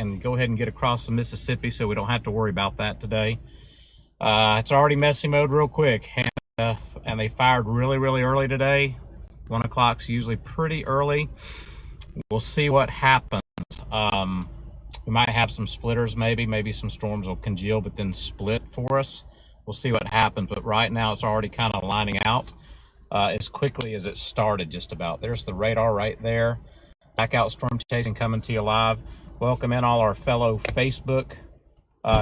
and go ahead and get across the Mississippi so we don't have to worry about that today. It's already messy mode real quick, and they fired really early today. 1 o'clock's usually pretty early. We'll see what happens. We might have some splitters, maybe some storms will congeal but then split for us. We'll see what happens, but right now it's already kind of lining out as quickly as it started, just about. There's the radar right there. Blackout storm chasing coming to you live. Welcome in all our fellow Facebook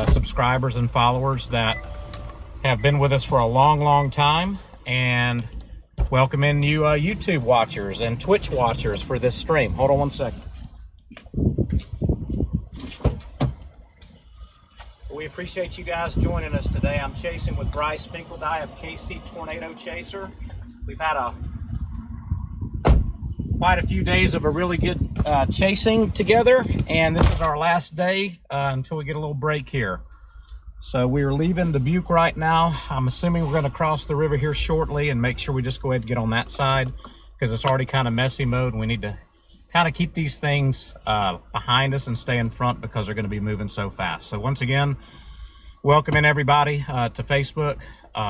subscribers and followers that have been with us for a long time, and welcome in new YouTube watchers and Twitch watchers for this stream. Hold on one second. We appreciate you guys joining us today. I'm chasing with Bryce Finkeldye of KC Tornado Chaser. We've had quite a few days of a really good chasing together, and this is our last day until we get a little break here. So we're leaving Dubuque right now. I'm assuming we're going to cross the river here shortly and make sure we just go ahead and get on that side because it's already kind of messy mode, and we need to kind of keep these things behind us and stay in front because they're going to be moving so fast. So once again, welcome in everybody to Facebook,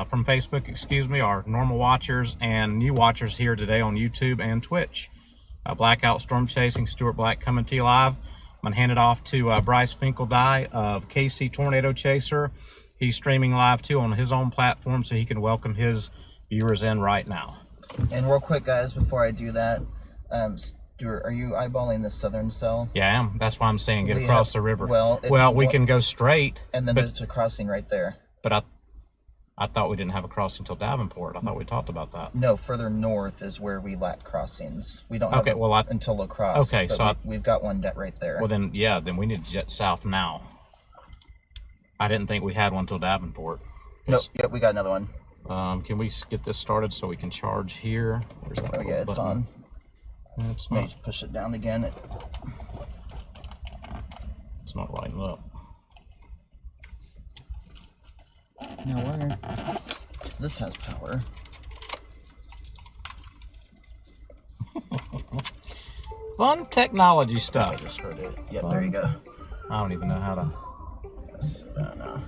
from Facebook, excuse me, our normal watchers and new watchers here today on YouTube and Twitch. Blackout Storm Chasing, Stuart Black coming to you live. I'm going to hand it off to Bryce Finkeldye of KC Tornado Chaser. He's streaming live too on his own platform, so he can welcome his viewers in right now. And real quick, guys, before I do that, Stuart, are you eyeballing the southern cell? Yeah, I am. That's why I'm saying get across the river. Well, we can go straight. And then there's a crossing right there. But I thought we didn't have a crossing until Davenport. I thought we talked about that. No, further north is where we lack crossings. We don't have until La Crosse. Okay, so we've got one right there. Well, then, yeah, then we need to jet south now. I didn't think we had one until Davenport. Nope, yep, we got another one. Can we get this started so we can charge here? Where's that yeah, it's button? On. It's Maybe not. just push it down again. It's not lighting up. No wonder. So this has power. Fun technology stuff. I just heard it. Yep, there you go. I don't even know how to. Yes, no.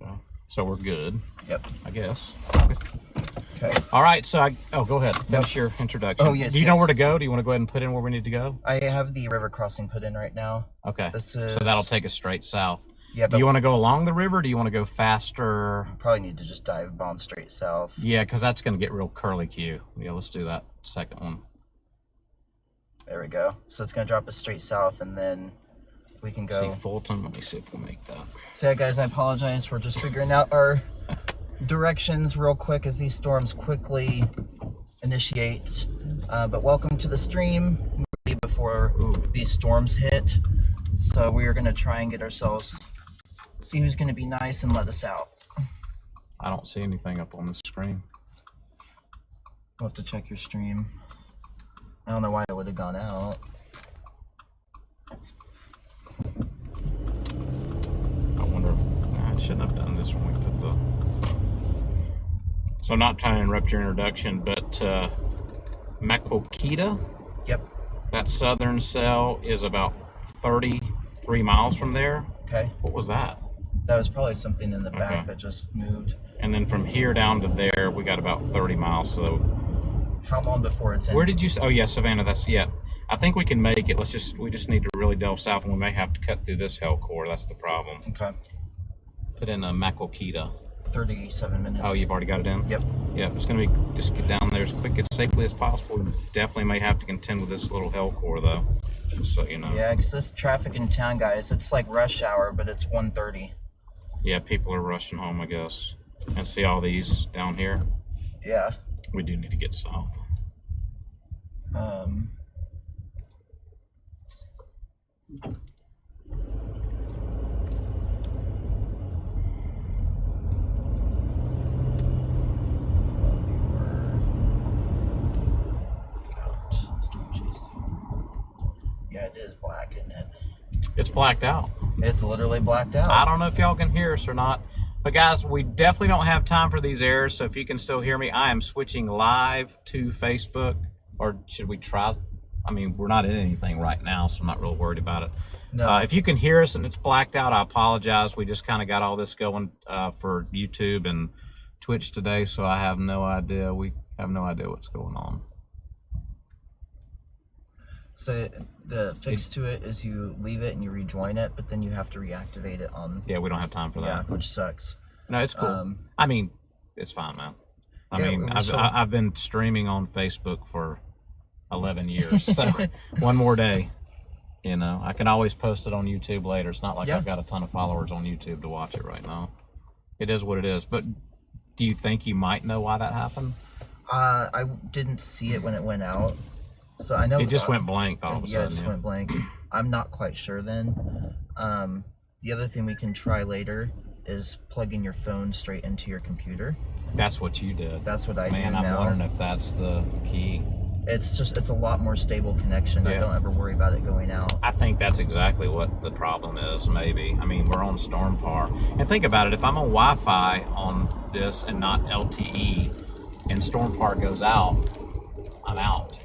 Okay. So we're good. Yep. I guess. Okay. All right. So go ahead. Finish your introduction. Oh, yes. Do you know where to go? Do you want to go ahead and put in where we need to go? I have the river crossing put in right now. Okay. This is... So that'll take us straight south. Yeah, do you want to go along the river? Or do you want to go faster? Probably need to just dive bomb straight south. Yeah, because that's going to get real curly Q. Yeah, let's do that second one. There we go. So it's going to drop us straight south, and then we can go. See Fulton. Let me see if we'll make that. So yeah, guys, I apologize. We're just figuring out our directions real quick as these storms quickly initiate. But welcome to the stream before these storms hit. So we are going to try and get ourselves, see who's going to be nice and let us out. I don't see anything up on the screen. We'll have to check your stream. I don't know why it would have gone out. I wonder, I shouldn't have done this when we put the... So I'm not trying to interrupt your introduction, but Maquoketa? Yep. That southern cell is about 33 miles from there. Okay. What was that? That was probably something in the back that just moved. And then from here down to there, we got about 30 miles. So how long before it's in? Where did you? Oh yeah, Savannah. That's yeah. I think we can make it. We just need to really delve south, and we may have to cut through this hell core. That's the problem. Okay. Put in a Maquoketa. 37 minutes. Oh, you've already got it in? Yep. Yeah, it's going to be, just get down there as quick as safely as possible. We definitely may have to contend with this little hell core, though, just so you know. Yeah, because this traffic in town, guys, it's like rush hour, but it's 1:30. Yeah, people are rushing home, I guess. And see all these down here? Yeah. We do need to get south. Yeah, it is black, isn't it? It's blacked out. It's literally blacked out. I don't know if y'all can hear us or not. But guys, we definitely don't have time for these errors, so if you can still hear me, I am switching live to Facebook. Or should we try? I mean, we're not in anything right now, so I'm not real worried about it. No. If you can hear us and it's blacked out, I apologize. We just kind of got all this going for YouTube and Twitch today, so I have no idea. We have no idea what's going on. So the fix to it is you leave it and you rejoin it, but then you have to reactivate it on. Yeah, we don't have time for that. Yeah, which sucks. No, it's cool. I mean, it's fine, man. I Yeah, mean, so- I've been streaming on Facebook for 11 years, so one more day. You know, I can always post it on YouTube later. It's not like Yeah. I've got a ton of followers on YouTube to watch it right now. It is what it is. But do you think you might know why that happened? I didn't see it when it went out, so I know It just went blank all of a yeah, sudden. it just went blank. I'm not quite sure then. The other thing we can try later is plugging your phone straight into your computer. That's what you did. That's what I Man, do I'm now. wondering if that's the key. It's a lot more stable connection. I Yeah. don't ever worry about it going out. I think that's exactly what the problem is, maybe. I mean, we're on StormPar. And think about it, if I'm on Wi-Fi on this and not LTE, and StormPar goes out, I'm out.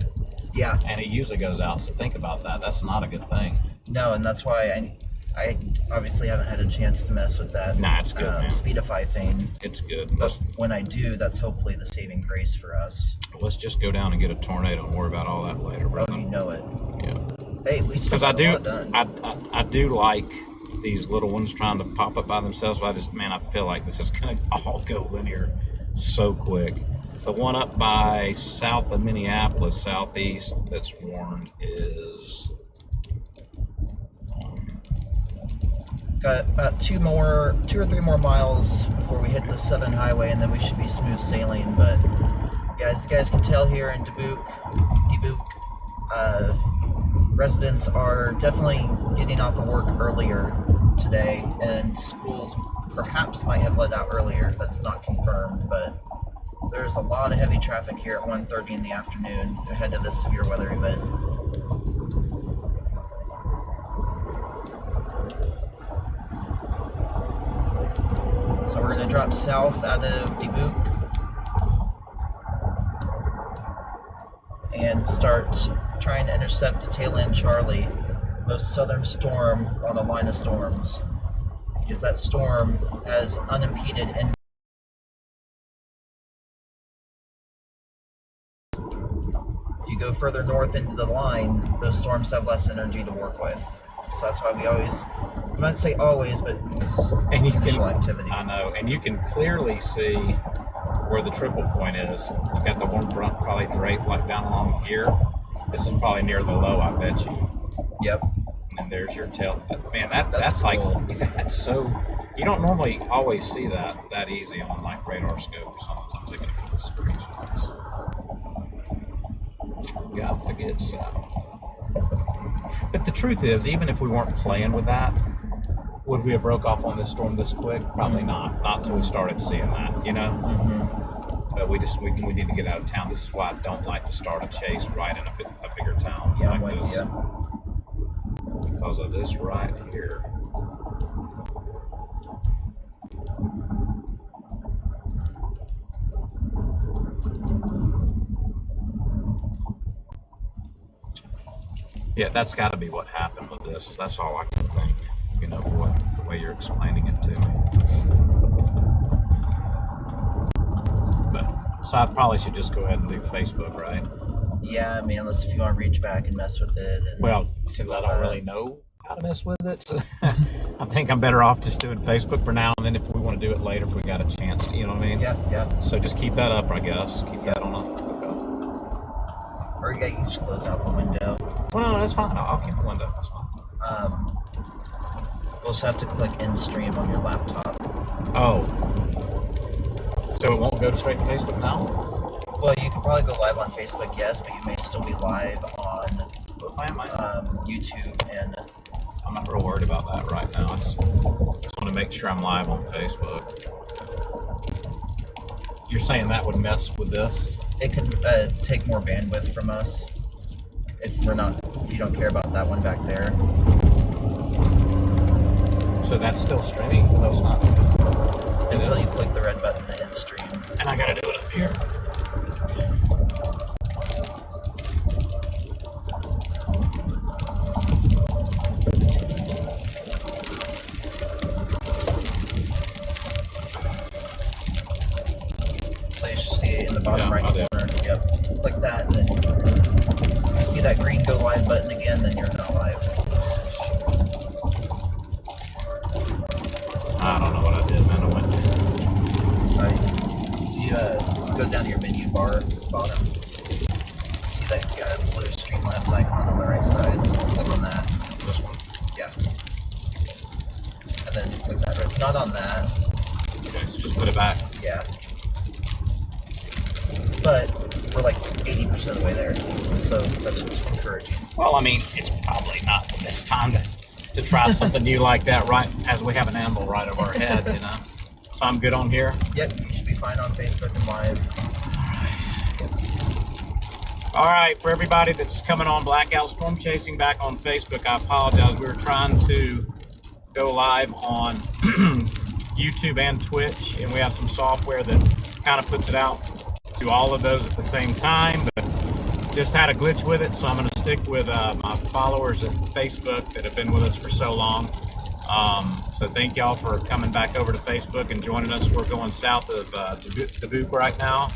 Yeah. And it usually goes out, so think about that. That's not a good thing. No, and that's why I obviously haven't had a chance to mess with that Nah, it's good, man. Speedify thing. It's good. But when I do, that's hopefully the saving grace for us. Let's just go down and get a tornado and worry about all that later, Oh, brother. you know it. Yeah. Hey, we still Because I got a do, lot done. I do like these little ones trying to pop up by themselves, but I feel like this is going to all go linear so quick. The one up by south of Minneapolis, southeast, that's warned is... Got about two or three more miles before we hit the 7 highway, and then we should be smooth sailing. But yeah, as you guys can tell here in Dubuque, residents are definitely getting off of work earlier today, and schools perhaps might have let out earlier. That's not confirmed, but there's a lot of heavy traffic here at 1:30 in the afternoon ahead of this severe weather event. So we're going to drop south out of Dubuque and start trying to intercept the tail end Charlie, most southern storm on a line of storms, because that storm has unimpeded in. If you go further north into the line, those storms have less energy to work with. So that's why we always, I might say always, but this And you initial can, activity. I know, and you can clearly see where the triple point is. You got the one front probably draped like down along here. This is probably near the low, I bet you. Yep. And there's your tail. Man, that's That's like, cool. that's so, you don't normally always see that easy on like radar scope or something. So I'm taking a couple screenshots. Got to get south. But the truth is, even if we weren't playing with that, would we have broke off on this storm this quick? Probably not. Not until we started seeing that, you know? Mm-hmm. But we need to get out of town. This is why I don't like to start a chase right in a bigger town Yeah, like I'm with this. you. Because of this right here. Yeah, that's got to be what happened with this. That's all I can think, you know, for the way you're explaining it to me. But, so I probably should just go ahead and do Facebook, right? Yeah, I mean, unless if you want to reach back and mess with it. And Well, since I don't really know how to mess with it, so I think I'm better off just doing Facebook for now, and then if we want to do it later, if we got a chance to, you know what I mean? Yeah. So just keep that up, I guess. Keep that on up. Okay. Or yeah, you can just close out the window. Well, no, that's fine. I'll keep the window. That's fine. You'll just have to click in stream on your laptop. Oh. So it won't go straight to Facebook now? Well, you can probably go live on Facebook, yes, but you may still be live on Why am I? YouTube and. I'm not real worried about that right now. I just want to make sure I'm live on Facebook. You're saying that would mess with this? It could take more bandwidth from us if you don't care about that one back there. So that's still streaming? No, it's not. Until you click the red button to end stream. And I gotta do it up here. and then click that red. Not on that. Okay, so just put it back. Yeah. But we're like 80% of the way there, so that's what's encouraging. Well, I mean, it's probably not the best time to try something new like that right as we have an animal right over our head, you know. So I'm good on here? Yep, you should be fine on Facebook and live. All right, for everybody that's coming on Blackout Storm Chasing back on Facebook, I apologize. We were trying to go live on YouTube and Twitch, and we have some software that kind of puts it out to all of those at the same time, but just had a glitch with it, so I'm going to stick with my followers at Facebook that have been with us for so long. So thank y'all for coming back over to Facebook and joining us. We're going south of Dubuque right now,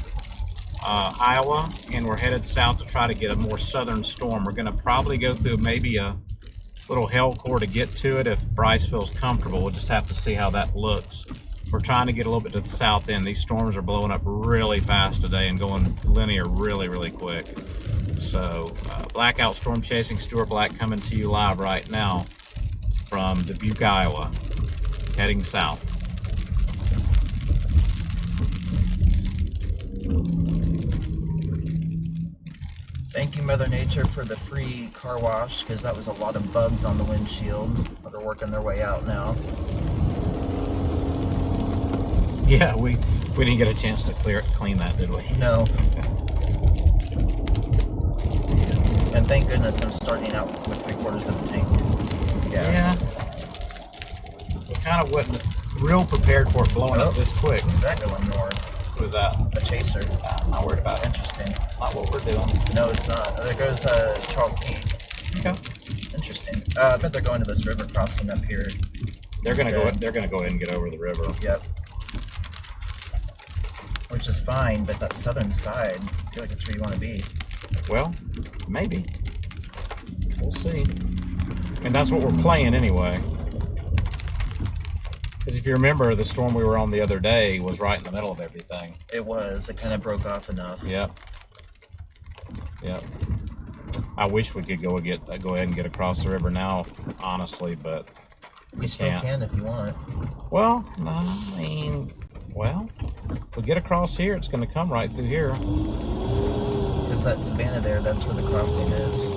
Iowa, and we're headed south to try to get a more southern storm. We're going to probably go through maybe a little hell core to get to it if Bryce feels comfortable. We'll just have to see how that looks. We're trying to get a little bit to the south end. These storms are blowing up really fast today and going linear really quick. So Blackout Storm Chasing, Stuart Black coming to you live right now from Dubuque, Iowa, heading south. Thank you, Mother Nature, for the free car wash, because that was a lot of bugs on the windshield. They're working their way out now. Yeah, we didn't get a chance to clean that, did we? No. And thank goodness I'm starting out with 3/4 of the tank. Gas. Yeah. We kind of wasn't real prepared for it blowing up this quick. What's that going north? What was that? A chaser. I'm not worried about it. Interesting. Not what we're doing. No, it's not. There goes Charles P. Okay. Interesting. I bet they're going to this river crossing up here. They're gonna go. They're gonna go ahead and get over the river. Yep. Which is fine, but that southern side, I feel like it's where you want to be. Well, maybe. We'll see. And that's what we're playing anyway. Because if you remember, the storm we were on the other day was right in the middle of everything. It was. It kind of broke off enough. Yep. I wish we could go ahead and get across the river now, honestly, but we still can if you want. Well, no, I mean, well, if we get across here, it's going to come right through here. Because that savanna there, that's where the crossing is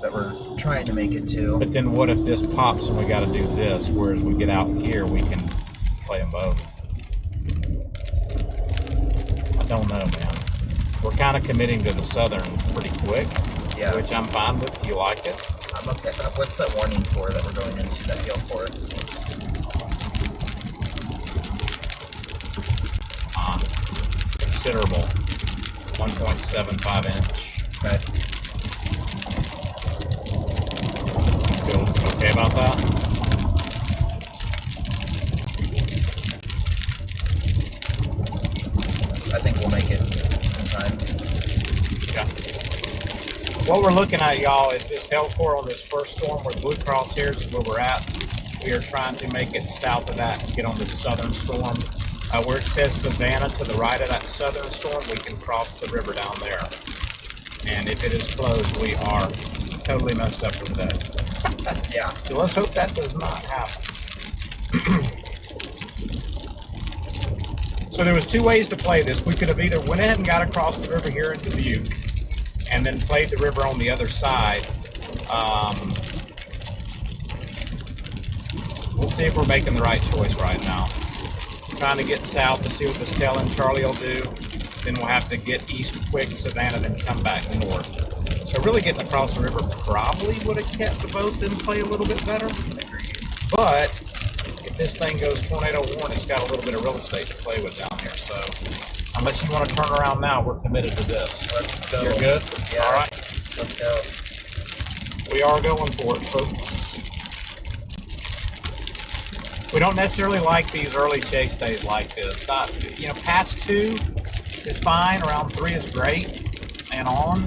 that we're trying to make it to. But then what if this pops and we got to do this, whereas we get out here, we can play them both? I don't know, man. We're kind of committing to the southern pretty quick, yeah. Which I'm fine with if you like it. I'm okay. What's that warning for that we're going into, that hail for? Considerable. 1.75 inch. Okay. Feel okay about that? I think we'll make it in time. Yeah. What we're looking at, y'all, is this hell core on this first storm where the blue crosshairs is where we're at. We are trying to make it south of that and get on this southern storm. Where it says Savannah to the right of that southern storm, we can cross the river down there. And if it is closed, we are totally messed up for the day. Yeah. So let's hope that does not happen. So there was two ways to play this. We could have either went ahead and got across the river here in Dubuque and then played the river on the other side. We'll see if we're making the right choice right now. Trying to get south to see what this telling Charlie will do. Then we'll have to get east quick Savannah, then come back north. So really getting across the river probably would have kept the boat in play a little bit better. But if this thing goes tornado warning, it's got a little bit of real estate to play with down here. So unless you want to turn around now, we're committed to this. Let's go. You're good? Yeah. All right. Let's go. We are going for it, folks. We don't necessarily like these early chase days like this. Not, past 2 is fine. Around 3 is great and on.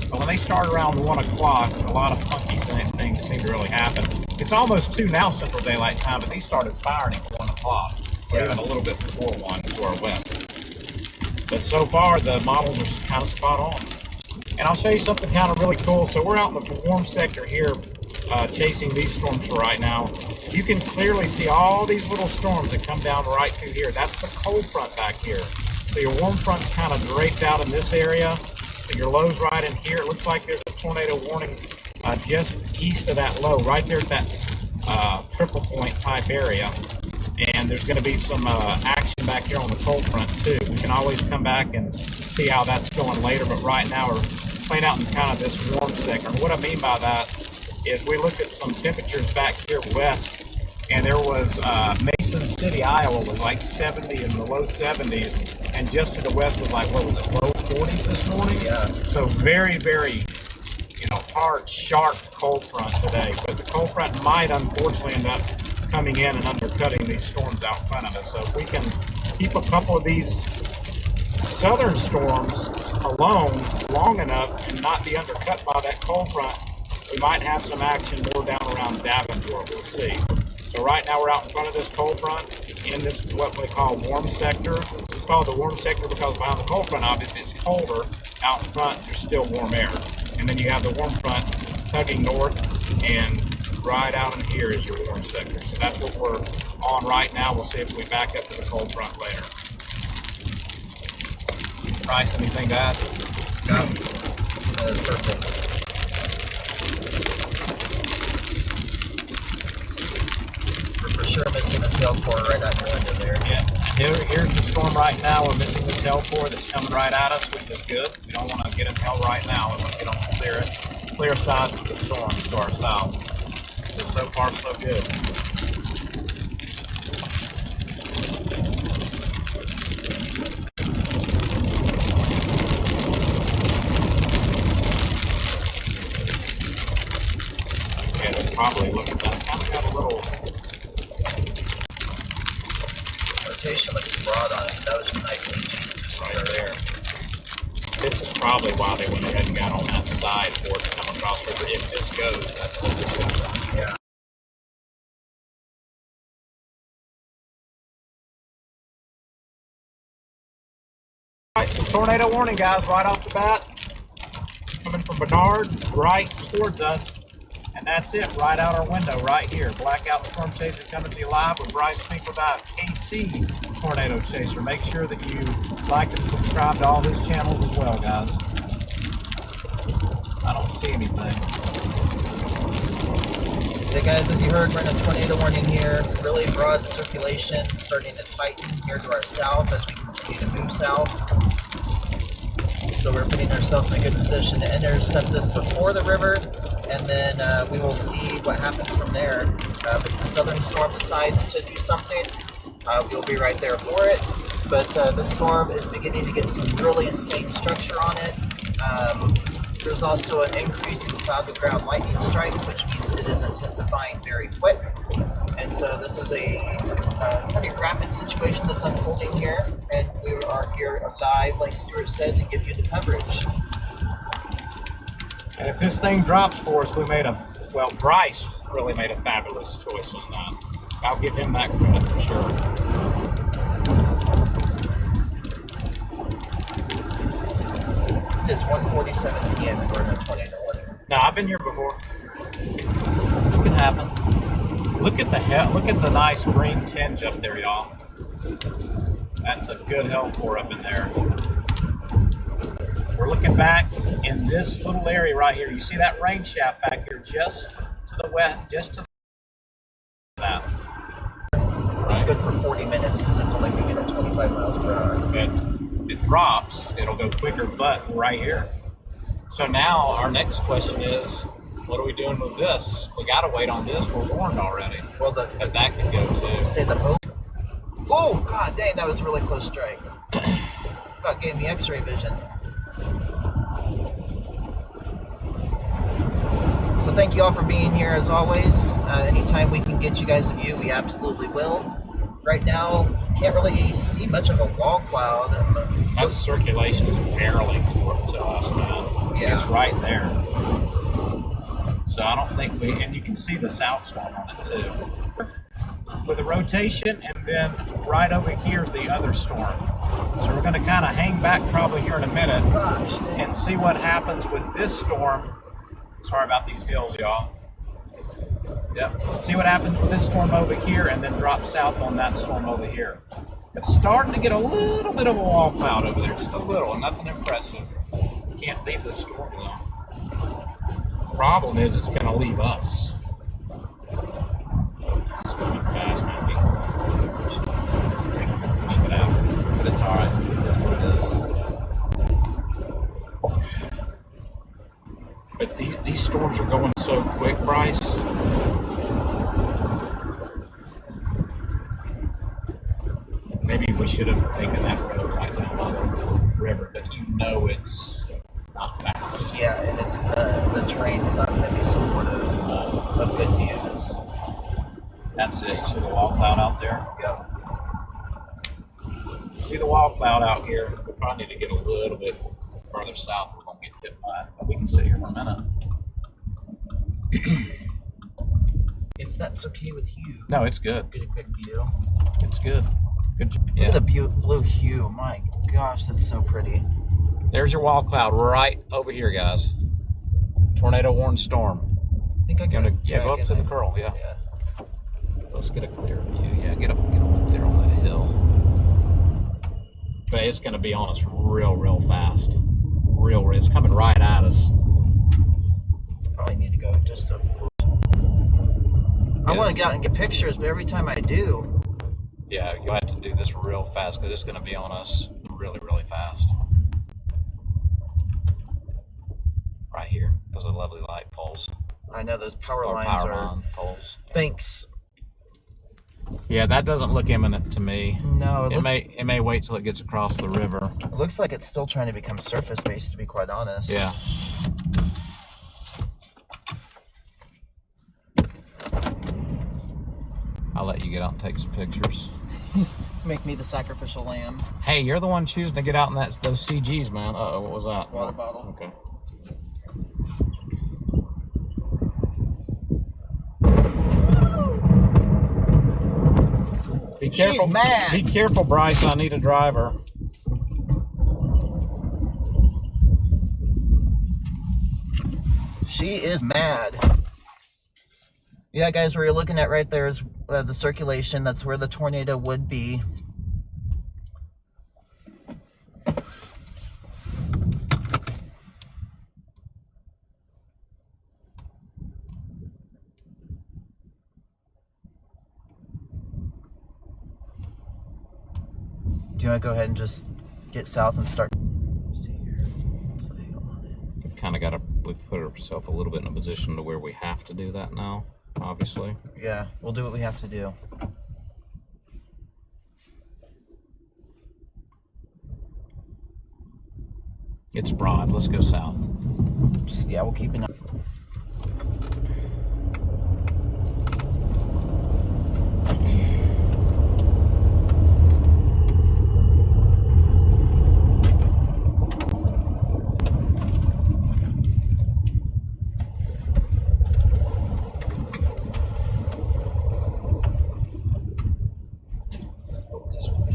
But when they start around 1 o'clock, a lot of funky things seem to really happen. It's almost 2 now, Central Daylight Time, but these started firing at 1 o'clock. Or even a little bit before 1 to our west. But so far, the models are kind of spot on. And I'll show you something kind of really cool. So we're out in the warm sector here, chasing these storms for right now. you can clearly see all these little storms that come down right through here. That's the cold front back here. So your warm front's kind of draped out in this area, and your low's right in here. It looks like there's a tornado warning just east of that low, right there at that triple point type area. And there's going to be some action back here on the cold front too. We can always come back and see how that's going later, but right now we're playing out in kind of this warm sector. And what I mean by that is we looked at some temperatures back here west, and there was Mason City, Iowa was like 70 in the low 70s, and just to the west was like, what was it, low 40s this morning? Yeah. So very, very, hard, sharp cold front today. But the cold front might unfortunately end up coming in and undercutting these storms out in front of us. So if we can keep a couple of these southern storms alone long enough and not be undercut by that cold front, we might have some action more down around Davenport. We'll see. So right now we're out in front of this cold front in this what we call warm sector. It's called the warm sector because behind the cold front, obviously it's colder. Out in front, there's still warm air. And then you have the warm front tugging north, and right out in here is your warm sector. So that's what we're on right now. We'll see if we back up to the cold front later. Bryce, anything to add? No. That's perfect. We're for sure missing this hail core right out your window there. Yeah. Here's the storm right now. We're missing this hail core that's coming right at us, which is good. We don't want to get in hell right now. We want to get on the clear sides of the storms to our south. So far, so good. Okay, probably look at that. Kind of got a little rotation looks broad on it. That was a nice change right there. This is probably why they went ahead and got on that side for it to come across river. If this goes, that's what this is. Yeah. Alright, so tornado warning, guys, right off the bat. Coming from Bernard, right towards us. And that's it, right out our window, right here. Blackout Storm Chaser coming to you live with Bryce Pink about KC Tornado Chaser. Make sure that you like and subscribe to all his channels as well, guys. I don't see anything. Hey guys, as you heard, we're in a tornado warning here. Really broad circulation starting to tighten here to our south as we continue to move south. So we're putting ourselves in a good position to intercept this before the river, and then we will see what happens from there. If the southern storm decides to do something, we'll be right there for it. But this storm is beginning to get some really insane structure on it. There's also an increase in cloud-to-ground lightning strikes, which means it is intensifying very quick. And so this is a pretty rapid situation that's unfolding here, and we are here live, like Stuart said, to give you the coverage. And if this thing drops for us, Bryce really made a fabulous choice on that. I'll give him that credit for sure. It is 1:47 p.m. and we're in a tornado warning. Now, I've been here before. It can happen. Look at the nice green tinge up there, y'all. That's a good hell core up in there. We're looking back in this little area right here. You see that rain shaft back here just to the west, just to that. It's good for 40 minutes because it's only moving at 25 miles per hour. It drops, it'll go quicker, but right here. So now our next question is, what are we doing with this? We got to wait on this. We're warned already. Well, but that could go too. Say the hope. Oh, god dang, that was a really close strike. God gave me x-ray vision. So thank you all for being here as always. Anytime we can get you guys a view, we absolutely will. Right now, can't really see much of a wall cloud. That circulation is barreling to us, man. Yeah. It's right there. So I don't think and you can see the south storm on it too. With a rotation, and then right over here is the other storm. So we're going to kind of hang back probably here in a minute. Gosh, dang. And see what happens with this storm. Sorry about these hills, y'all. Yep. See what happens with this storm over here and then drop south on that storm over here. It's starting to get a little bit of a wall cloud over there, just a little, nothing impressive. Can't leave the storm though. Problem is it's going to leave us. It's going fast, maybe. Check it out. But it's alright. That's what it is. But these storms are going so quick, Bryce. Maybe we should have taken that road right down by the river, but you know it's not fast. Yeah, and it's the terrain's not going to be supportive of good views. That's it. You see the wall cloud out there? Yep. See the wall cloud out here? We probably need to get a little bit further south. We're going to get hit by it, but we can sit here for a minute. If that's okay with you. No, it's good. Get a quick view. It's good. Good job. Look at the blue hue. My gosh, that's so pretty. There's your wall cloud right over here, guys. Tornado warned storm. I think I can. Go up to the curl. Yeah. Let's get a clear view. Yeah, get up there on that hill. But it's going to be on us real fast. Real. It's coming right at us. Probably need to go just a. I want to get out and get pictures, but every time I do. Yeah, you have to do this real fast because it's going to be on us really fast. Right here, those are lovely light poles. I know those power lines are poles. Thanks. Yeah, that doesn't look imminent to me. No, it may wait till it gets across the river. It looks like it's still trying to become surface based, to be quite honest. Yeah. I'll let you get out and take some pictures. Make me the sacrificial lamb. Hey, you're the one choosing to get out in those CGs, man. Uh-oh, what was that? Water bottle. Okay. Be careful. She's mad. Be careful, Bryce. I need a driver. She is mad. Yeah, guys, where you're looking at right there is the circulation. That's where the tornado would be. Do you want to go ahead and just get south and start? Let's see here. What's the deal on it? We've kind of we've put ourselves a little bit in a position to where we have to do that now, obviously. Yeah, we'll do what we have to do. It's broad. Let's go south. Yeah, we'll keep an eye.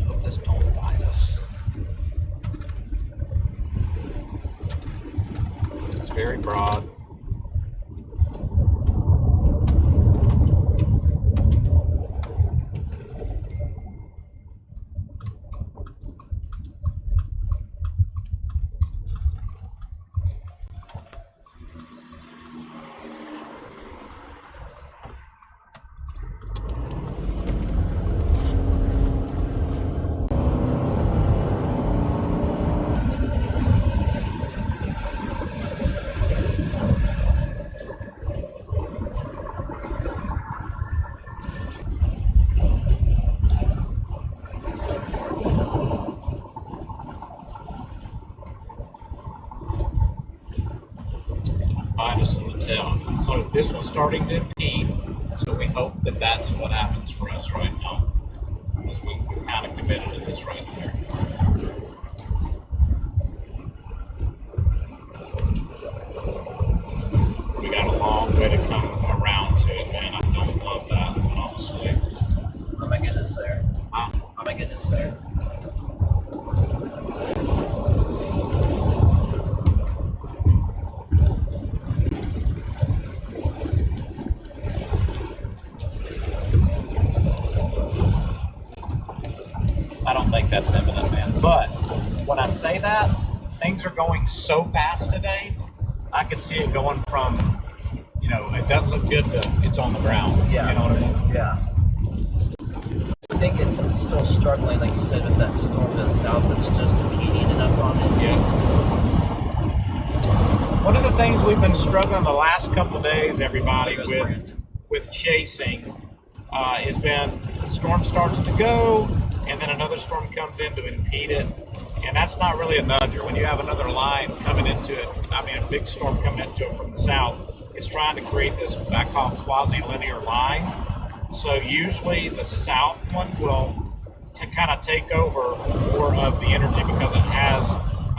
Hope this don't bite us. It's very broad. Us in the tail. So this one's starting to impede. So we hope that that's what happens for us right now, because we've kind of committed to this right here. We got a long way to come around to it, man. I don't love that one, honestly. Oh my goodness, there. Oh my goodness, there. that's imminent, man. But when I say that, things are going so fast today, I could see it going from, it doesn't look good to it's on the ground. Yeah. You know what I mean? Yeah. I think it's still struggling, like you said, with that storm to the south that's just impeding enough on it. Yeah. One of the things we've been struggling the last couple of days, everybody, with chasing has been the storm starts to go, and then another storm comes in to impede it. And that's not really a nudger. When you have another line coming into it, a big storm coming into it from the south, it's trying to create this, I call quasi-linear line. So usually the south one will kind of take over more of the energy because it has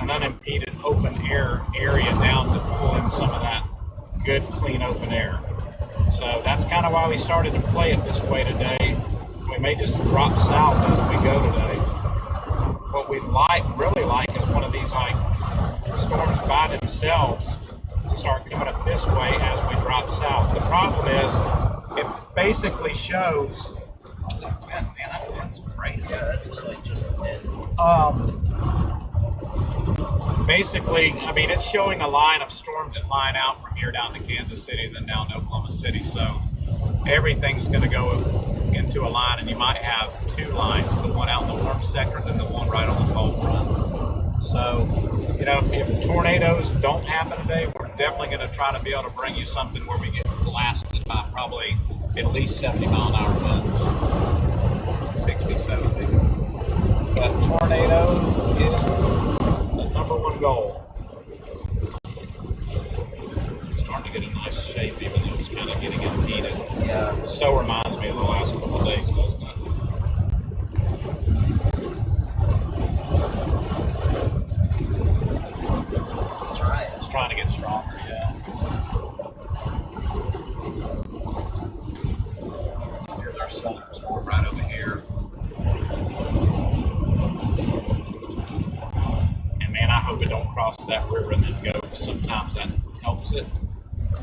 an unimpeded open air area down to pull in some of that good, clean open air. So that's kind of why we started to play it this way today. We may just drop south as we go today. What we really like is one of these storms by themselves to start coming up this way as we drop south. The problem is it basically shows. Man, that wind's crazy. Yeah, that's literally just the wind. Basically, it's showing a line of storms that line out from here down to Kansas City and then down to Oklahoma City. So everything's going to go into a line, and you might have two lines, the one out in the warm sector and then the one right on the cold front. So, if the tornadoes don't happen today, we're definitely going to try to be able to bring you something where we get blasted by probably at least 70 mile an hour winds, 60, 70. But tornado is the number one goal. It's starting to get a nice shape, even though it's kind of getting impeded. Yeah. So reminds me of the last couple of days, doesn't it? Let's try it. It's trying to get stronger, yeah. Here's our southern storm right over here. And man, I hope it don't cross that river and then go, because sometimes that helps it.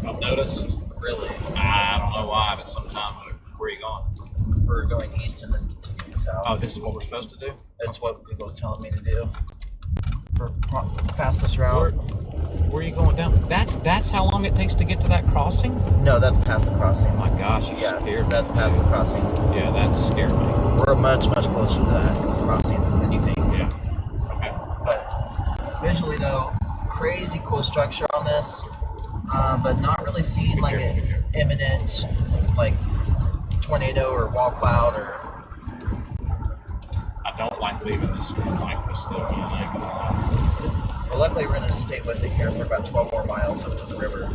I've noticed. Really? I don't know why, but sometimes where are you going? We're going east and then continuing south. Oh, this is what we're supposed to do? That's what Google's telling me to do. For fastest route. Where are you going down? That's how long it takes to get to that crossing? No, that's past the crossing. Oh my gosh, you scared me. That's past the crossing. Yeah, that scared me. We're much, much closer to that crossing than you think. Yeah. Okay. But visually, though, crazy cool structure on this, but not really seeing like an imminent tornado or wall cloud or. I don't like leaving this storm like this though, man. I ain't gonna lie. Well, luckily we're gonna stay with it here for about 12 more miles up to the river.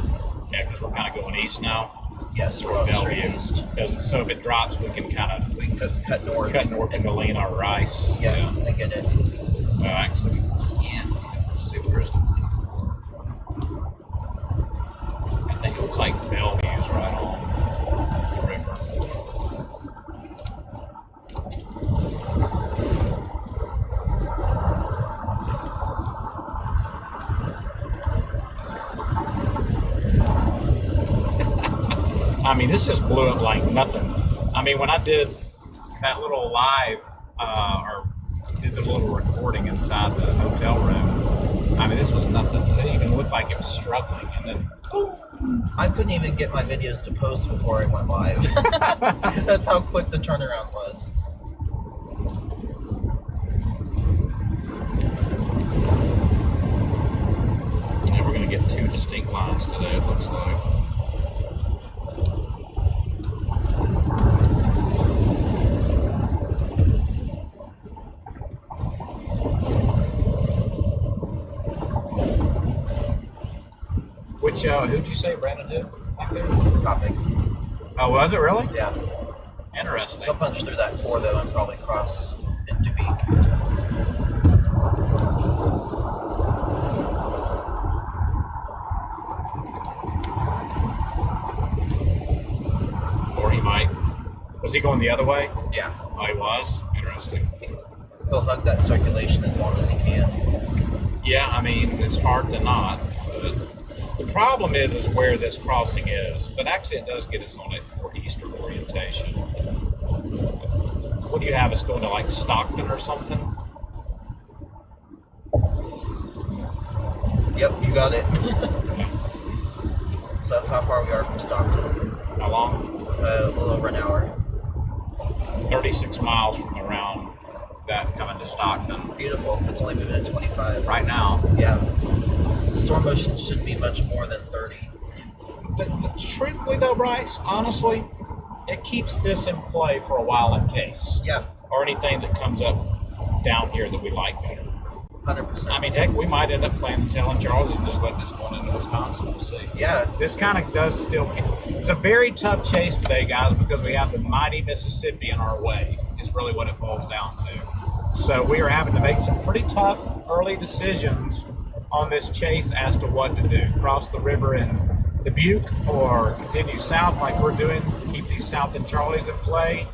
Yeah, because we're kind of going east now. Yes, we're going straight Bellevue. east. So if it drops, we can kind of We can cut north. cut north and go lean our rice. Yeah, I get it. Well, actually, yeah. Let's see, where's the... I think it looks like Bellevue's right on the river. This just blew up like nothing. When I did that little live, or did the little recording inside the hotel room, this was nothing. It didn't even look like it was struggling. And then, I couldn't even get my videos to post before I went live. That's how quick the turnaround was. yeah, we're going to get two distinct lines today, it looks like. Who'd you say ran into back there? Topic. Oh, was it really? Yeah. Interesting. He'll punch through that core though and probably cross into Beak. Or he might. Was he going the other way? Yeah. Oh, he was? Interesting. He'll hug that circulation as long as he can. Yeah, it's hard to not. But the problem is where this crossing is. But actually, it does get us on a northeastern orientation. What do you have us going to, like Stockton or something? Yep, you got it. So that's how far we are from Stockton. How long? A little over an hour. 36 miles from around that coming to Stockton. Beautiful. It's only moving at 25. Right now. Yeah. Storm motion shouldn't be much more than 30. But truthfully though, Bryce, honestly, it keeps this in play for a while in case. Yeah. Or anything that comes up down here that we like better. 100%. I mean, heck, we might end up playing the tail in Charles and just let this go into Wisconsin. We'll see. Yeah. This kind of does still. It's a very tough chase today, guys, because we have the mighty Mississippi in our way, is really what it boils down to. So we are having to make some pretty tough early decisions on this chase as to what to do. Cross the river in Dubuque or continue south like we're doing, keep these South and Charlies in play.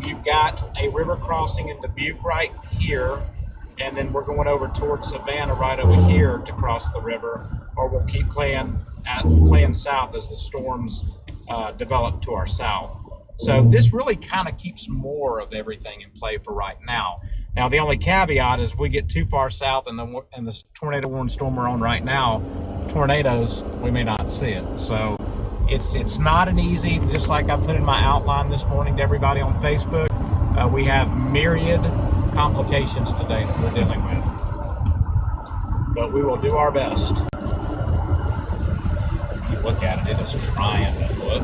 You've got a river crossing in Dubuque right here, and then we're going over towards Savannah right over here to cross the river, or we'll keep playing south as the storms develop to our south. So this really kind of keeps more of everything in play for right now. Now, the only caveat is if we get too far south and the tornado warning storm we're on right now, tornadoes, we may not see it. So it's not an easy, just like I put in my outline this morning to everybody on Facebook, we have myriad complications today that we're dealing with. But we will do our best. When you look at it, it is trying to look,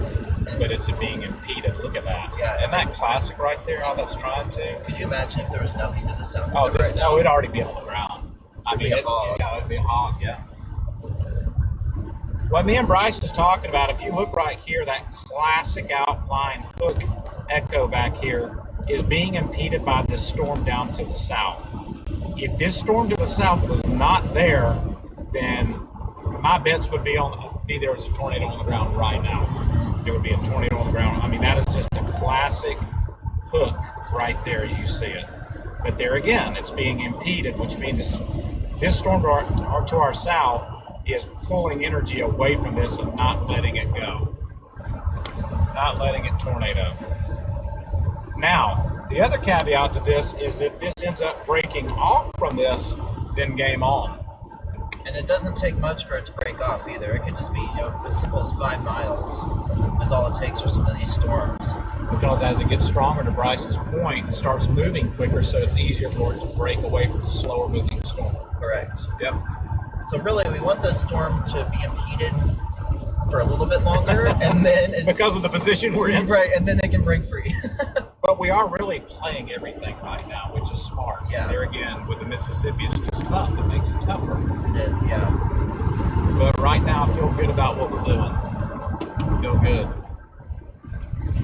but it's being impeded. Look at that. Yeah. Isn't that classic right there, how that's trying to? Could you imagine if there was nothing to the south Oh, of it right now? no, it'd already be on the ground. It'd be a hog. Yeah, it'd be a hog, yeah. What me and Bryce was talking about, if you look right here, that classic outline hook echo back here is being impeded by this storm down to the south. If this storm to the south was not there, then my bets would be there was a tornado on the ground right now. There would be a tornado on the ground. I mean, that is just a classic hook right there as you see it. But there again, it's being impeded, which means this storm to our south is pulling energy away from this and not letting it go. Not letting it tornado. Now, the other caveat to this is if this ends up breaking off from this, then game on. And it doesn't take much for it to break off either. It could just be, as simple as 5 miles is all it takes for some of these storms. Because as it gets stronger, to Bryce's point, it starts moving quicker, so it's easier for it to break away from the slower moving storm. Correct. Yep. So really, we want the storm to be impeded for a little bit longer, and then because of the position we're in. Right, and then they can break free. But we are really playing everything right now, which is smart. Yeah. There again, with the Mississippi, it's just tough. It makes it tougher. Yeah. But right now, I feel good about what we're doing. I feel good.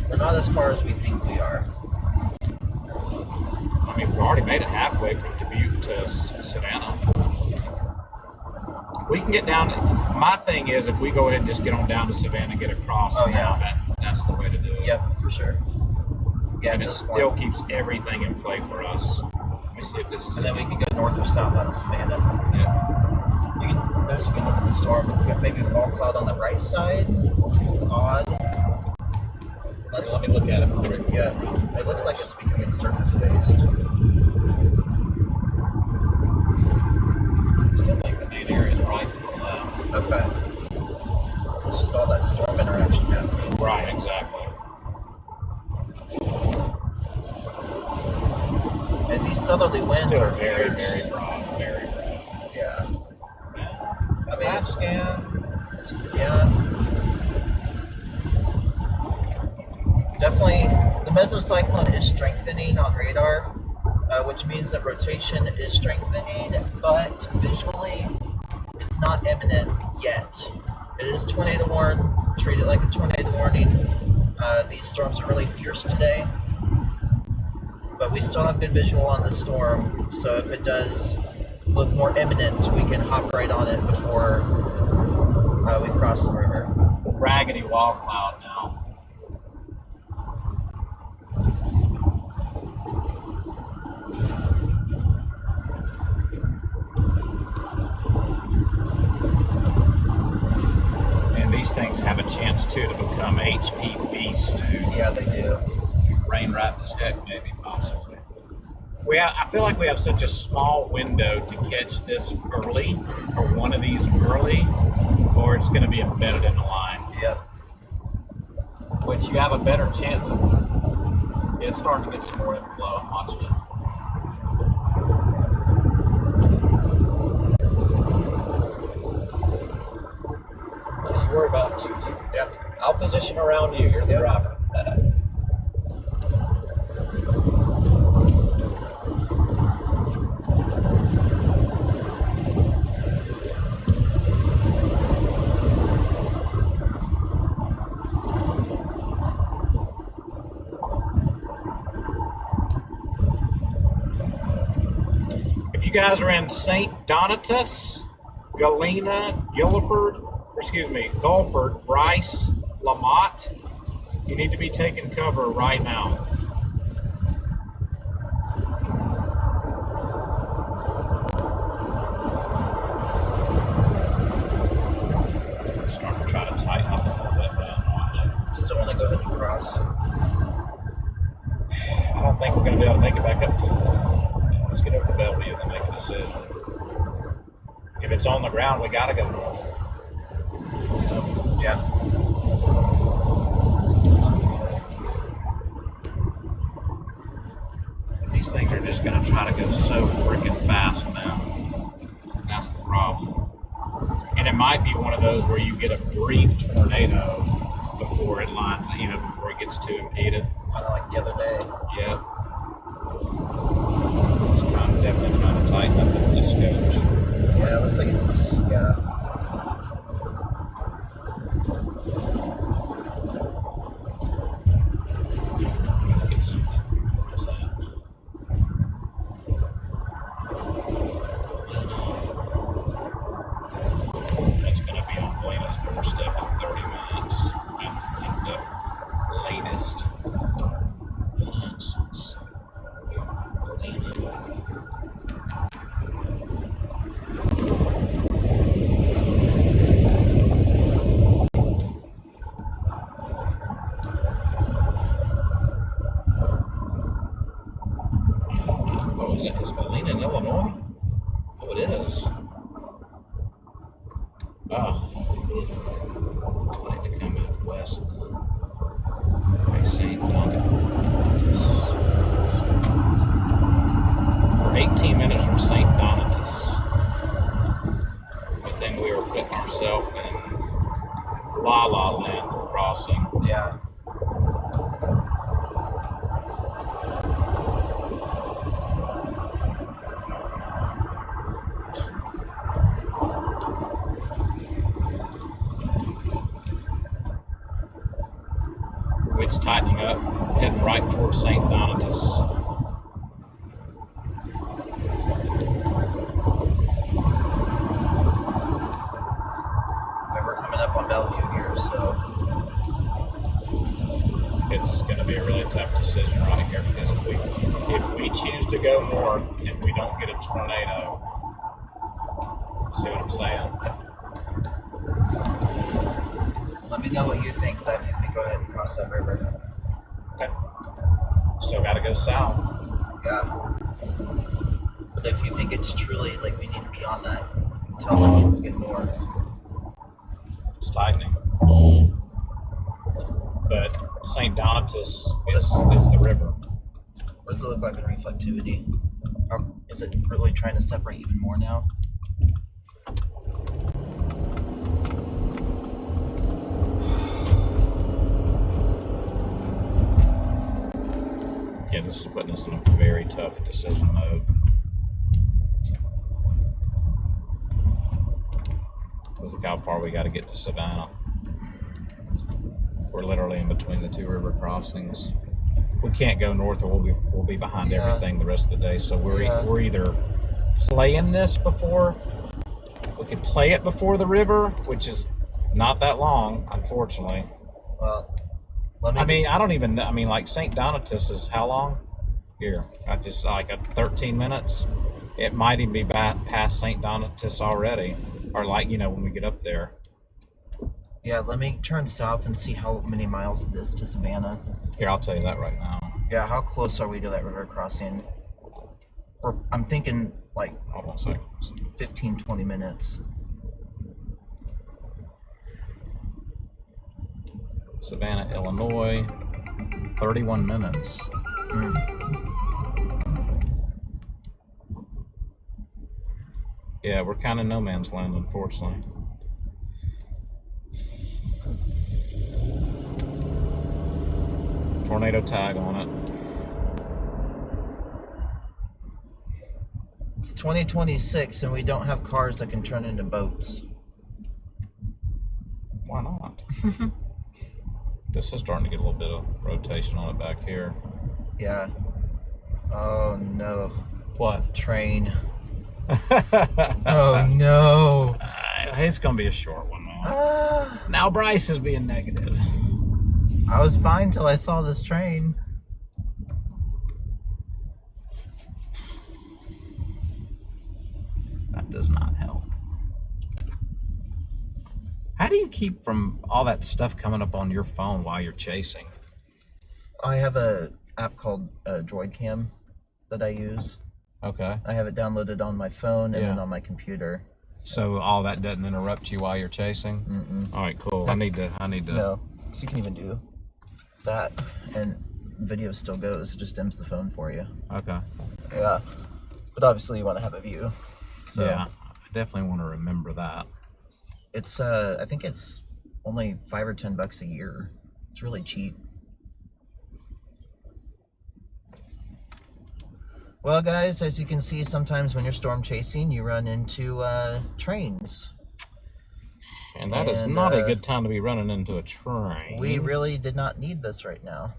We're not as far as we think we are. I mean, we've already made it halfway from Dubuque to Savannah. If we can get down, my thing is if we go ahead and just get on down to Savannah and get across, that's the way to do it. Yep, for sure. Yeah, And it still keeps everything in play for us. Let me see if this is. And then we can go north or south out of Savannah. Yeah. There's a good look at the storm. We got maybe a wall cloud on the right side. It's kind of odd. Let me look at it. Yeah, it looks like it's becoming surface based. Still think the main area is right to the left. Okay. It's just all that storm interaction happening. Right, exactly. As these southerly winds Still are very, fierce. very broad, very broad. Yeah. I mean, Last scan. Definitely, the mesocyclone is strengthening on radar, which means that rotation is strengthening, but visually, it's not imminent yet. It is tornado warn. Treat it like a tornado warning. These storms are really fierce today, but we still have good visual on the storm, so if it does look more imminent, we can hop right on it before we cross the river. Raggedy wall cloud now. And these things have a chance too to become HP beasts, dude. Yeah, they do. Rain wrapped as heck, maybe, possibly. I feel like we have such a small window to catch this early, or one of these early, or it's going to be embedded in the line. Yep. Which you have a better chance of. It's starting to get some more inflow. I'm watching it. Don't you worry about you. Yep. I'll position around you. You're the driver. If you guys are in St. Donatus, Galena, Gulford, Bryce, Lamont, you need to be taking cover right now. Starting to try to tighten up a little bit, man. Watch. Still want to go ahead and cross. I don't think we're going to be able to make it back up. Let's get over to Bellevue and make a decision. If it's on the ground, we got to go north. Yeah. These things are just going to try to go so freaking fast now. That's the problem. And it might be one of those where you get a brief tornado before it lines, before it gets too impeded. Kind of like the other day. Yeah. I'm definitely trying to tighten up the scopes. Yeah, it looks like it's, yeah. Look at something. What is that? It's going to be on Galena's doorstep in 30 minutes. I think the latest. Is Galena in Illinois? Oh, it is. Oh, I need to come out west then. Okay, St. Donatus. We're 18 minutes from St. Donatus. But then we were putting ourselves in La La Land for crossing. Yeah. It's tightening up, heading right towards St. Donatus. We're coming up on Bellevue here, so it's going to be a really tough decision right here, because if we choose to go north and we don't get a tornado, see what I'm saying? let me know what you think, but I think we go ahead and cross that river. Okay. Still got to go south. Yeah. But if you think it's truly, like, we need to be on that until we get north. It's tightening. But St. Donatus is the river. What does it look like in reflectivity? Is it really trying to separate even more now? Yeah, this is putting us in a very tough decision mode. Look how far we got to get to Savannah. We're literally in between the two river crossings. We can't go north, or we'll be behind everything the rest of the day. So we're either playing this before. We could play it before the river, which is not that long, unfortunately. Well, like St. Donatus is how long? Here, I just like 13 minutes. It might even be past St. Donatus already, or when we get up there. Yeah, let me turn south and see how many miles it is to Savannah. Here, I'll tell you that right now. Yeah, how close are we to that river crossing? Or I'm thinking like Hold on a second. 15, 20 minutes. Savannah, Illinois, 31 minutes. Yeah, we're kind of no man's land, unfortunately. Tornado tag on it. It's 2026 and we don't have cars that can turn into boats. Why not? This is starting to get a little bit of rotation on it back here. Yeah. Oh no. What? Train. Oh no. It's going to be a short one, man. Now Bryce is being negative. I was fine till I saw this train. That does not help. How do you keep from all that stuff coming up on your phone while you're chasing? I have a app called Droid Cam that I use. Okay. I have it downloaded on my phone and Yeah. then on my computer. So all that doesn't interrupt you while you're chasing? Mm-mm. All right, cool. I need to. No, so you can even do that, and video still goes. It just dims the phone for you. Okay. Yeah, but obviously you want to have a view. So Yeah, I definitely want to remember that. it's I think it's only $5 or $10 a year. It's really cheap. Well, guys, as you can see, sometimes when you're storm chasing, you run into trains. And that is not a good time to be running into a train. We really did not need this right now.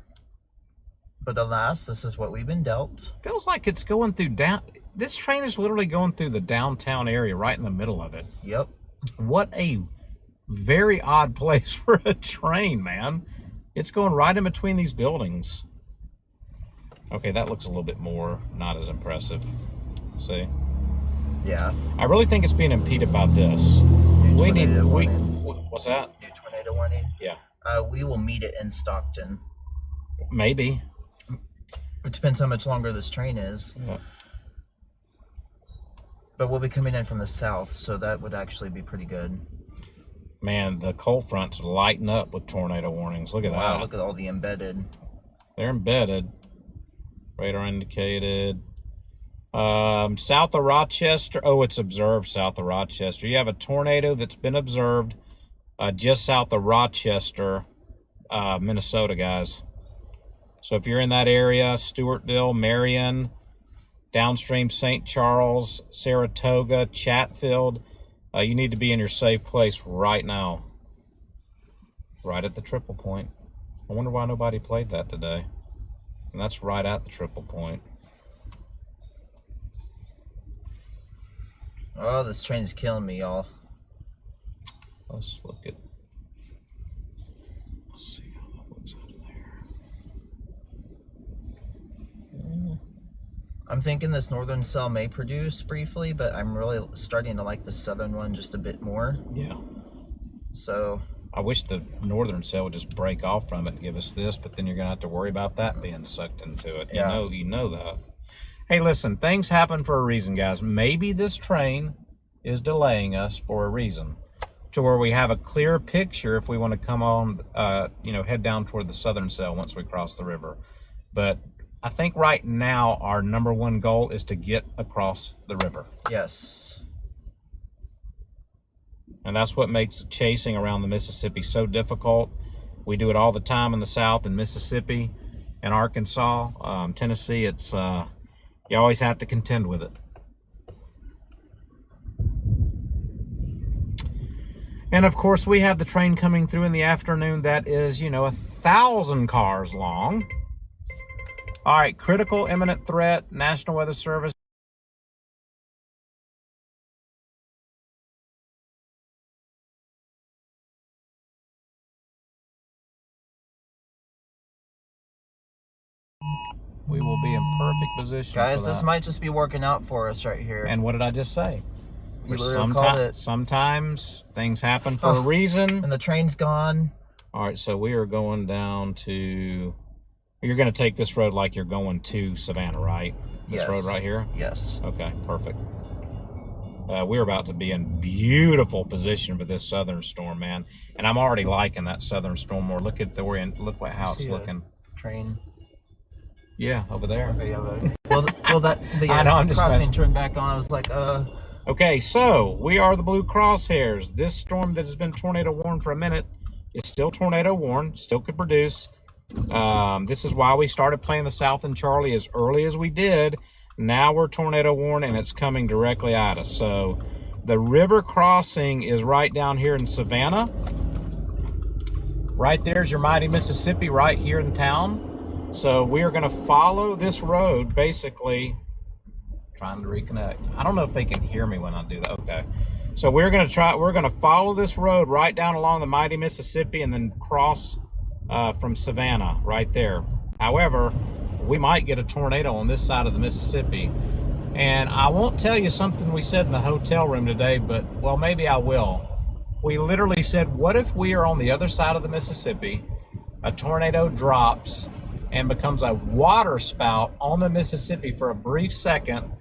But alas, this is what we've been dealt. Feels like it's going through down. This train is literally going through the downtown area, right in the middle of it. Yep. What a very odd place for a train, man. It's going right in between these buildings. Okay, that looks a little bit more not as impressive. See? Yeah. I really think it's being impeded by this. We need. What's that? New tornado warning. Yeah. We will meet it in Stockton. Maybe. It depends how much longer this train is. Yeah. But we'll be coming in from the south, so that would actually be pretty good. Man, the cold fronts lighten up with tornado warnings. Look at Wow, that. look at all the embedded. They're embedded. Radar indicated. South of Rochester. Oh, it's observed south of Rochester. You have a tornado that's been observed just south of Rochester, Minnesota, guys. So if you're in that area, Stewartville, Marion, downstream St. Charles, Saratoga, Chatfield, you need to be in your safe place right now. Right at the triple point. I wonder why nobody played that today. And that's right at the triple point. Oh, this train is killing me, y'all. Let's look at. Let's see how that looks out of there. I'm thinking this northern cell may produce briefly, but I'm really starting to like the southern one just a bit more. Yeah. So I wish the northern cell would just break off from it and give us this, but then you're gonna have to worry about that being sucked into it. Yeah. You know that. Hey, listen, things happen for a reason, guys. Maybe this train is delaying us for a reason, to where we have a clear picture if we want to come on, head down toward the southern cell once we cross the river. But I think right now our number one goal is to get across the river. yes. And that's what makes chasing around the Mississippi so difficult. We do it all the time in the South, in Mississippi and Arkansas. Tennessee, it's you always have to contend with it. And of course, we have the train coming through in the afternoon that is, 1,000 cars long. All right, critical imminent threat, National Weather Service. We will be in perfect position. Guys, for this that. might just be working out for us right here. And what did I just say? You literally called it. Sometimes things happen for a reason. And the train's gone. All right, so we are going down to. You're going to take this road like you're going to Savannah, right? This Yes. road right here? Yes. Okay, perfect. We're about to be in beautiful position for this southern storm, man. And I'm already liking that southern storm more. Look at the orient. Look how it's looking. Train. Yeah, over there. Okay, yeah, well, the I know, I'm just crossing messing. turned back on. I was like, Okay, so we are the blue crosshairs. This storm that has been tornado warned for a minute is still tornado warned, still could produce. This is why we started playing the South and Charlie as early as we did. Now we're tornado warned and it's coming directly at us. So the river crossing is right down here in Savannah. Right there's your mighty Mississippi right here in town. So we are going to follow this road, basically trying to reconnect. I don't know if they can hear me when I do that. Okay. So we're going to follow this road right down along the mighty Mississippi and then cross from Savannah right there. However, we might get a tornado on this side of the Mississippi. And I won't tell you something we said in the hotel room today, but well, maybe I will. We literally said, what if we are on the other side of the Mississippi, a tornado drops and becomes a water spout on the Mississippi for a brief second,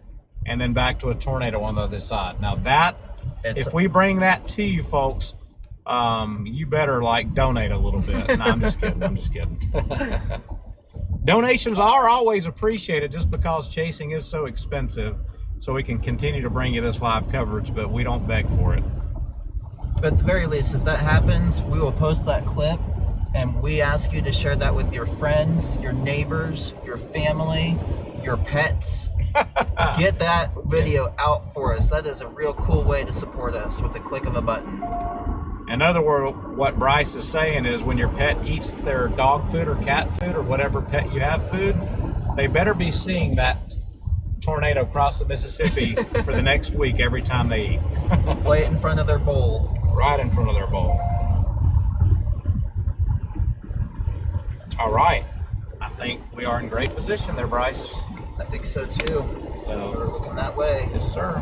and then back to a tornado on the other side. Now that, if we bring that to you folks, you better like donate a little bit. No, I'm just kidding. I'm just kidding. Donations are always appreciated just because chasing is so expensive, so we can continue to bring you this live coverage, but we don't beg for it. But at the very least, if that happens, we will post that clip, and we ask you to share that with your friends, your neighbors, your family, your pets. Get that video out for us. That is a real cool way to support us with a click of a button. In other words, what Bryce is saying is when your pet eats their dog food or cat food or whatever pet you have food, they better be seeing that tornado cross the Mississippi for the next week every time they eat. Play it in front of their bowl. Right in front of their bowl. All right. I think we are in great position there, Bryce. I think so too. We're looking that way. Yes, sir.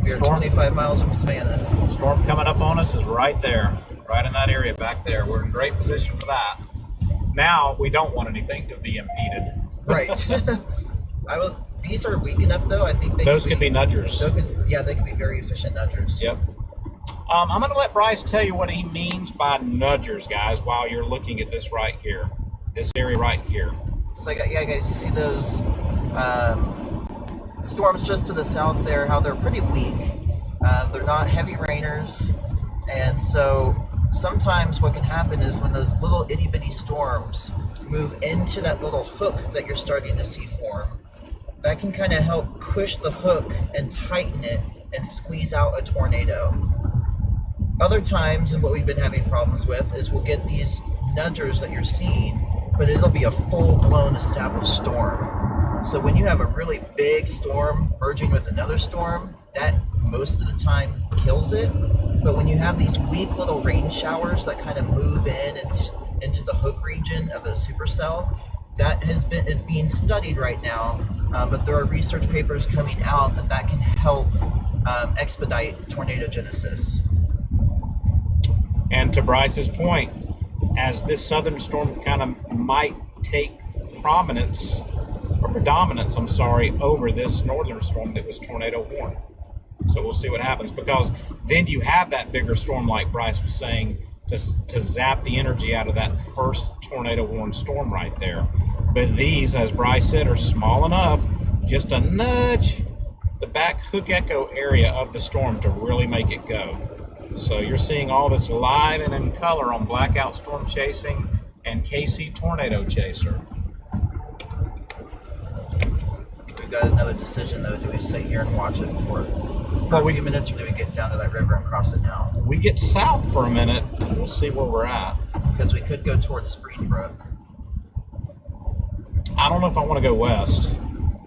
We are 25 miles from Savannah. Storm coming up on us is right there, right in that area back there. We're in great position for that. Now we don't want anything to be impeded. Right. These are weak enough though. I think those could be nudgers. Yeah, they could be very efficient nudgers. Yep. I'm going to let Bryce tell you what he means by nudgers, guys, while you're looking at this right here, this area right here. So yeah, guys, you see those storms just to the south there, how they're pretty weak. They're not heavy rainers, and so sometimes what can happen is when those little itty bitty storms move into that little hook that you're starting to see form, that can kind of help push the hook and tighten it and squeeze out a tornado. Other times, and what we've been having problems with, is we'll get these nudgers that you're seeing, but it'll be a full-blown established storm. So when you have a really big storm merging with another storm, that most of the time kills it. But when you have these weak little rain showers that kind of move in and into the hook region of a supercell, it's being studied right now. But there are research papers coming out that can help expedite tornadogenesis. And to Bryce's point, as this southern storm kind of might take predominance, over this northern storm that was tornado warned. So we'll see what happens, because then you have that bigger storm, like Bryce was saying, to zap the energy out of that first tornado warned storm right there. But these, as Bryce said, are small enough just to nudge the back hook echo area of the storm to really make it go. So you're seeing all this live and in color on Blackout Storm Chasing and KC Tornado Chaser. We've got another decision though. Do we sit here and watch it for a few minutes, or do we get down to that river and cross it now? We get south for a minute and we'll see where we're at. Because we could go towards Springbrook. I don't know if I want to go west.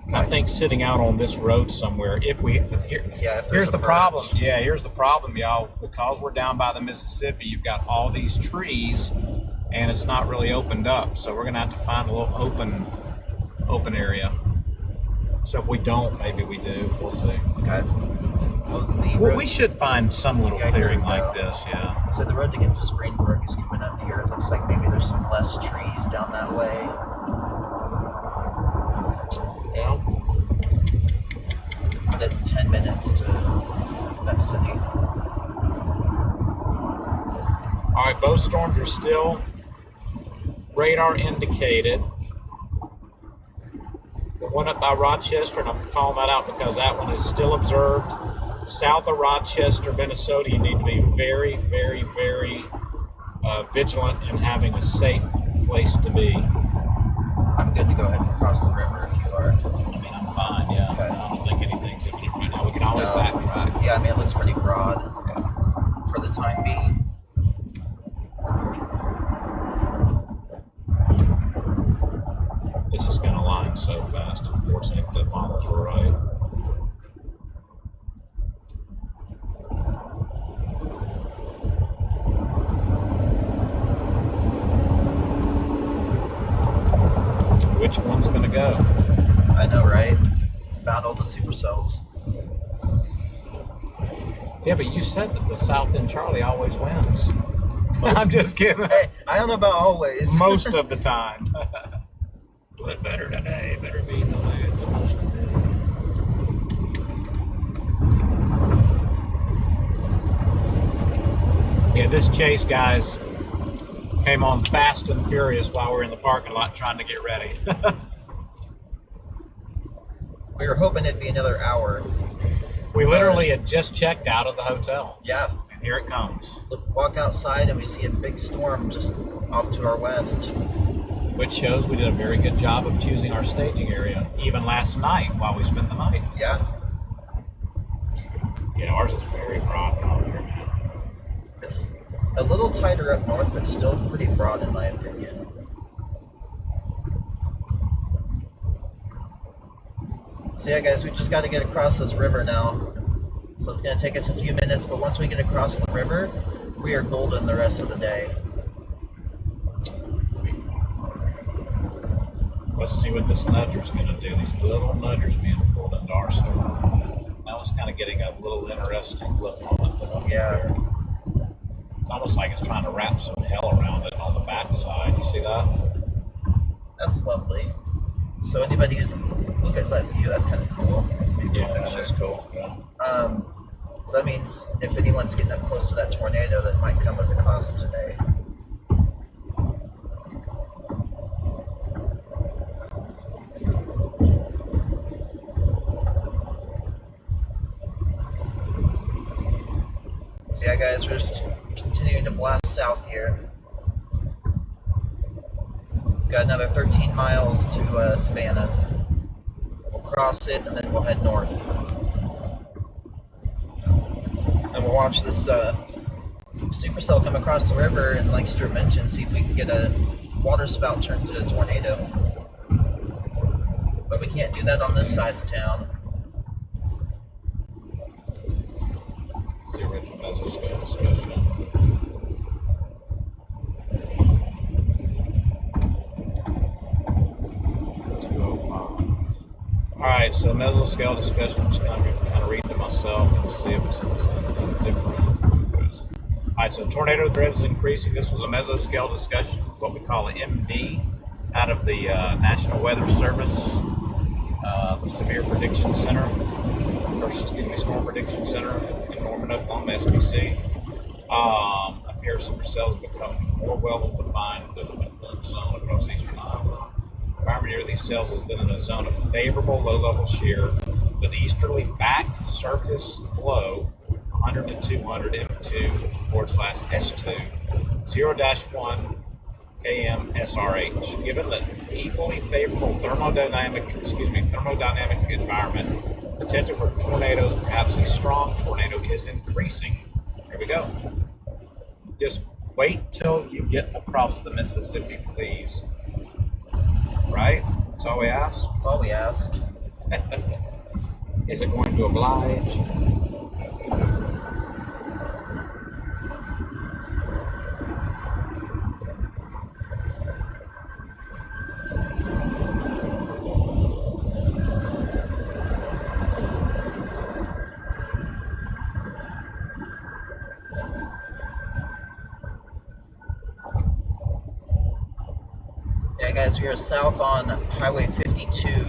Okay. I think sitting out on this road somewhere, here's the problem. Yeah, here's the problem, y'all. Because we're down by the Mississippi, you've got all these trees and it's not really opened up. So we're gonna have to find a little open area. So if we don't, maybe we do. We'll see. Okay. Well, we should find some little clearing like this, yeah. So the road to get to Springbrook is coming up here. It looks like maybe there's some less trees down that way. big city. All right, both storms are still radar indicated. The one up by Rochester, and I'm calling that out because that one is still observed. South of Rochester, Minnesota, you need to be very, very, very vigilant in having a safe place to be. I'm good to go ahead and cross the river if you are. I mean, I'm fine, yeah. Okay. I don't think anything's imminent right now. We can always backtrack. Yeah, I mean, it looks pretty broad for the time being. This is going to line so fast. Unfortunately, the models were right. Which one's going to go? I know, right? It's about all the supercells. Yeah, but you said that the South End Charlie always wins. I'm just kidding. Hey, I don't know about always. Most of the time. But better today. Better be the way it's supposed to be. Yeah, this chase, guys, came on fast and furious while we were in the parking lot trying to get ready. We were hoping it'd be another hour. We literally had just checked out of the hotel. Yeah. And here it comes. Look, walk outside and we see a big storm just off to our west. Which shows we did a very good job of choosing our staging area, even last night while we spent the night. Yeah. Yeah, ours is very broad out here, man. It's a little tighter up north, but still pretty broad in my opinion. So yeah, guys, we just got to get across this river now. So it's going to take us a few minutes, but once we get across the river, we are golden the rest of the day. Let's see what this nudger's going to do. These little nudgers being pulled into our storm. That was kind of getting a little interesting look on it. Yeah. It's almost like it's trying to wrap some hell around it on the backside. You see that? That's lovely. So anybody who's look at that view, that's kind of cool. Yeah, that's just cool. Yeah. So that means if anyone's getting up close to that tornado, that might come with a cost today. So yeah, guys, we're just continuing to blast south here. Got another 13 miles to Savannah. We'll cross it and then we'll head north. And we'll watch this supercell come across the river and, like Stuart mentioned, see if we can get a water spout turned into a tornado. But we can't do that on this side of town. It's the original mesoscale discussion. Alright, so mesoscale discussion, I'm just kind of reading to myself and see if it's anything different. Alright, so tornado threat is increasing. This was a mesoscale discussion, what we call an MD, out of the National Weather Service, the Severe Prediction Center, Storm Prediction Center in Norman, Oklahoma, SPC. Up here, supercells become more well-defined zone across eastern Iowa. Environment near these cells has been in a zone of favorable low-level shear with easterly back surface flow 100 to 200 M2/S2 0-1 km SRH. Given the equally favorable thermodynamic environment, potential for tornadoes, perhaps a strong tornado, is increasing. Here we go. Just wait till you get across the Mississippi, please. Right? That's all we ask? That's all we ask. Is it going to oblige? Yeah, guys, we are south on Highway 52.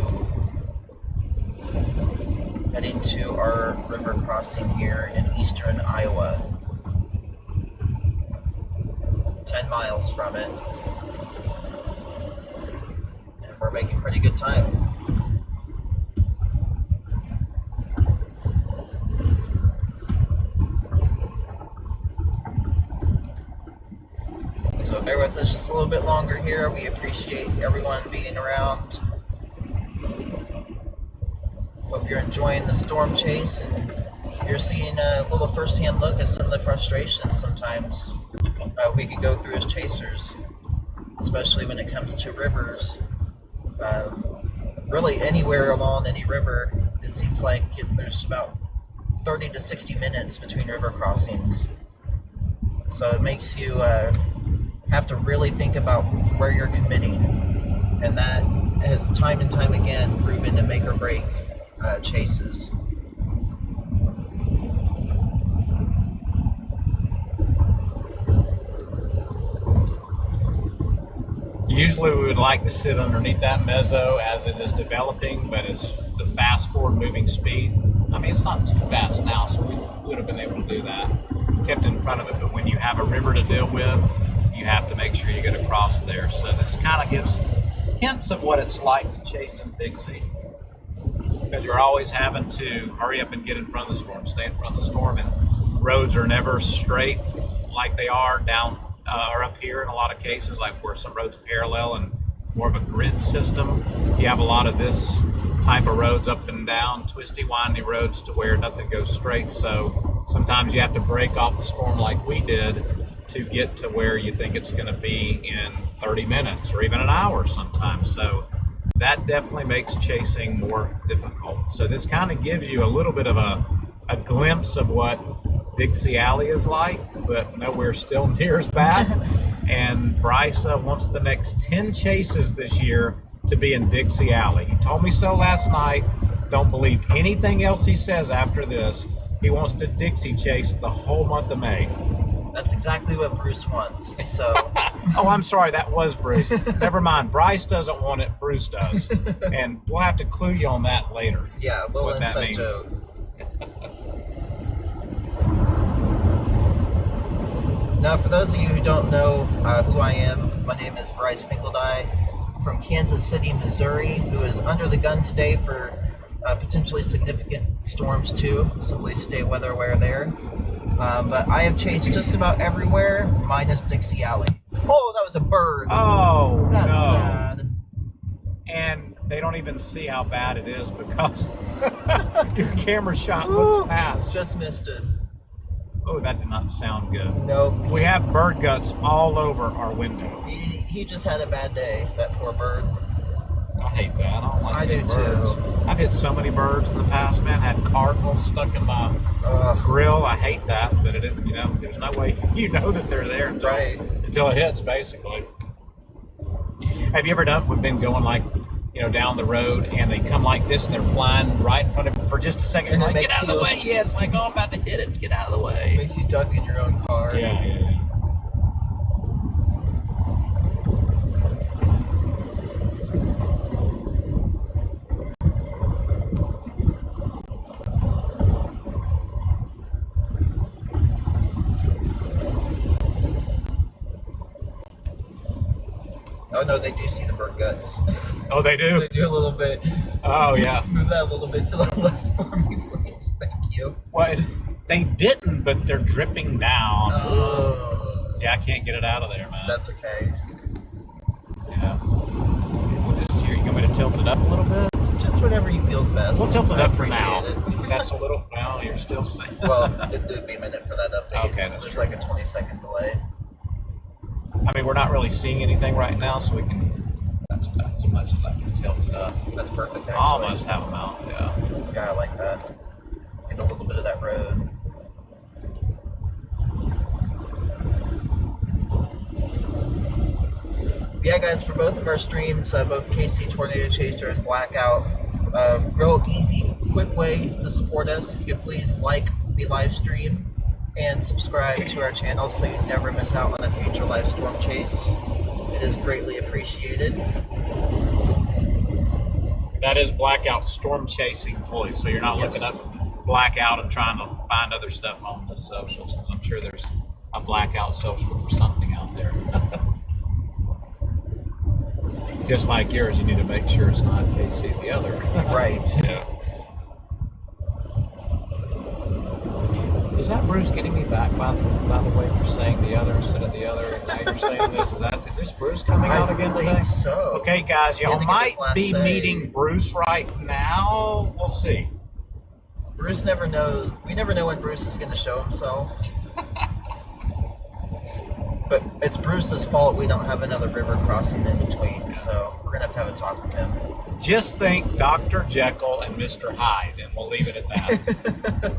heading to our river crossing here in eastern Iowa. 10 miles from it. And we're making pretty good time. So bear with us just a little bit longer here. We appreciate everyone being around. Hope you're enjoying the storm chase and you're seeing a little first-hand look at some of the frustrations sometimes we could go through as chasers, especially when it comes to rivers. Really anywhere along any river, it seems like there's about 30 to 60 minutes between river crossings. So it makes you have to really think about where you're committing, and that has time and time again proven to make or break chases. Usually we would like to sit underneath that mezzo as it is developing, but it's the fast forward moving speed. I mean, it's not too fast now, so we would have been able to do that, kept in front of it. But when you have a river to deal with, you have to make sure you get across there. So this kind of gives hints of what it's like to chase in Dixie, because you're always having to hurry up and get in front of the storm, stay in front of the storm, and roads are never straight like they are down or up here in a lot of cases, like where some roads parallel and more of a grid system. You have a lot of this type of roads up and down, twisty, windy roads to where nothing goes straight. So sometimes you have to break off the storm like we did to get to where you think it's going to be in 30 minutes or even an hour sometimes. So that definitely makes chasing more difficult. So this kind of gives you a little bit of a glimpse of what Dixie Alley is like, but nowhere still near as bad. And Bryce wants the next 10 chases this year to be in Dixie Alley. He told me so last night. Don't believe anything else he says after this. He wants to Dixie chase the whole month of May. That's exactly what Bruce wants. So oh, I'm sorry, that was Bruce. Never mind. Bryce doesn't want it, Bruce does. And we'll have to clue you on that later. Yeah, a little inside joke. Now, for those of you who don't know who I am, my name is Bryce Finkeldye from Kansas City, Missouri, who is under the gun today for potentially significant storms too, so please stay weather aware there. But I have chased just about everywhere, minus Dixie Alley. Oh, that was a bird. Oh, that's no. sad. And they don't even see how bad it is because your camera shot looks past. Just missed it. Oh, that did not sound good. Nope. We have bird guts all over our window. He just had a bad day, that poor bird. I hate that. I don't like I do birds. too. I've hit so many birds in the past, man. Had cardinals stuck in my grill. I hate that, but it, you know, there's no way you know that they're there until it hits, basically. Have you ever been going like, you know, down the road and they come like this and they're flying right in front of you for just a second? And like, get out of the way. Yes, like, oh, I'm about to hit it. Get out of the way. It makes you duck in your own car. Yeah. Oh no, they do see the bird guts. Oh, they do? They do a little bit. Oh, yeah. Move that a little bit to the left for me, please. Thank you. Well, they didn't, but they're dripping down. Oh. Yeah, I can't get it out of there, man. That's okay. Yeah. We'll just here. You want me to tilt it up a little bit? Just whatever you feel's best. We'll tilt it I up for now. appreciate it. That's a little. Well, you're still saying. Well, it'd be a minute for that update. Okay, that's There's true. like a 20-second delay. I mean, we're not really seeing anything right now, so we can. That's about as much as I can tilt it up. That's perfect, actually. Almost have them out. Yeah. Yeah, I like that. Get a little bit of that road. Yeah, guys, for both of our streams, both KC Tornado Chaser and Blackout, real easy, quick way to support us. If you could please like the live stream and subscribe to our channel so you never miss out on a future live storm chase. It is greatly appreciated. That is blackout storm chasing fully, so you're not looking up blackout and trying to find other stuff on the socials, because I'm sure there's a blackout social for something out there. Just like yours, you need to make sure it's not KC the other. Right. Yeah. Is that Bruce getting me back, by the way, for saying the other instead of the other? Now you're saying this. Is this Bruce coming out again today? I think so. Okay, guys, y'all might be meeting Bruce right now. We'll see. Bruce never knows. We never know when Bruce is going to show himself. But it's Bruce's fault we don't have another river crossing in between, so we're going to have a talk with him. Just think Dr. Jekyll and Mr. Hyde, and we'll leave it at that.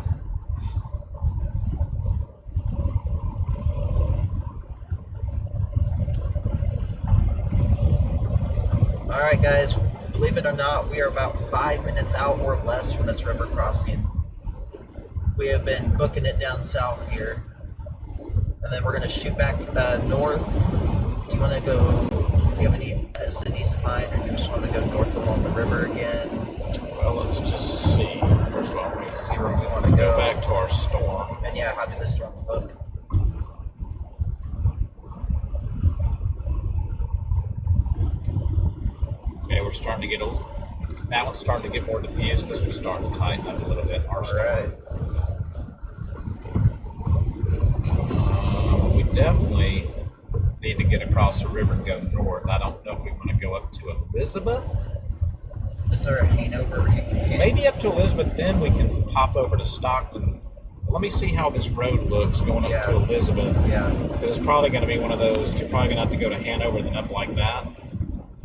All right, guys, believe it or not, we are about 5 minutes out or less from this river crossing. We have been booking it down south here, and then we're going to shoot back north. Do you want to go, do you have any cities in mind, or do you just want to go north along the river again? Well, let's just see. First of all, we see where we want to go. Back to our storm. And yeah, how did the storm look? Okay, we're starting to get that one's starting to get more diffused. This one's starting to tighten up a little bit. Our storm. Right. We definitely need to get across the river and go north. I don't know if we want to go up to Elizabeth. Is there a hangover? Maybe up to Elizabeth, then we can pop over to Stockton. Let me see how this road looks going up to Elizabeth. Yeah. It's probably going to be one of those, you're probably going to have to go to Hanover and then up like that.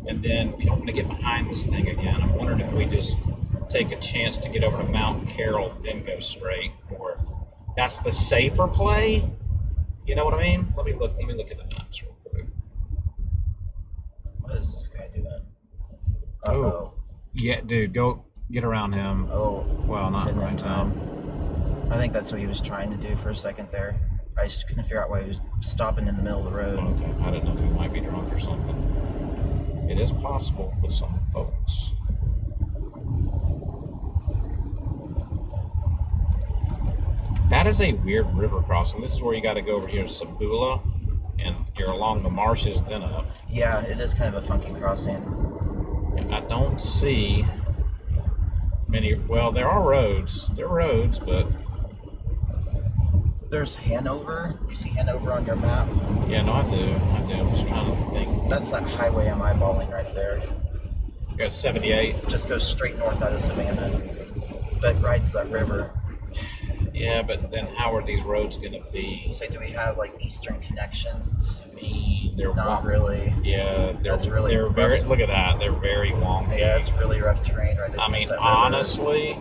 And then we don't want to get behind this thing again. I'm wondering if we just take a chance to get over to Mount Carroll, then go straight north. That's the safer play. You know what I mean? Let me look at the maps real quick. What is this guy doing? Oh. Yeah, dude, go get around him. Oh. Well, not right now. I think that's what he was trying to do for a second there. I just couldn't figure out why he was stopping in the middle of the road. Okay, I didn't know if he might be drunk or something. It is possible with some folks. That is a weird river crossing. This is where you got to go over here to Sabula, and you're along the marshes, then up. Yeah, it is kind of a funky crossing. I don't see many. Well, there are roads. There are roads, but there's Hanover. You see Hanover on your map? Yeah, no, I do. I'm just trying to think. That's that highway I'm eyeballing right there. You got 78. Just goes straight north out of Savannah, but rides that river. Yeah, but then how are these roads going to be? So do we have like eastern connections? I mean, they're not really. Yeah, they're very. Look at that. They're very wonky. Yeah, it's really rough terrain right there. I mean, honestly,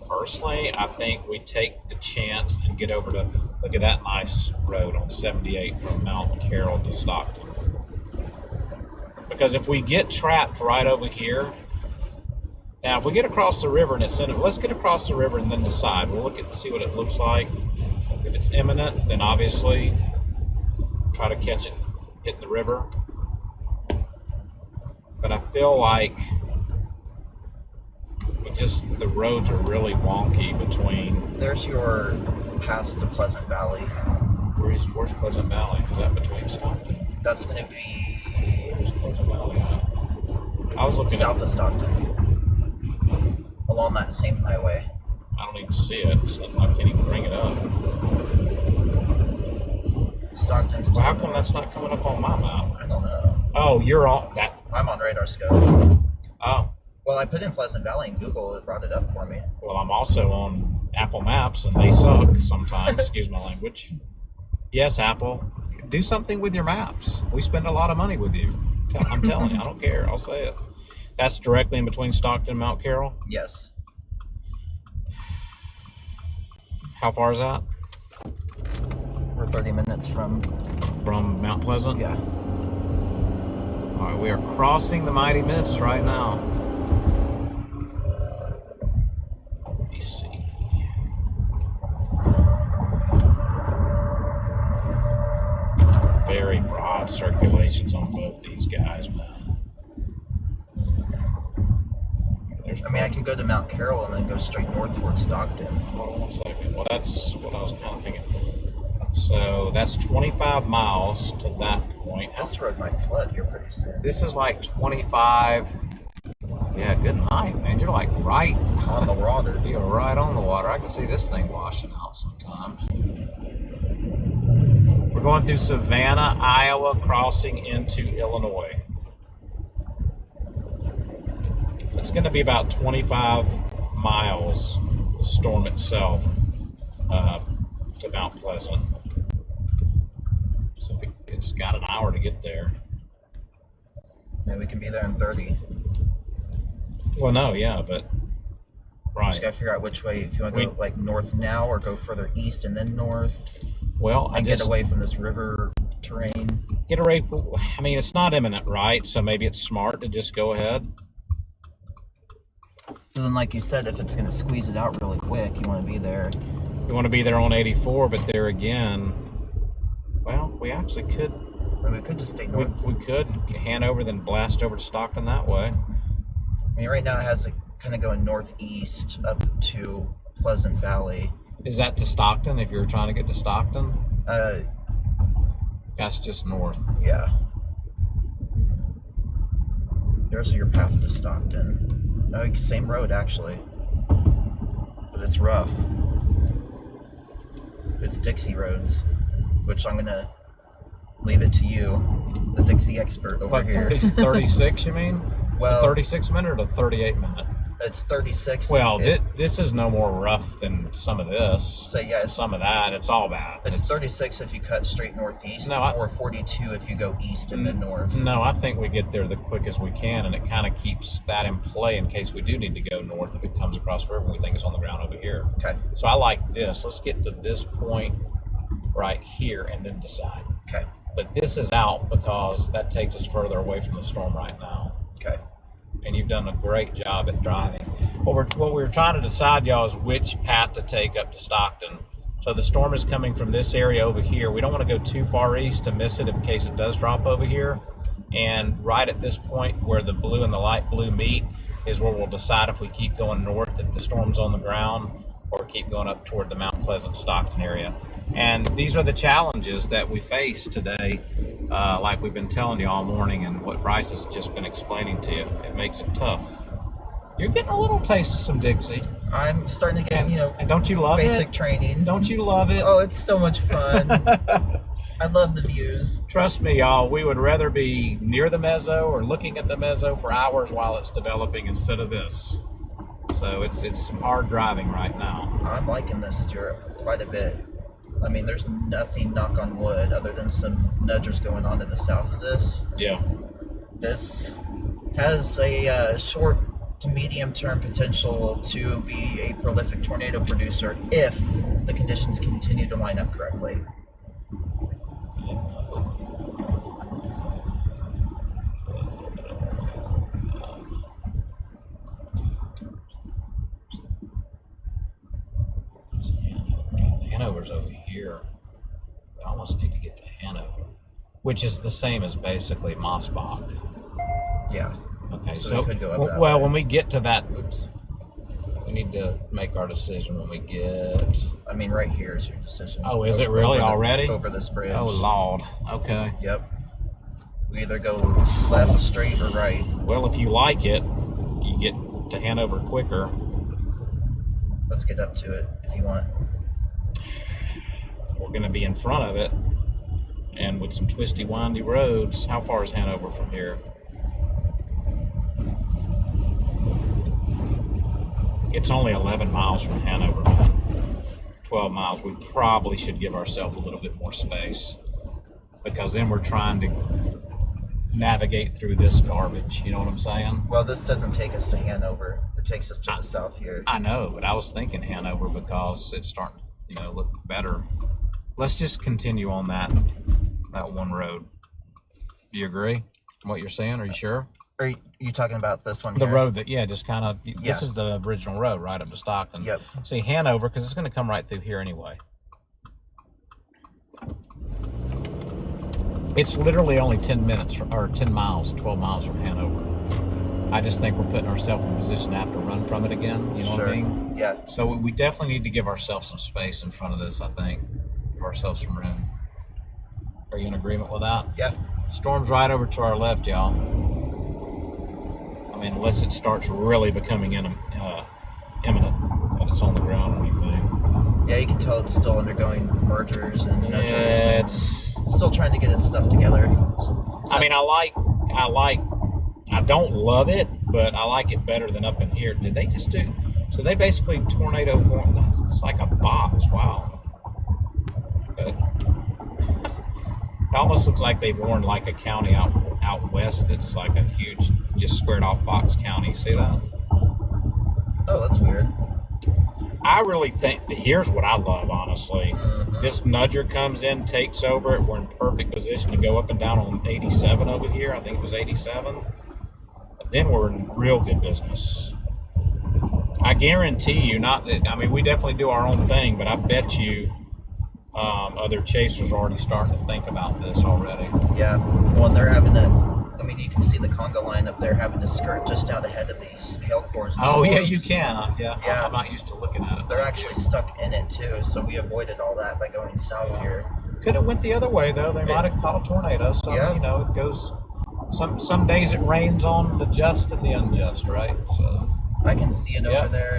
personally, I think we take the chance and get over to look at that nice road on 78 from Mount Carroll to Stockton. Because if we get trapped right over here. Now, if we get across the river and it's in it, let's get across the river and then decide. We'll look at see what it looks like. If it's imminent, then obviously try to catch it hitting the river. But I feel like the roads are really wonky between. There's your paths to Pleasant Valley. Where's Pleasant Valley? Is that between Stockton? That's going to be. Where's Pleasant Valley at? I was looking south of Stockton. Along that same highway. I don't even see it, so I can't even bring it up. Stockton's. Well, how come that's not coming up on my map? I don't know. Oh, you're on that. I'm on Radar Scope. Oh. Well, I put in Pleasant Valley in Google. It brought it up for me. Well, I'm also on Apple Maps, and they suck sometimes. Excuse my language. Yes, Apple, do something with your maps. We spend a lot of money with you. I'm telling you, I don't care. I'll say it. That's directly in between Stockton and Mount Carroll? Yes. How far is that? We're 30 minutes from Mount Pleasant? Yeah. All right, we are crossing the Mighty Mist right now. Let me see. Very broad circulations on both these guys, man. I mean, I could go to Mount Carroll and then go straight north towards Stockton. Hold on 1 second. Well, that's what I was kind of thinking. So that's 25 miles to that point. This road might flood here pretty soon. This is like 25. Yeah, good night, man. You're like right On the water. You're right on the water. I can see this thing washing out sometimes. We're going through Savannah, Iowa, crossing into Illinois. It's going to be about 25 miles, the storm itself, to Mount Pleasant. So it's got an hour to get there. Yeah, we can be there in 30. Well, no, yeah, but right. Just gotta figure out which way. If you want to go like north now, or go further east and then north. Well, and get away from this river terrain. Get away. I mean, it's not imminent, right? So maybe it's smart to just go ahead. So then, like you said, if it's gonna squeeze it out really quick, you want to be there. You want to be there on 84, but there again, well, we actually could. Or we could just stay north. We could Hanover, then blast over to Stockton that way. I mean, right now it has it kind of going northeast up to Pleasant Valley. Is that to Stockton? If you're trying to get to Stockton, that's just north. Yeah. There's your path to Stockton. No, same road actually, but it's rough. It's Dixie roads, which I'm gonna leave it to you, the Dixie expert over here. 36, you mean? Well, 36 minute or 38 minute? It's 36. Well, this is no more rough than some of this. So yeah, it's, some of that. It's all bad. It's 36 if you cut straight northeast, or 42 if you go east and then north. No, I think we get there the quickest we can, and it kind of keeps that in play in case we do need to go north if it comes across the river and we think it's on the ground over here. Okay. So I like this. Let's get to this point right here and then decide. Okay. But this is out because that takes us further away from the storm right now. Okay. And you've done a great job at driving. What we're trying to decide, y'all, is which path to take up to Stockton. So the storm is coming from this area over here. We don't want to go too far east to miss it in case it does drop over here. And right at this point where the blue and the light blue meet is where we'll decide if we keep going north if the storm's on the ground or keep going up toward the Mount Pleasant, Stockton area. And these are the challenges that we face today, like we've been telling you all morning and what Bryce has just been explaining to you. It makes it tough. You're getting a little taste of some Dixie. I'm starting to get, and don't you love basic training. Don't you love it? Oh, it's so much fun. I love the views. Trust me, y'all, we would rather be near the mezzo or looking at the mezzo for hours while it's developing instead of this. So it's some hard driving right now. I'm liking this, Stuart, quite a bit. I mean, there's nothing, knock on wood, other than some nudgers going on to the south of this. Yeah. This has a short to medium term potential to be a prolific tornado producer if the conditions continue to line up correctly. Hanover's over here. We almost need to get to Hanover, which is the same as basically Mossbach. Yeah. Okay, so we could go up that well, way. when we get to that, we need to make our decision when we get. I mean, right here is your decision. Oh, is it really already? Over this bridge. Oh, Lord. Okay. Yep. We either go left, straight, or right. Well, if you like it, you get to Hanover quicker. Let's get up to it if you want. We're going to be in front of it, and with some twisty, windy roads. How far is Hanover from here? It's only 11 miles from Hanover, man. 12 miles. We probably should give ourselves a little bit more space, because then we're trying to navigate through this garbage. You know what I'm saying? Well, this doesn't take us to Hanover. It takes us to the south here. I know, but I was thinking Hanover because it's starting to, look better. Let's just continue on that one road. Do you agree with what you're saying? Are you sure? Are you talking about this one The here? road that, just kind of, this is the original road right up to Stockton. Yep. See, Hanover, because it's going to come right through here anyway. It's literally only 10 minutes, or 10 miles, 12 miles from Hanover. I just think we're putting ourselves in a position to have to run from it again. You know what I mean? Yeah. So we definitely need to give ourselves some space in front of this, I think. Give ourselves some room. Are you in agreement with that? Yeah. Storm's right over to our left, y'all. I mean, unless it starts really becoming imminent, that it's on the ground or anything. Yeah, you can tell it's still undergoing mergers and nudgers. Yeah, and it's still trying to get its stuff together. I mean, I don't love it, but I like it better than up in here. Did they just do? So they basically tornado warn. It's like a box. Wow. Good. It almost looks like they've warned like a county out west that's like a huge, just squared off box county. See that? Oh, that's weird. I really think, here's what I love, honestly. This nudger comes in, takes over it. We're in perfect position to go up and down on 87 over here. I think it was 87. But then we're in real good business. I guarantee you, not that, I mean, we definitely do our own thing, but I bet you other chasers are already starting to think about this already. Yeah. Well, and they're having to, I mean, you can see the conga line up there having to skirt just out ahead of these hail cores. Oh, yeah, you can. Yeah. I'm not used to looking at it. They're actually stuck in it, too, so we avoided all that by going south here. Could have went the other way, though. They might have caught a tornado. So, Yeah. you know, it goes, some days it rains on the just and the unjust, right? So I can see it Yeah. over there.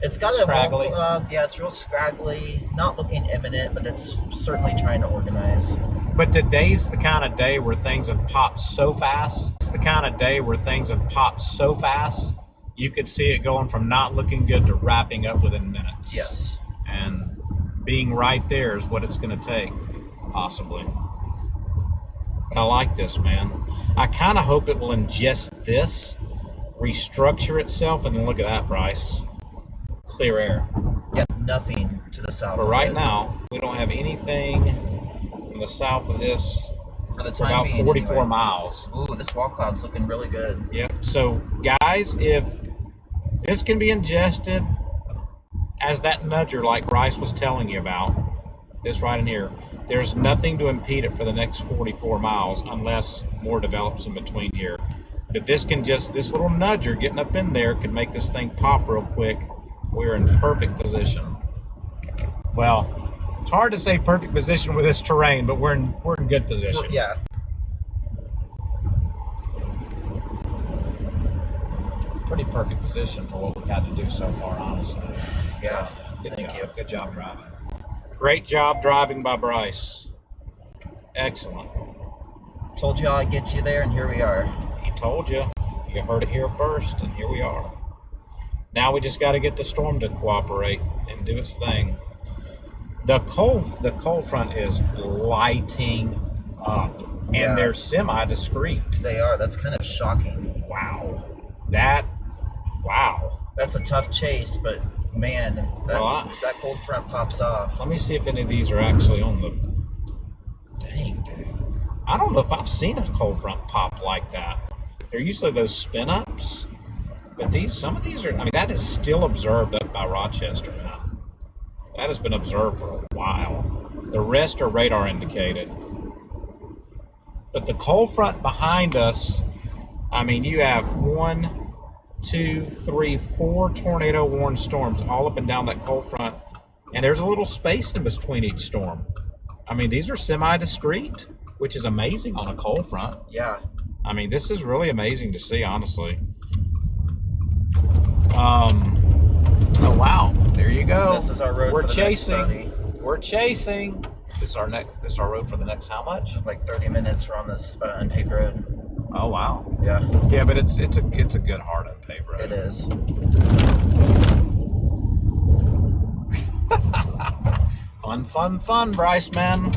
It's got Scraggly. it's real scraggly, not looking imminent, but it's certainly trying to organize. But today's the kind of day where things have popped so fast. It's the kind of day where things have popped so fast, you could see it going from not looking good to wrapping up within minutes. Yes. And being right there is what it's going to take, possibly. But I like this, man. I kind of hope it will ingest this, restructure itself, and then look at that, Bryce. Clear air. Yep, nothing to the south. For of right it. now, we don't have anything in the south of this For the for time about being, 44 anyway. miles. Ooh, this wall cloud's looking really good. Yep. So, guys, if this can be ingested as that nudger like Bryce was telling you about, this right in here, there's nothing to impede it for the next 44 miles unless more develops in between here. But this little nudger getting up in there could make this thing pop real quick. We're in perfect position. Well, it's hard to say perfect position with this terrain, but we're in good position. Yeah. Pretty perfect position for what we've had to do so far, honestly. Yeah. Good Thank job. you. Good job driving. Great job driving by Bryce. Excellent. Told y'all I'd get you there, and here we are. He told you. You heard it here first, and here we are. Now we just got to get the storm to cooperate and do its thing. The cold front is lighting up, and Yeah. they're semi-discreet. They are. That's kind of shocking. Wow. Wow. That's a tough chase, but man, if that cold front pops off. Let me see if any of these are actually on the... Dang, dude. I don't know if I've seen a cold front pop like that. They're usually those spin-ups, but some of these are... I mean, that is still observed up by Rochester, man. That has been observed for a while. The rest are radar indicated. But the cold front behind us, I mean, you have 1, 2, 3, 4 tornado warned storms all up and down that cold front, and there's a little space in between each storm. I mean, these are semi-discreet, which is amazing on a cold front. Yeah. I mean, this is really amazing to see, honestly. Oh wow, there you go. This is our road. We're for the chasing. Next 30. We're chasing. This is our road for the next how much? Like 30 minutes. We're on this unpaved road. Oh wow. Yeah. Yeah, but it's a good hard unpaved road. It is. Fun, Bryce, man.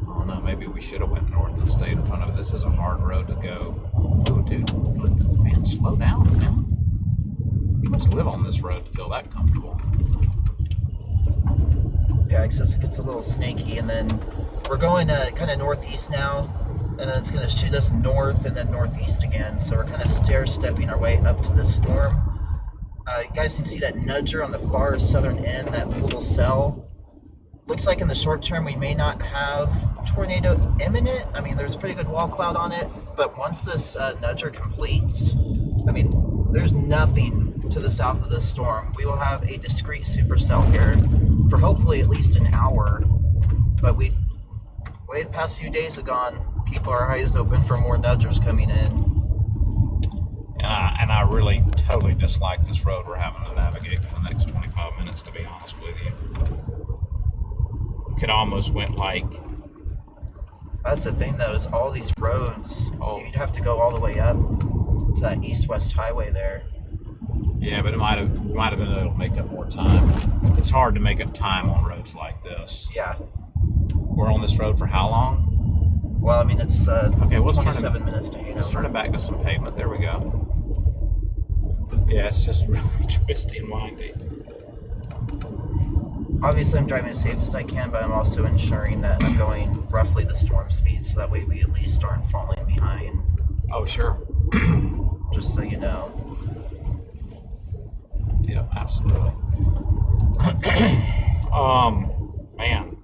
Oh no, maybe we should have went north and stayed in front of it. This is a hard road to go. Oh, dude, look, man, slow down, man. You must live on this road to feel that comfortable. Yeah, it gets a little snaky, and then we're going kind of northeast now, and then it's going to shoot us north and then northeast again. So we're kind of stair-stepping our way up to this storm. You guys can see that nudger on the far southern end, that little cell. looks like in the short term we may not have tornado imminent. I mean, there's a pretty good wall cloud on it, but once this nudger completes, I mean, there's nothing to the south of this storm. We will have a discrete supercell here for hopefully at least an hour, but the way the past few days have gone, keep our eyes open for more nudgers coming in. And I really totally dislike this road we're having to navigate for the next 25 minutes, to be honest with you. Could almost went like... That's the thing, though, is all these roads, you'd have to go all the way up to that east-west highway there. Yeah, but it might have been able to make up more time. It's hard to make up time on roads like this. Yeah. We're on this road for how long? Well, I mean, it's okay, 27 minutes to Hanover. Let's turn it back to some pavement. There we go. Yeah, it's just really twisty and windy. Obviously, I'm driving as safe as I can, but I'm also ensuring that I'm going roughly the storm speed, so that way we at least aren't falling behind. Oh, sure. Just so you know. Yeah, absolutely. Man,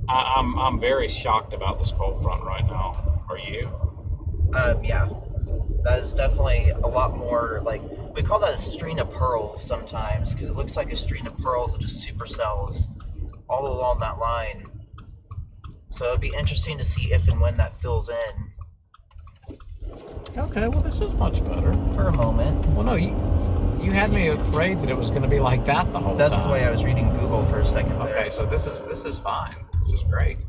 I'm very shocked about this cold front right now. Are you? Yeah. That is definitely a lot more, like, we call that a string of pearls sometimes, because it looks like a string of pearls that just supercells all along that line. So it'd be interesting to see if and when that fills in. Okay, well, this is much better. For a moment. Well, no, you had me afraid that it was going to be like that the whole time. That's the way I was reading Google for a second there. Okay, so this is fine. This is great.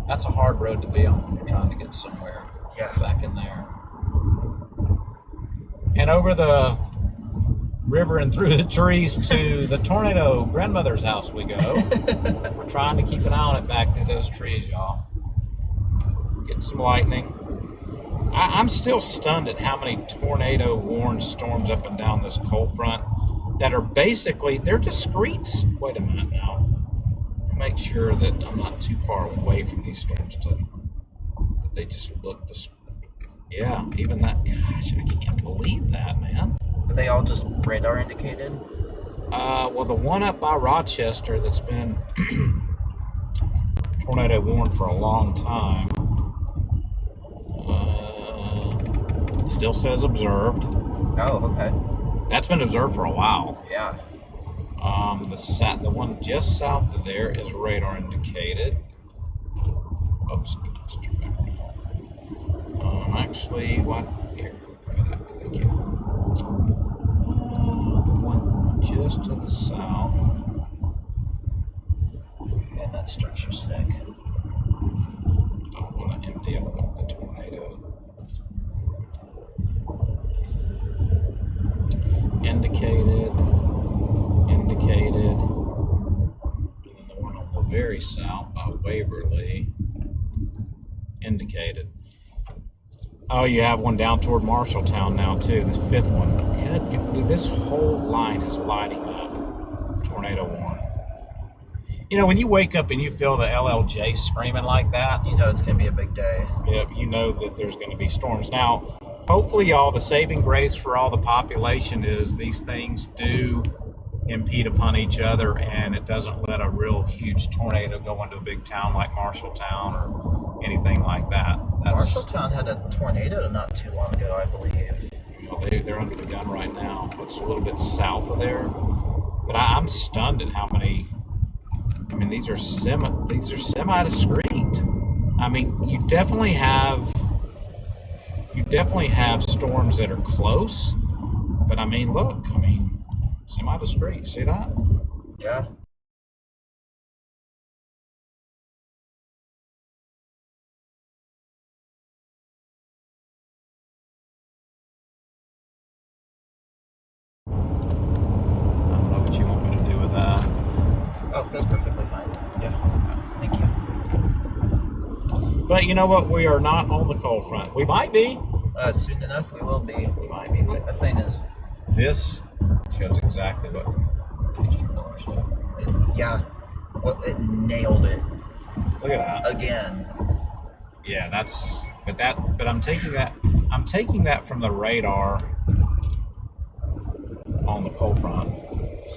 That's a hard road to be on when you're trying to get somewhere. Yeah. Back in there. And over the river and through the trees to the tornado grandmother's house we go. We're trying to keep an eye on it back through those trees, y'all. Getting some lightning. I'm still stunned at how many tornado-warned storms up and down this cold front that are basically, they're discrete. Wait a minute now. Make sure that I'm not too far away from these storms that they just look yeah, even that. Gosh, I can't believe that, man. Are they all just radar indicated? Well, the one up by Rochester that's been tornado warned for a long time still says observed. Oh, okay. That's been observed for a while. Yeah. The one just south of there is radar indicated. Oops, let's turn back around. Actually, what? Here, for that, thank you. The one just to the south. And that structure's thick. Don't want to empty out the tornado. Indicated. And then the one on the very south by Waverly. Indicated. Oh, you have one down toward Marshalltown now too. This fifth one. Good. This whole line is lighting up. Tornado warning. You know, when you wake up and you feel the LLJ screaming like that, you know it's going to be a big day. Yep, you know that there's going to be storms. Now, hopefully, y'all, the saving grace for all the population is these things do impede upon each other, and it doesn't let a real huge tornado go into a big town like Marshalltown or anything like that. Marshalltown had a tornado not too long ago, I believe. You know, they're under the gun right now. It's a little bit south of there, but I'm stunned at how many. I mean, these are semi-discrete. I mean, you definitely have storms that are close, but I mean, look, semi-discrete. See that? Yeah. I don't know what you want me to do with that. Oh, that's perfectly fine. Yeah. Thank you. But you know what? We are not on the cold front. We might be. Soon enough, we will be. We might be. The thing is, this shows exactly what. it nailed it. Look at that Again. Yeah, but I'm taking that from the radar on the cold front.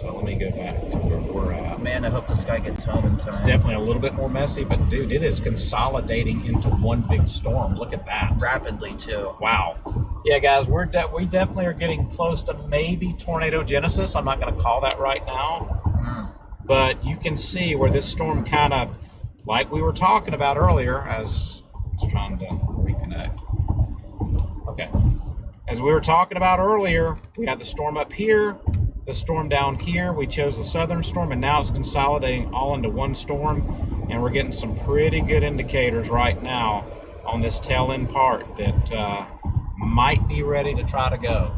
So let me go back to where we're at. Man, I hope this guy gets home in time. It's definitely a little bit more messy, but dude, it is consolidating into one big storm. Look at that. Rapidly, too. Wow. Yeah, guys, we definitely are getting close to maybe tornado genesis. I'm not going to call that right now. But you can see where this storm kind of, like we were talking about earlier, as I was trying to reconnect. Okay. As we were talking about earlier, we had the storm up here, the storm down here. We chose the southern storm, and now it's consolidating all into one storm. And we're getting some pretty good indicators right now on this tail end part that might be ready to try to go.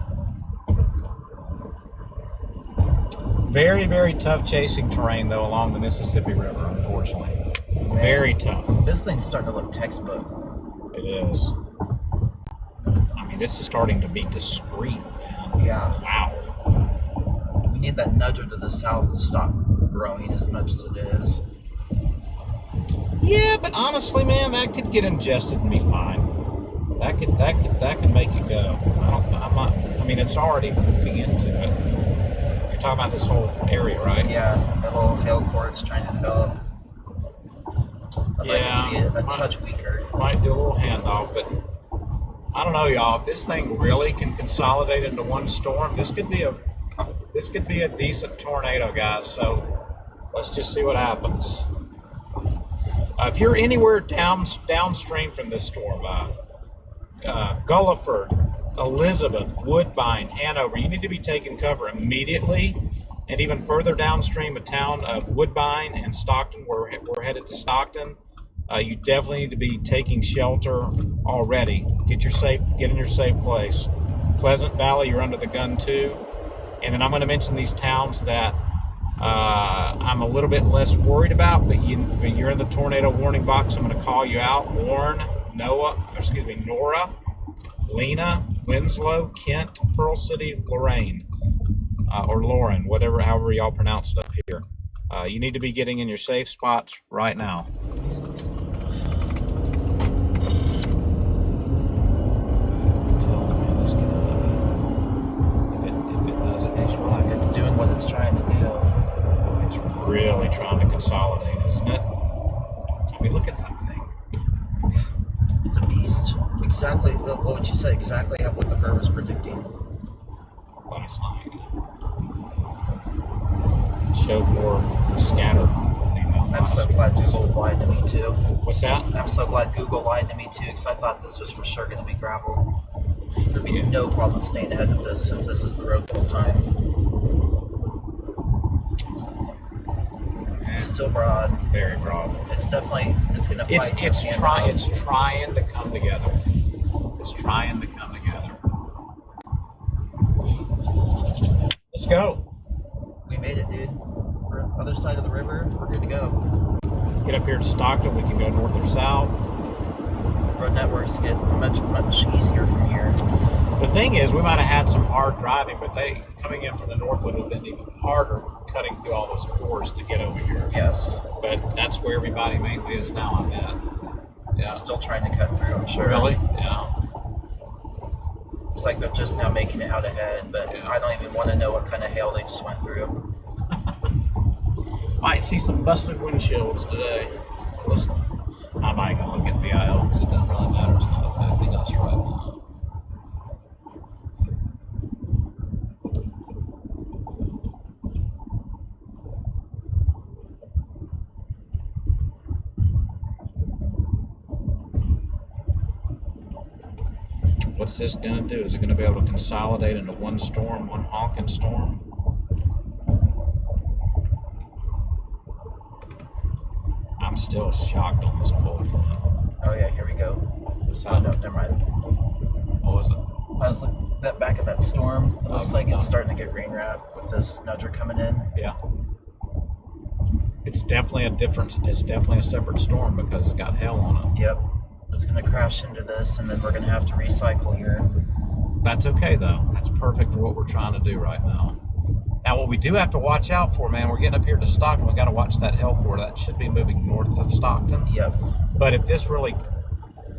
Very, very tough chasing terrain, though, along the Mississippi River, unfortunately. Man, very tough. This thing's starting to look textbook. It is. I mean, this is starting to be discreet, man. Yeah. Wow. We need that nudger to the south to stop growing as much as it is. Yeah, but honestly, man, that could get ingested and be fine. That could make it go. I mean, it's already moving into it. You're talking about this whole area, right? Yeah, the whole hail core's trying to develop. I'd like it to be a touch weaker. Might do a little handoff, but I don't know, y'all. If this thing really can consolidate into one storm, this could be a decent tornado, guys. So let's just see what happens. If you're anywhere downstream from this storm, Gulliford, Elizabeth, Woodbine, Hanover, you need to be taking cover immediately. And even further downstream, a town of Woodbine and Stockton, we're headed to Stockton. You definitely need to be taking shelter already. Get in your safe place. Pleasant Valley, you're under the gun too. And then I'm going to mention these towns that I'm a little bit less worried about, but you're in the tornado warning box. I'm going to call you out. Warren, Nora, Lena, Winslow, Kent, Pearl City, Lorraine, or Lauren, however y'all pronounce it up here. You need to be getting in your safe spots right now. If it's doing what it's trying to do. It's really trying to consolidate, isn't it? I mean, look at that thing. It's a beast. Exactly what would you say? Exactly what the bird was predicting. Last night. It showed more scattered. I'm so glad Google lied to me too. What's that? I'm so glad Google lied to me too, because I thought this was for sure going to be gravel. There'd be no problem staying ahead of this if this is the road the whole time. It's still broad. Very broad. It's definitely, it's going to fight. It's trying to come together. It's trying to come together. Let's go. We made it, dude. We're on the other side of the river. We're good to go. Get up here to Stockton. We can go north or south. Road networks get much, much easier from here. The thing is, we might have had some hard driving, but coming in from the north would have been even harder cutting through all those cores to get over here. Yes. But that's where everybody mainly is now, I bet. Yeah. Still trying to cut through, I'm sure. Really? Yeah. It's like they're just now making it out ahead, but yeah. I don't even want to know what kind of hail they just went through. Might see some busted windshields today. Listen, I'm not going to look at VIL because it doesn't really matter. It's not affecting us right now. What's this going to do? Is it going to be able to consolidate into one storm, one honking storm? I'm still shocked on this cold front. Oh yeah, here we go. What's that? Oh, no, never mind. What was it? I was looking at that back of that storm. It looks like it's starting to get rain wrapped with this nudger coming in. Yeah. It's definitely a separate storm because it's got hail on it. Yep. It's going to crash into this, and then we're going to have to recycle here. That's okay, though. That's perfect for what we're trying to do right now. Now, what we do have to watch out for, man, we're getting up here to Stockton. We got to watch that hail core. That should be moving north of Stockton. Yep. But if this really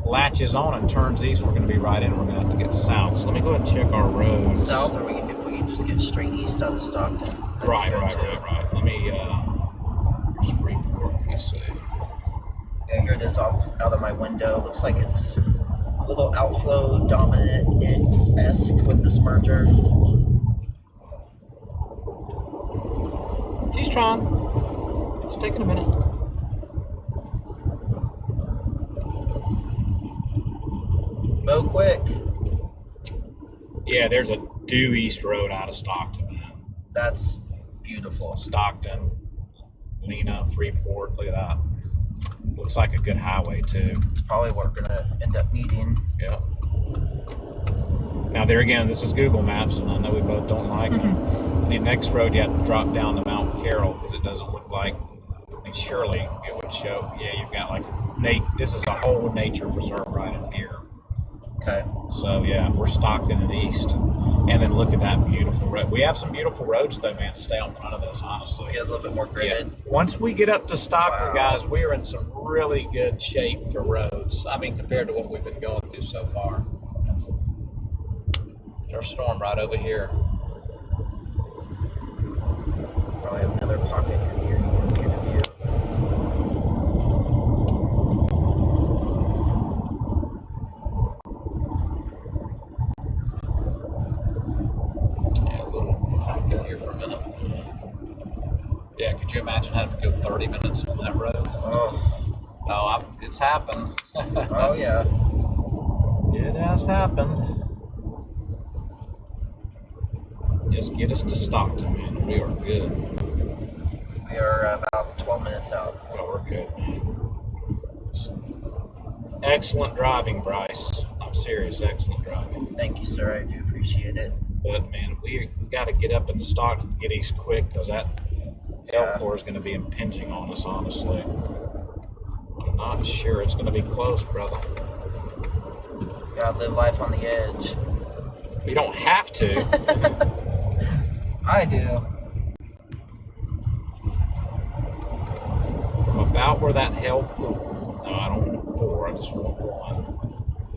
latches on and turns east, we're going to be right in. We're going to have to get south. So let me go ahead and check our roads. South, or if we just get straight east out of Stockton. Right. Let me, there's Freeport, let me see. Yeah, here it is out of my window. Looks like it's a little outflow dominant-esque with this merger. She's trying. It's taking a minute. Mow quick. Yeah, there's a due east road out of Stockton, man. That's beautiful. Stockton, Lena, Freeport. Look at that. Looks like a good highway too. It's probably what we're gonna end up needing. Yeah. Now there again, this is Google Maps, and I know we both don't like them. The next road you have to drop down to Mount Carroll because it doesn't look like. I mean, surely it would show. Yeah, you've got like this is a whole nature preserve right in here. Okay. So yeah, we're Stockton and east, and then look at that beautiful road. We have some beautiful roads though, man, to stay out in front of this. Honestly, Get a little bit more gridded. yeah. Once we get up to Stockton, Wow. guys, we're in some really good shape for roads. I mean, compared to what we've been going through so far. There's our storm right over here. Probably have another pocket here. You can get a view. Yeah, a little pocket here for a minute. Yeah, could you imagine having to go 30 minutes on that road? Oh, It's happened. oh yeah. It has happened. Just get us to Stockton, man. We are good. We are about 12 minutes out. Oh, we're good, man. Excellent driving, Bryce. I'm serious, excellent driving. Thank you, sir. I do appreciate it. But, man, we got to get up into Stockton and get east quick because that Elkhor is going to be impinging on us, honestly. I'm not sure it's going to be close, brother. Gotta live life on the edge. We don't have to. I do. From about where that no, I don't want 4, I just want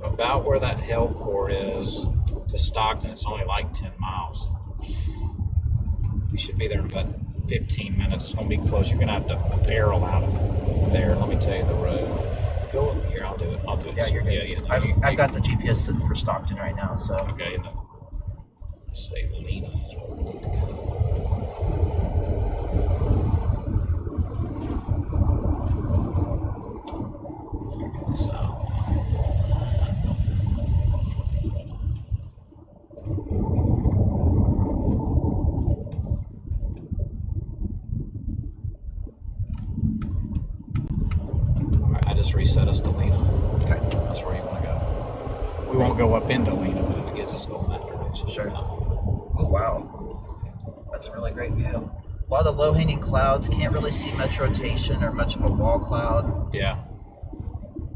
1. About where that Elkhor is to Stockton, it's only like 10 miles. We should be there in about 15 minutes. It's going to be close. You're going to have to barrel out of there. Let me tell you the road. Go up here. I'll do it. Yeah, you're good. Yeah. I've got the GPS sitting for Stockton right now, so. Okay. Say Lena is where we need to go. Figure this out. Alright, I just reset us to Lena. Okay. That's where you want to go. We won't go up into Lena, but if it gets us going that direction. Sure. Oh, wow. That's a really great view. A lot of low-hanging clouds. Can't really see much rotation or much of a wall cloud. Yeah.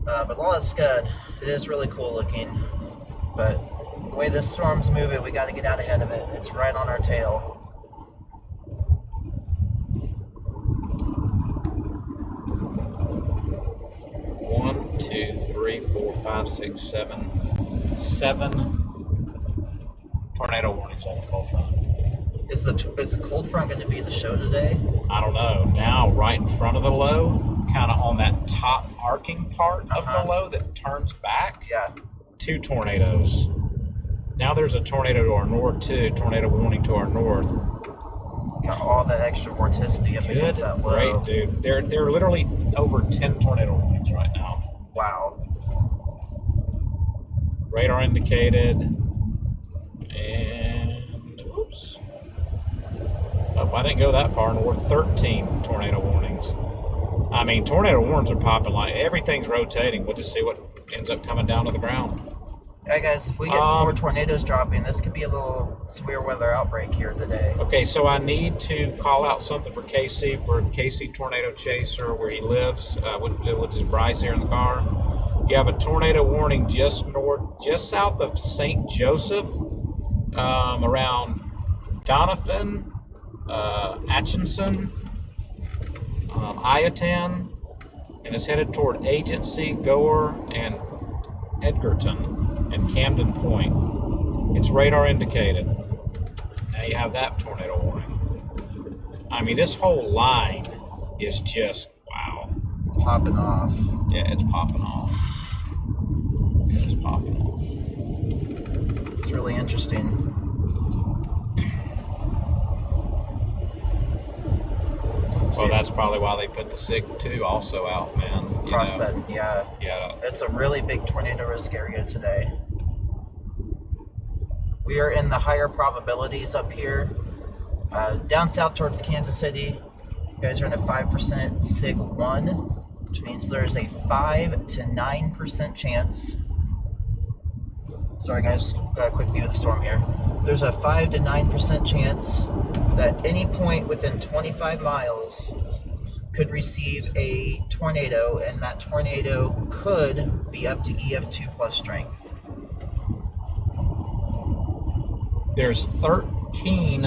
But all is good. It is really cool looking. But the way this storm's moving, we got to get out ahead of it. It's right on our tail. One, 2, 3, 4, 5, 6, 7. 7 tornado warnings on the cold front. Is the cold front going to be the show today? I don't know. Now, right in front of the low, kind of on that top arcing part of the low that turns back, Yeah. 2 tornadoes. Now there's a tornado to our north too. Tornado warning to our north. Got all that extra vorticity up against that low. Great, dude. They're literally over 10 tornado warnings right now. Wow. Radar indicated. And oops. Oh, I didn't go that far north. 13 tornado warnings. I mean, tornado warnings are popping like everything's rotating. We'll just see what ends up coming down to the ground. Hey guys, if we get more tornadoes dropping, this could be a little severe weather outbreak here today. Okay, so I need to call out something for KC Tornado Chaser, where he lives, which is Bryce here in the car. You have a tornado warning just south of St. Joseph, around Donovan, Atchison, Iatan, and it's headed toward Agency, Goer, and Edgerton, and Camden Point. It's radar indicated. Now you have that tornado warning. I mean, this whole line is just, wow. Popping off. Yeah, it's popping off. It's popping off. It's really interesting. Well, that's probably why they put the SIG 2 also out, man. Across that, yeah. Yeah. It's a really big tornado risk area today. We are in the higher probabilities up here. Down south towards Kansas City, you guys are in a 5% SIG 1, which means there's a 5 to 9% chance. Sorry guys, got a quick view of the storm here. There's a 5 to 9% chance that any point within 25 miles could receive a tornado, and that tornado could be up to EF2 plus strength. There's 13.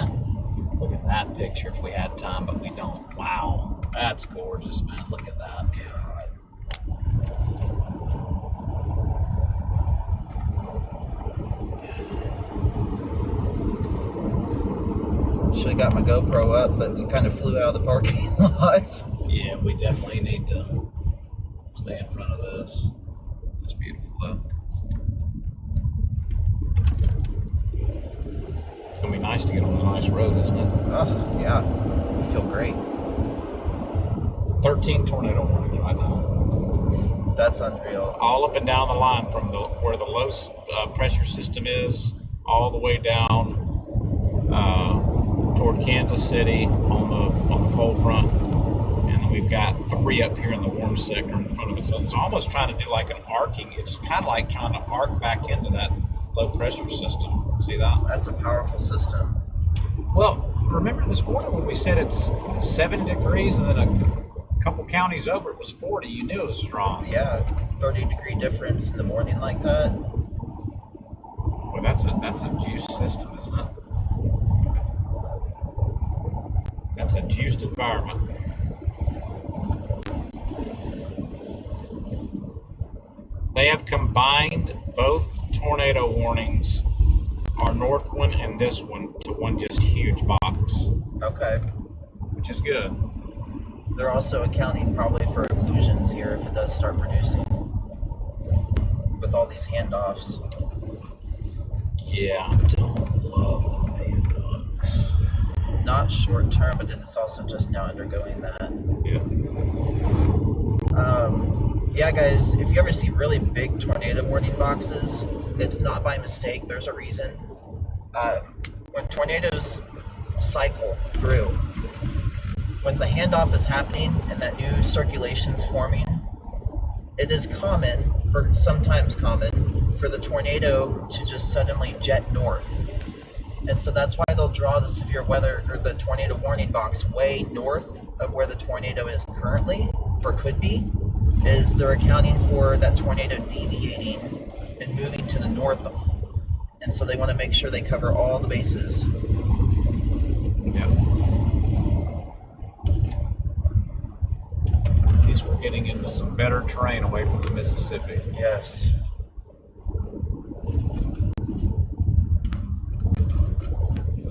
Look at that picture if we had time, but we don't. Wow, that's gorgeous, man. Look at that. God. Should have got my GoPro up, but we kind of flew out of the parking lot. Yeah, we definitely need to stay in front of this. It's beautiful, though. It's going to be nice to get on a nice road, isn't it? Oh, yeah. I feel great. 13 tornado warnings right now. That's unreal. All up and down the line from where the low pressure system is, all the way down toward Kansas City on the cold front, and then we've got 3 up here in the warm sector in front of us. So it's almost trying to do like an arcing. It's kind of like trying to arc back into that low pressure system. See that? That's a powerful system. Well, remember this morning when we said it's 70 degrees and then a couple counties over it was 40? You knew it was strong. Yeah, 30-degree difference in the morning like that. Well, that's a juice system, isn't it? That's a juiced environment. They have combined both tornado warnings, our north one and this one, to one just huge box. Okay. Which is good. They're also accounting probably for occlusions here if it does start producing with all these handoffs. Yeah, I don't love the handoffs. Not short term, but then it's also just now undergoing that. Yeah. Yeah, guys, if you ever see really big tornado warning boxes, it's not by mistake. There's a reason. When tornadoes cycle through, when the handoff is happening and that new circulation's forming, it is common, or sometimes common, for the tornado to just suddenly jet north. And so that's why they'll draw the severe weather or the tornado warning box way north of where the tornado is currently, or could be, is they're accounting for that tornado deviating and moving to the north. And so they want to make sure they cover all the bases. Yeah. At least we're getting into some better terrain away from the Mississippi. Yes.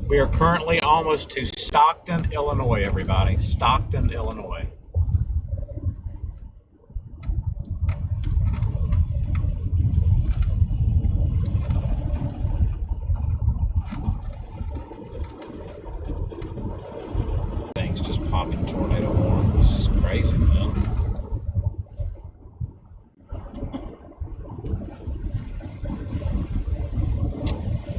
We are currently almost to Stockton, Illinois, everybody. Stockton, Illinois. Things just popping tornado warnings. This is crazy, man.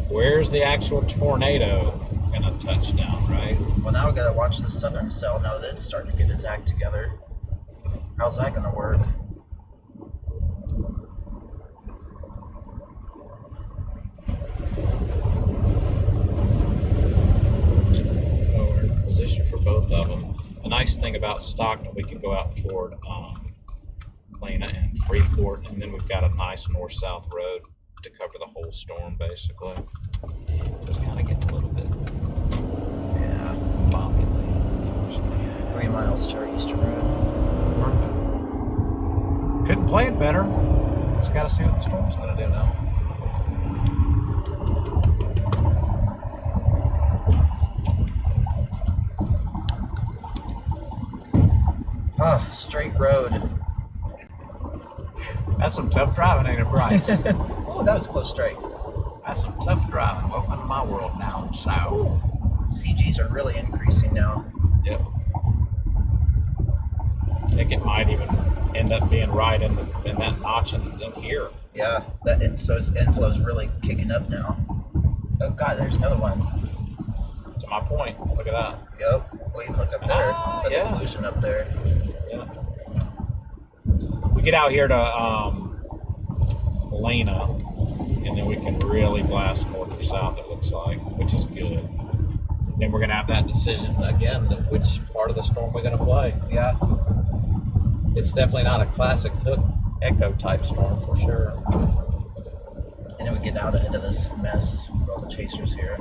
Where's the actual tornado gonna touch down, right? Well, now we gotta watch the southern cell now that it's starting to get its act together. How's that gonna work? Well, we're in position for both of them. The nice thing about Stockton, we can go out toward Lena and Freeport, and then we've got a nice north-south road to cover the whole storm, basically. So it's kind of getting a little bit, Yeah. bumpy, unfortunately. 3 miles to our eastern road. Perfect. Couldn't play it better. Just got to see what the storm's going to do now. Oh, straight road. That's some tough driving, ain't it, Bryce? Oh, that was close straight. That's some tough driving. Welcome to my world down south. CGs are really increasing now. Yep. I think it might even end up being right in that notch in here. Yeah, so his inflow's really kicking up now. Oh God, there's another one. To my point, look at that. Yep. Well, even look up there. Look at the pollution up there. Yeah. We get out here to Lena, and then we can really blast north or south, it looks like, which is good. Then we're going to have that decision again, which part of the storm we're going to play. Yeah. It's definitely not a classic hook echo type storm for sure. And then we get out ahead of this mess with all the chasers here.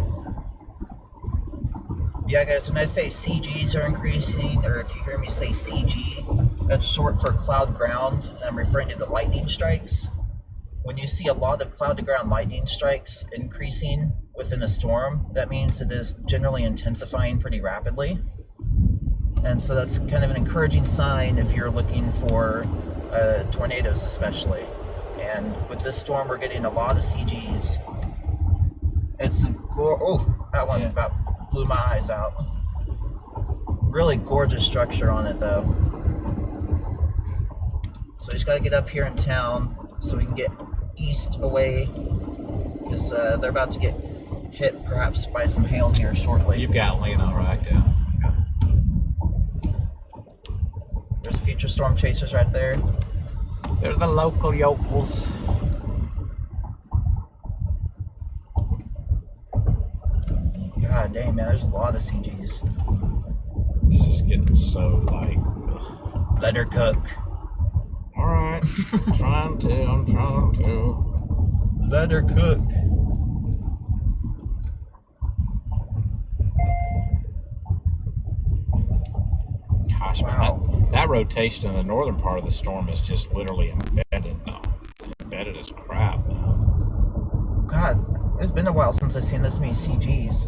Yeah, guys, when I say CGs are increasing, or if you hear me say CG, that's short for cloud ground, and I'm referring to the lightning strikes. When you see a lot of cloud to ground lightning strikes increasing within a storm, that means it is generally intensifying pretty rapidly. And so that's kind of an encouraging sign if you're looking for tornadoes especially. And with this storm, we're getting a lot of CGs. It's a that one about blew my eyes out. Really gorgeous structure on it though. So we just gotta get up here in town so we can get east away, because they're about to get hit perhaps by some hail here shortly. You've got Lena, right? Yeah. There's future storm chasers right there. They're the local yokels. God dang, man, there's a lot of CGs. It's just getting so like, ugh. Let her cook. All right. I'm trying to. Let her cook. Gosh, wow. Man, that rotation in the northern part of the storm is just literally embedded now. Embedded as crap now. God, it's been a while since I've seen this many CGs.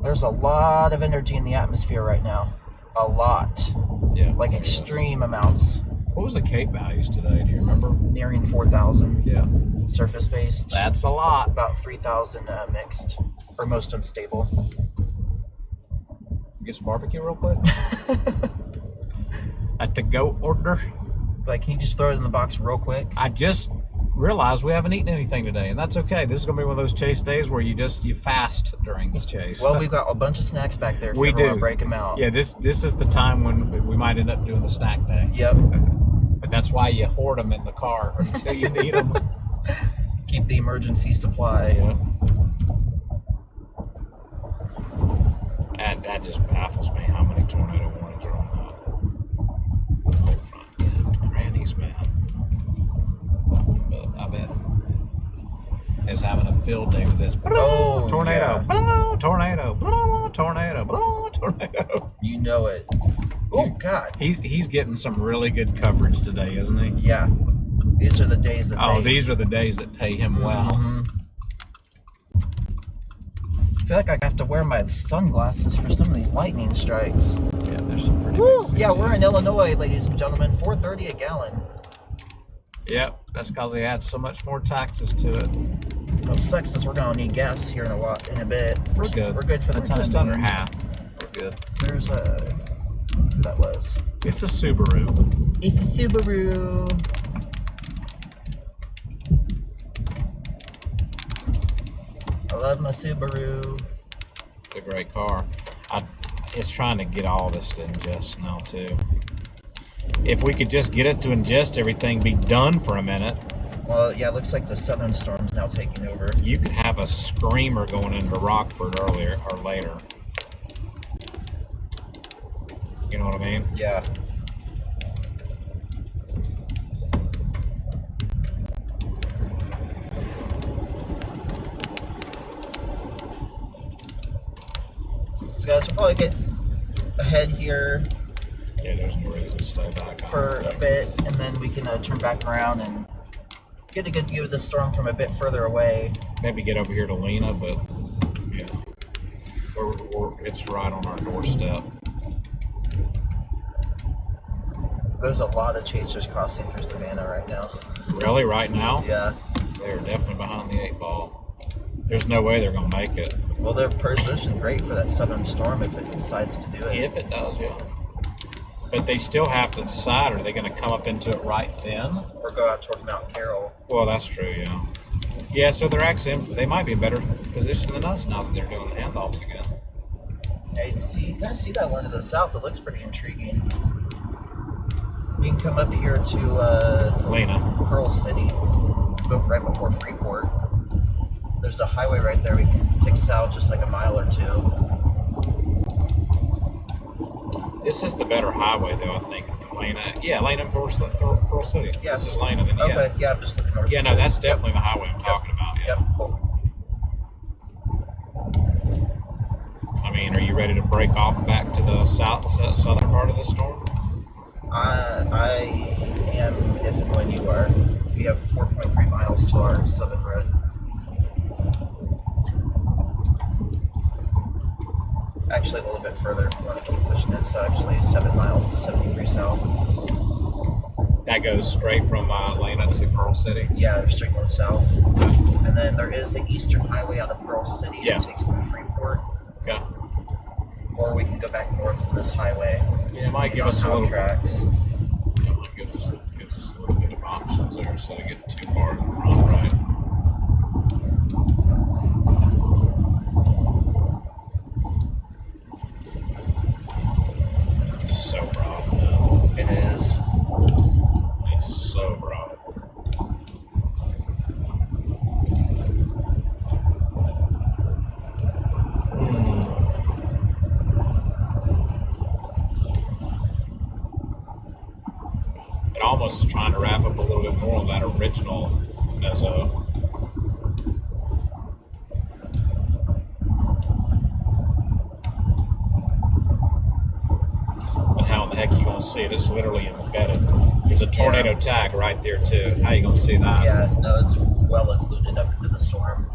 There's a lot of energy in the atmosphere right now. A lot. Yeah. Like extreme amounts. What was the Cape values today? Do you remember? Nearing 4,000. Yeah. Surface based. That's a lot. About 3,000 mixed, or most unstable. Get some barbecue real quick. A to-go order. Like, can you just throw it in the box real quick? I just realized we haven't eaten anything today, and that's okay. This is gonna be one of those chase days where you fast during this chase. Well, we've got a bunch of snacks back there. If we you do want to break them out. Yeah, this is the time when we might end up doing the snack day. Yep. But that's why you hoard them in the car until you need them. Keep the emergency supply. Yeah. And that just baffles me how many tornado warnings are on that cold front. Yeah, grannies, man. But I bet is having a field day with this. Oh, tornado, yeah. Tornado, tornado, tornado. You know it. Oh God. He's getting some really good coverage today, isn't he? Yeah. These are the days that these are the days that pay him well. Mm-hmm. I feel like I have to wear my sunglasses for some of these lightning strikes. Yeah, there's some pretty big Yeah, we're in Illinois, ladies and gentlemen. $4.30 a gallon. Yep, that's because they add so much more taxes to it. What sucks is we're gonna need gas here in a bit. We're good. We're good for the time. Just under half. We're good. There's who that was. It's a Subaru. It's a Subaru. I love my Subaru. It's a great car. It's trying to get all this to ingest now too. If we could just get it to ingest everything, be done for a minute. Well, yeah, it looks like the southern storm's now taking over. You could have a screamer going into Rockford earlier or later. You know what I mean? Yeah. So guys, we'll probably get ahead here Yeah, there's no reason to stay back for a bit, and then we can turn back around and get a good view of the storm from a bit further away. Maybe get over here to Lena, but yeah, it's right on our doorstep. There's a lot of chasers crossing through Savannah right now. Really, right now? Yeah. They're definitely behind the 8-ball. There's no way they're going to make it. Well, they're positioned great for that southern storm if it decides to do it. If it does, yeah. But they still have to decide, are they going to come up into it right then? Or go out towards Mount Carroll. Well, that's true, yeah. Yeah, so they're actually, they might be in better position than us now that they're doing the handoffs again. Yeah, you kind of see that one to the south. It looks pretty intriguing. We can come up here to Lena. Pearl City, right before Freeport. There's a highway right there. We can take south just like a mile or two. This is the better highway, though, I think. Lena. Yeah, Lena and Pearl City. Yeah. This is Lena. Then, okay, yeah, I'm just looking north. Yeah, no, that's definitely the highway I'm talking about. Yeah. Yep, cool. I mean, are you ready to break off back to the southern part of the storm? I am, if and when you are. We have 4.3 miles to our southern road. Actually, a little bit further if you want to keep pushing it. So actually 7 miles to 73 south. That goes straight from Lena to Pearl City? Yeah, straight north-south. And then there is the eastern highway out of Pearl City that takes them to Freeport. Okay. Or we can go back north to this highway. Yeah, it might give us a little tracks. Yeah, it might gives us a little bit of options there instead of getting too far in front, right? It's so broad, man. It is. It's so broad. It almost is trying to wrap up a little bit more on that original mezzo. But how in the heck are you going to see it? It's literally embedded. There's a tornado tag right there too. How are you going to see that? Yeah, no, it's well occluded up into the storm.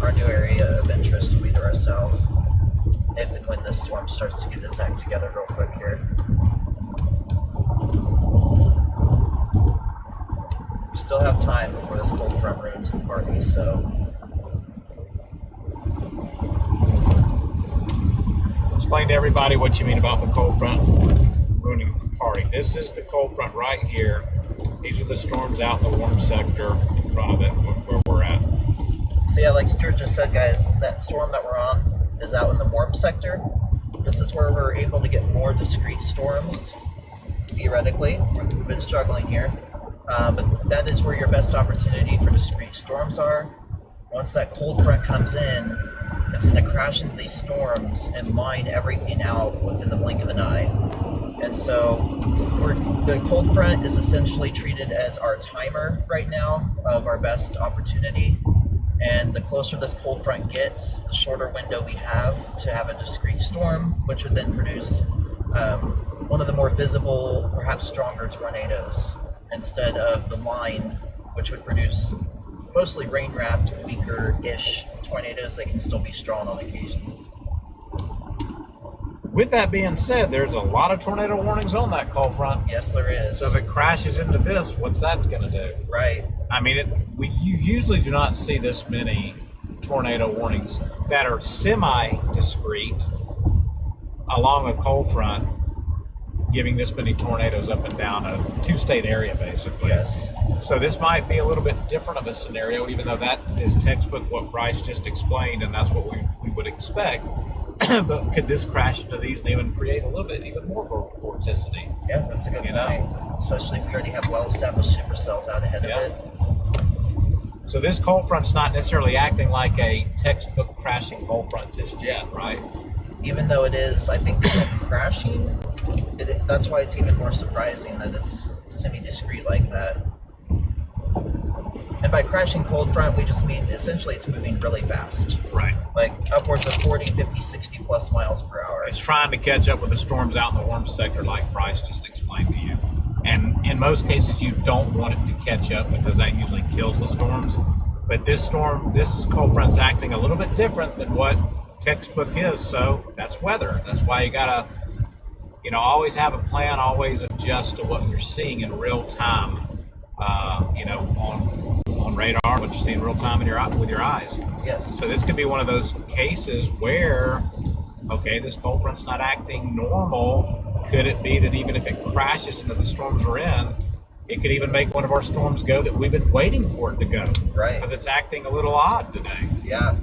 Our new area of interest will be to our south. If and when this storm starts to get its act together real quick here. We still have time before this cold front ruins the party, so... Explain to everybody what you mean about the cold front ruining the party. This is the cold front right here. These are the storms out in the warm sector in front of it where we're at. So yeah, like Stuart just said, guys, that storm that we're on is out in the warm sector. This is where we're able to get more discrete storms, theoretically. We've been struggling here. But that is where your best opportunity for discrete storms are. Once that cold front comes in, it's going to crash into these storms and line everything out within the blink of an eye. And so the cold front is essentially treated as our timer right now of our best opportunity. And the closer this cold front gets, the shorter window we have to have a discrete storm, which would then produce one of the more visible, perhaps stronger tornadoes, instead of the line, which would produce mostly rain-wrapped, weaker-ish tornadoes that can still be strong on occasion. With that being said, there's a lot of tornado warnings on that cold front. Yes, there is. So if it crashes into this, what's that going to do? Right. I mean, you usually do not see this many tornado warnings that are semi-discrete along a cold front, giving this many tornadoes up and down a two-state area, basically. Yes. So this might be a little bit different of a scenario, even though that is textbook what Bryce just explained, and that's what we would expect. But could this crash into these and even create a little bit even more vorticity? Yeah, that's a good point. Especially if we already have well-established supercells out ahead of it. So this cold front's not necessarily acting like a textbook crashing cold front just yet, right? Even though it is, I think, crashing, that's why it's even more surprising that it's semi-discrete like that. And by crashing cold front, we just mean essentially it's moving really fast. Right. Like upwards of 40, 50, 60 plus miles per hour. It's trying to catch up with the storms out in the warm sector like Bryce just explained to you. And in most cases, you don't want it to catch up because that usually kills the storms. But this cold front's acting a little bit different than what textbook is. So that's weather. That's why you gotta, always have a plan, always adjust to what you're seeing in real time. On radar, what you see in real time with your eyes. Yes. So this could be one of those cases where, okay, this cold front's not acting normal. Could it be that even if it crashes into the storms we're in, it could even make one of our storms go that we've been waiting for it to go? Right. Because it's acting a little odd today. Yeah.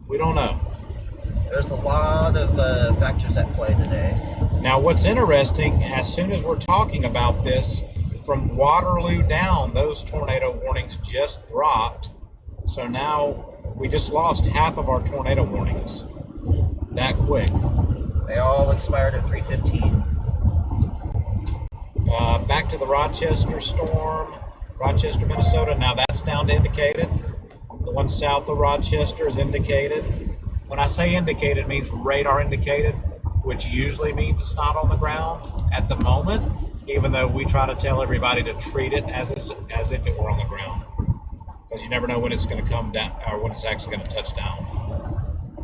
We don't know. There's a lot of factors at play today. Now, what's interesting, as soon as we're talking about this, from Waterloo down, those tornado warnings just dropped. So now we just lost half of our tornado warnings. That quick. They all expired at 3:15. Back to the Rochester storm, Rochester, Minnesota. Now that's down to indicated. The one south of Rochester is indicated. When I say indicated, it means radar indicated, which usually means it's not on the ground at the moment, even though we try to tell everybody to treat it as if it were on the ground, because you never know when it's going to come down or when it's actually going to touch down.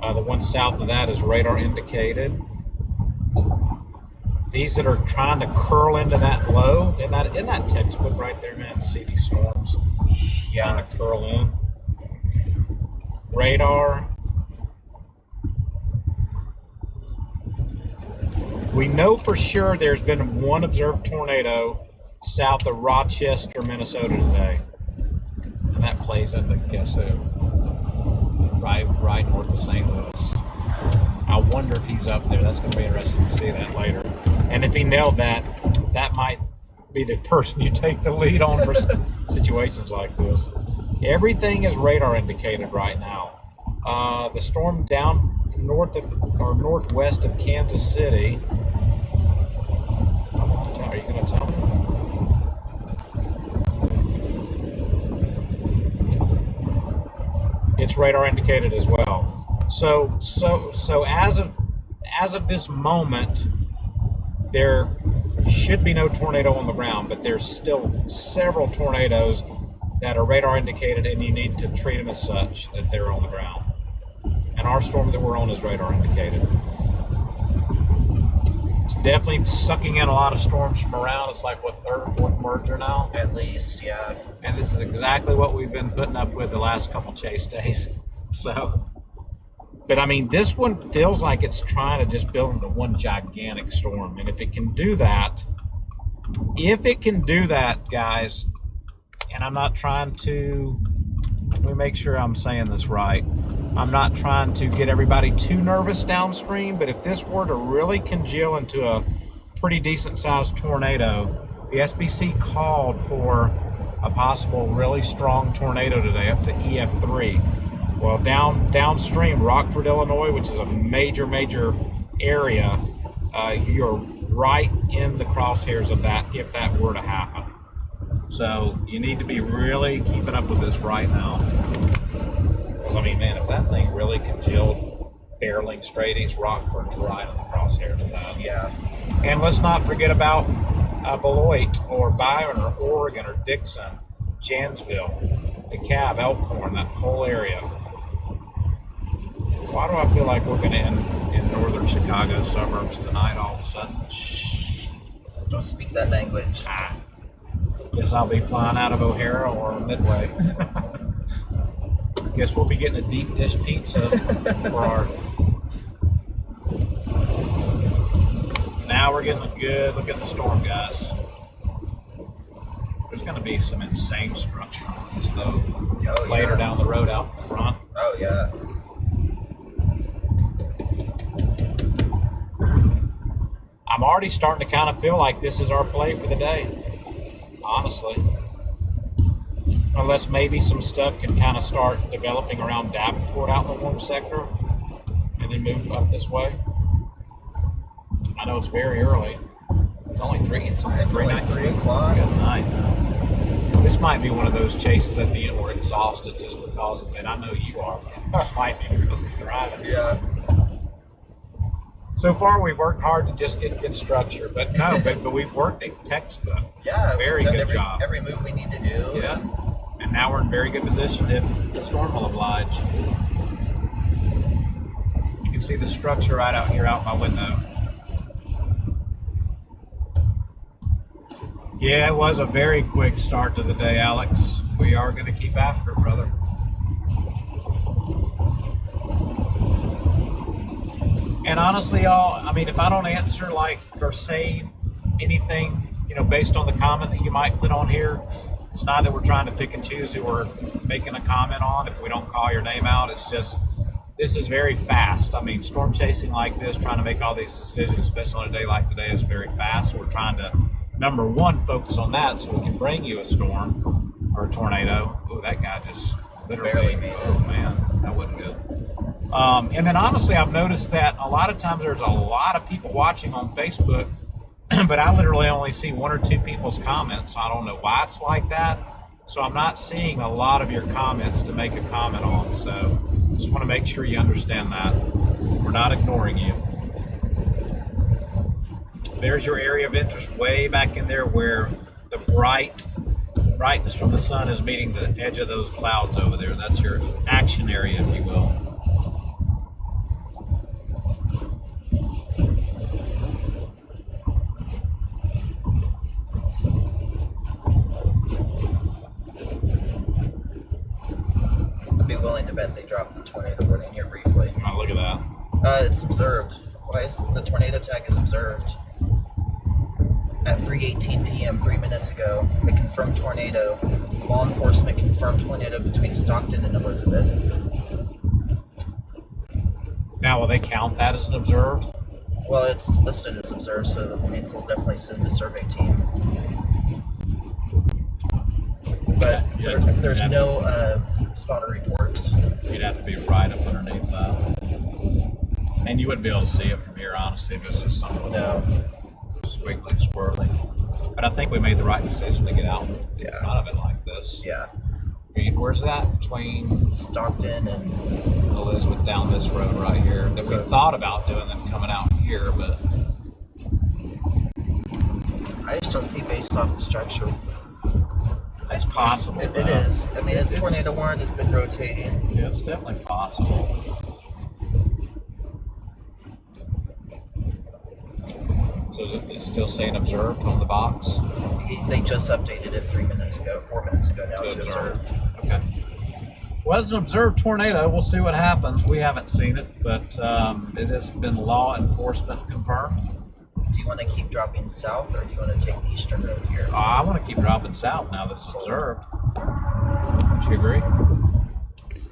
The one south of that is radar indicated. These that are trying to curl into that low, in that textbook right there, man, see these storms trying to curl in. Radar. We know for sure there's been one observed tornado south of Rochester, Minnesota today. And that plays into, guess who? Right north of St. Louis. I wonder if he's up there. That's going to be interesting to see that later. And if he nailed that, that might be the person you take the lead on for situations like this. Everything is radar indicated right now. The storm down northwest of Kansas City. Are you going to tell me? It's radar indicated as well. So as of this moment, there should be no tornado on the ground, but there's still several tornadoes that are radar indicated, and you need to treat them as such, that they're on the ground. And our storm that we're on is radar indicated. It's definitely sucking in a lot of storms from around. It's like, what, third or fourth merger now? At least, yeah. And this is exactly what we've been putting up with the last couple chase days. So, but I mean, this one feels like it's trying to just build into one gigantic storm. And if it can do that, guys, and I'm not trying to, let me make sure I'm saying this right. I'm not trying to get everybody too nervous downstream, but if this were to really congeal into a pretty decent sized tornado, the SBC called for a possible really strong tornado today up to EF3. Well, downstream, Rockford, Illinois, which is a major area, you're right in the crosshairs of that if that were to happen. So you need to be really keeping up with this right now. Because, I mean, man, if that thing really congealed barreling straight east, Rockford's right on the crosshairs of that. Yeah. And let's not forget about Beloit or Byron or Oregon or Dixon, Janesville, DeKalb, Elkhorn, that whole area. Why do I feel like we're going to end in northern Chicago suburbs tonight all of a sudden? Shh. Don't speak that language. Guess I'll be flying out of O'Hara or Midway. Guess we'll be getting a deep dish pizza for our... Now we're getting a good look at the storm, guys. There's going to be some insane structure on this, though. Oh, later yeah. down the road out in front. Oh, yeah. I'm already starting to kind of feel like this is our play for the day, honestly. Unless maybe some stuff can kind of start developing around Davenport out in the warm sector and then move up this way. I know it's very early. It's only 3. It's only 3 o'clock. Good night. This might be one of those chases at the end we're exhausted just because of it. I know you are, but it might be because of driving. Yeah. So far, we've worked hard to just get good structure, but we've worked a textbook. Yeah, very good job. Every move we need to do. Yeah, and now we're in very good position if the storm will oblige. can see the structure right out here out my window. Yeah, it was a very quick start to the day, Alex. We are going to keep after it, brother. And honestly, y'all, I mean, if I don't answer or say anything, based on the comment that you might put on here, it's not that we're trying to pick and choose who we're making a comment on if we don't call your name out. It's just, this is very fast. I mean, storm chasing like this, trying to make all these decisions, especially on a day like today, is very fast. So we're trying to, number one, focus on that so we can bring you a storm or a tornado. Oh, that guy just literally barely made it. Oh, man, that wasn't good. And then honestly, I've noticed that a lot of times there's a lot of people watching on Facebook, but I literally only see 1 or 2 people's comments. I don't know why it's like that. So I'm not seeing a lot of your comments to make a comment on. So just want to make sure you understand that. We're not ignoring you. There's your area of interest way back in there where the brightness from the sun is meeting the edge of those clouds over there. That's your action area, if you will. Willing to bet they dropped the tornado warning here briefly. Oh, look at that. It's observed. Why is the tornado tag is observed? At 3:18 p.m. 3 minutes ago, a confirmed tornado. Law enforcement confirmed tornado between Stockton and Elizabeth. Now, will they count that as an observed? Well, it's listed as observed, so that means they'll definitely send a survey team. But there's no spotter reports. You'd have to be right up underneath that. And you wouldn't be able to see it from here, honestly, if it's just something squiggly, swirly. But I think we made the right decision to get out in front of it like this. Yeah. Where's that? Between Stockton and Elizabeth, down this road right here. That we thought about doing them coming out here, but I just don't see based off the structure. It's possible. It is. I mean, it's tornado warrant has been rotating. Yeah, it's definitely possible. So is it still saying observed on the box? They just updated it 4 minutes ago now to observed. Okay. Well, it's an observed tornado. We'll see what happens. We haven't seen it, but it has been law enforcement confirmed. Do you want to keep dropping south, or do you want to take the eastern road here? I want to keep dropping south now that it's observed. Don't you agree?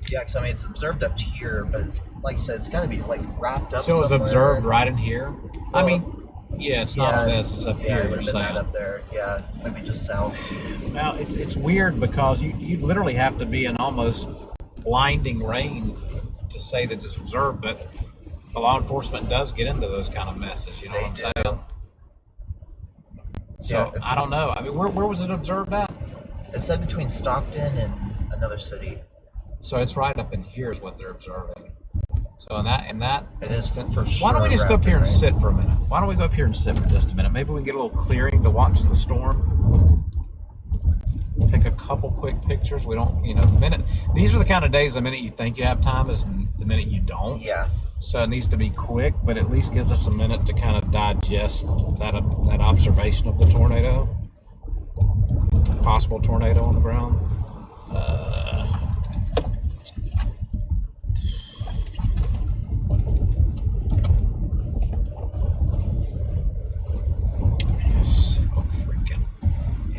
Yeah, because I mean, it's observed up here, but it's, like I said, it's got to be wrapped up. So it's somewhere. observed right in here? Well, I mean, yeah, it's not on this, it's up here. It would have been that up there. Yeah, maybe just south. Now, it's weird because you literally have to be in almost blinding rain to say that it's observed, but the law enforcement does get into those kind of messes, you know what I'm saying? So, I don't know. I mean, where was it observed at? It said between Stockton and another city. So it's right up in here is what they're observing. So in that it is for sure. Why don't we just go up here and sit for a minute? Why don't we go up here and sit for just a minute? Maybe we can get a little clearing to watch the storm. Take a couple quick pictures. We don't, the minute. These are the kind of days, the minute you think you have time is the minute you don't. Yeah. So it needs to be quick, but at least gives us a minute to kind of digest that observation of the tornado. Possible tornado on the ground.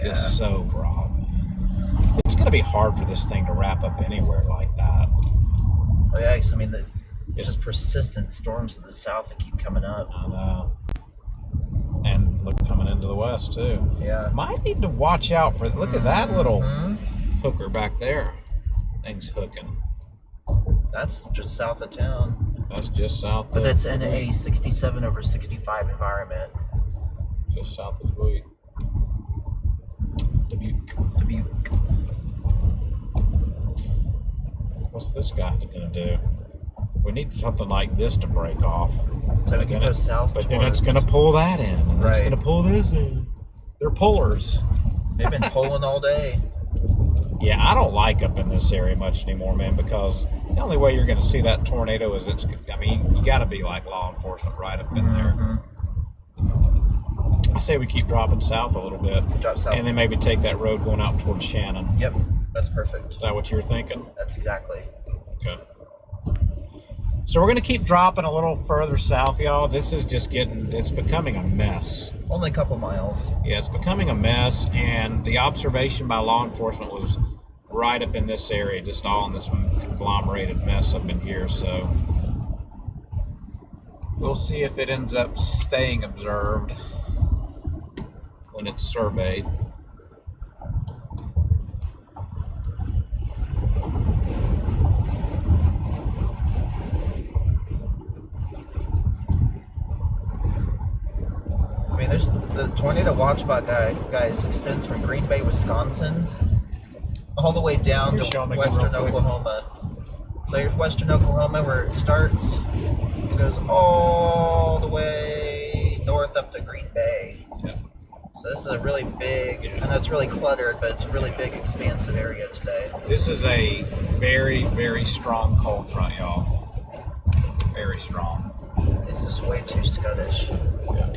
It's so broad. It's going to be hard for this thing to wrap up anywhere like that. Oh yeah, I mean, just persistent storms to the south that keep coming up. I know. And look, coming into the west too. Yeah. Might need to watch out for. Look at that little hooker back there. Thing's hooking. That's just south of town. That's just south. But it's in a 67/65 environment. Just south of Dubuque. Dubuque. What's this guy gonna do? We need something like this to break off. So we can go south. But then it's gonna pull that in. And it's gonna pull this in. They're pullers. They've been pulling all day. Yeah, I don't like up in this area much anymore, man, because The only way you're going to see that tornado is I mean, you got to be like law enforcement right up in there. I say we keep dropping south a little bit. Drop south. And then maybe take that road going out towards Shannon. Yep, that's perfect. Is that what you were thinking? That's exactly. Okay. So we're going to keep dropping a little further south, y'all. This is just it's becoming a mess. Only a couple miles. Yeah, it's becoming a mess, and the observation by law enforcement was right up in this area, just all in this conglomerated mess up in here. So we'll see if it ends up staying observed when it's surveyed. I mean, there's the tornado watch bot guys extends from Green Bay, Wisconsin, all the way down to western Oklahoma. So here's western Oklahoma where it starts. It goes all the way north up to Green Bay. Yeah. So this is a really big, I know it's really cluttered, but it's a really big, expansive area today. This is a very, very strong cold front, y'all. Very strong. It's just way too skittish. Yeah.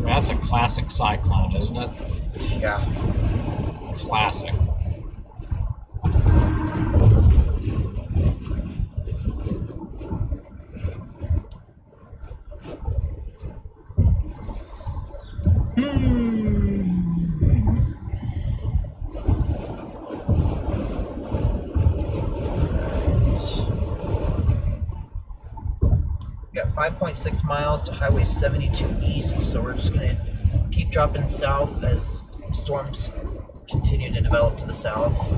That's a classic cyclone, isn't it? Yeah. Classic. Got 5.6 miles to Highway 72 east, so we're just gonna keep dropping south as storms continue to develop to the south.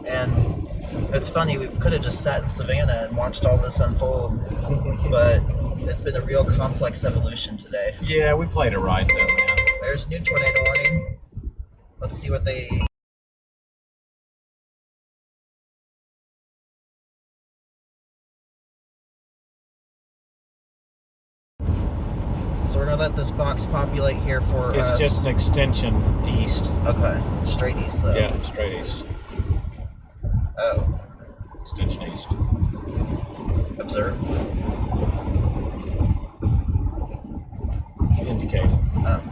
And it's funny, we could have just sat in Savannah and watched all this unfold, but it's been a real complex evolution today. Yeah, we played it right though, man. There's new tornado warning. Let's see what they... So we're gonna let this box populate here for It's us. just an extension east. Okay, straight east though. Yeah, straight east. Oh, Extension east. observe. Indicated. Oh,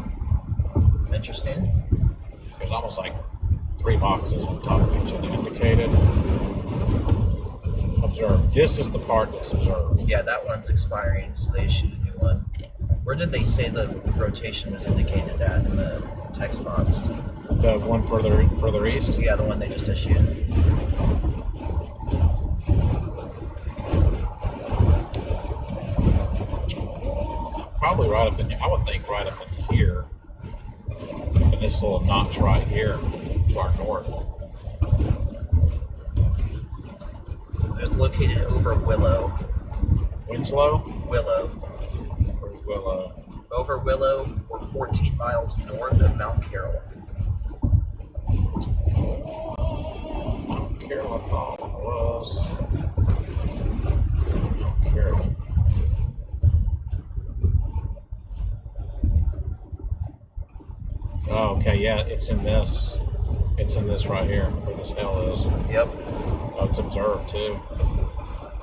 interesting. There's almost like 3 boxes on top of each other. Indicated. Observed. This is the part that's observed. Yeah, that one's expiring, so they issued a new one. Where did they say the rotation was indicated at in the text box? The one further east? Yeah, the one they just issued. Probably right up in here. I would think right up in here. And this little notch right here to our north. It's located over Willow. Winslow? Willow. Where's Willow? Over Willow, we're 14 miles north of Mount Carroll. Mount Carroll, I thought it was. Mount Carroll. Oh, okay, yeah, it's in this. It's in this right here, where this hill is. Yep. Oh, it's observed too.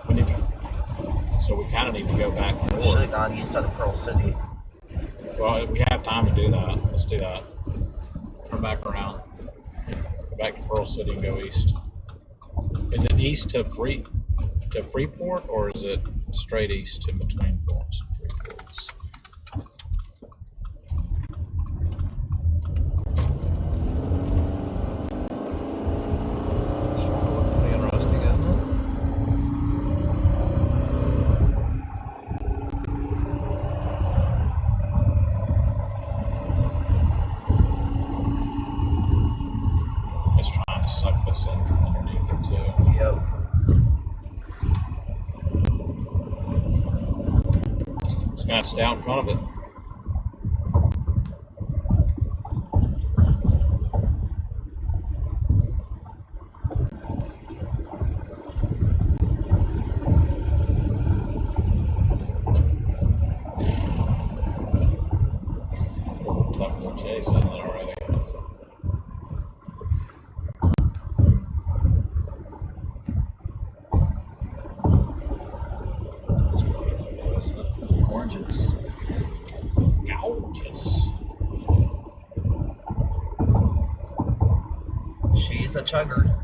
We need to, so we kind of need to go back We should have north. gone east out of Pearl City. Well, we have time to do that. Let's do that. Turn back around. Go back to Pearl City and go east. Is it east to Freeport, or is it straight east in between Florence and Freeport? Pretty interesting, isn't it? It's trying to suck this in from underneath it too. Yep. It's gonna have to stay out in front of it. gorgeous. Gorgeous. She's a chugger.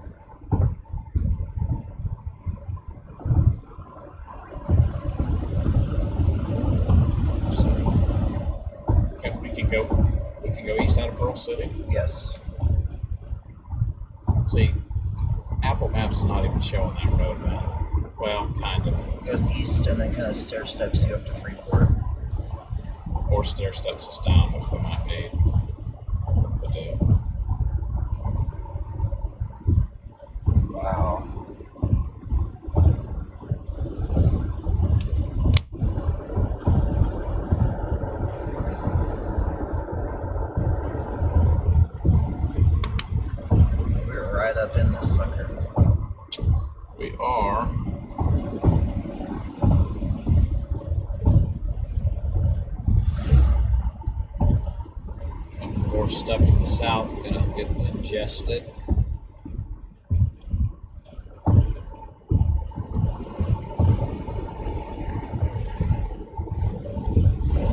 Okay, we can go east out of Pearl City. Yes. See, Apple Maps is not even showing that road, man. Well, kind of. It goes east and then kind of stair steps you up to Freeport. Or stair steps us down, which we might need to do. Wow. We're right up in this sucker. We are. And more stuff to the south gonna get ingested.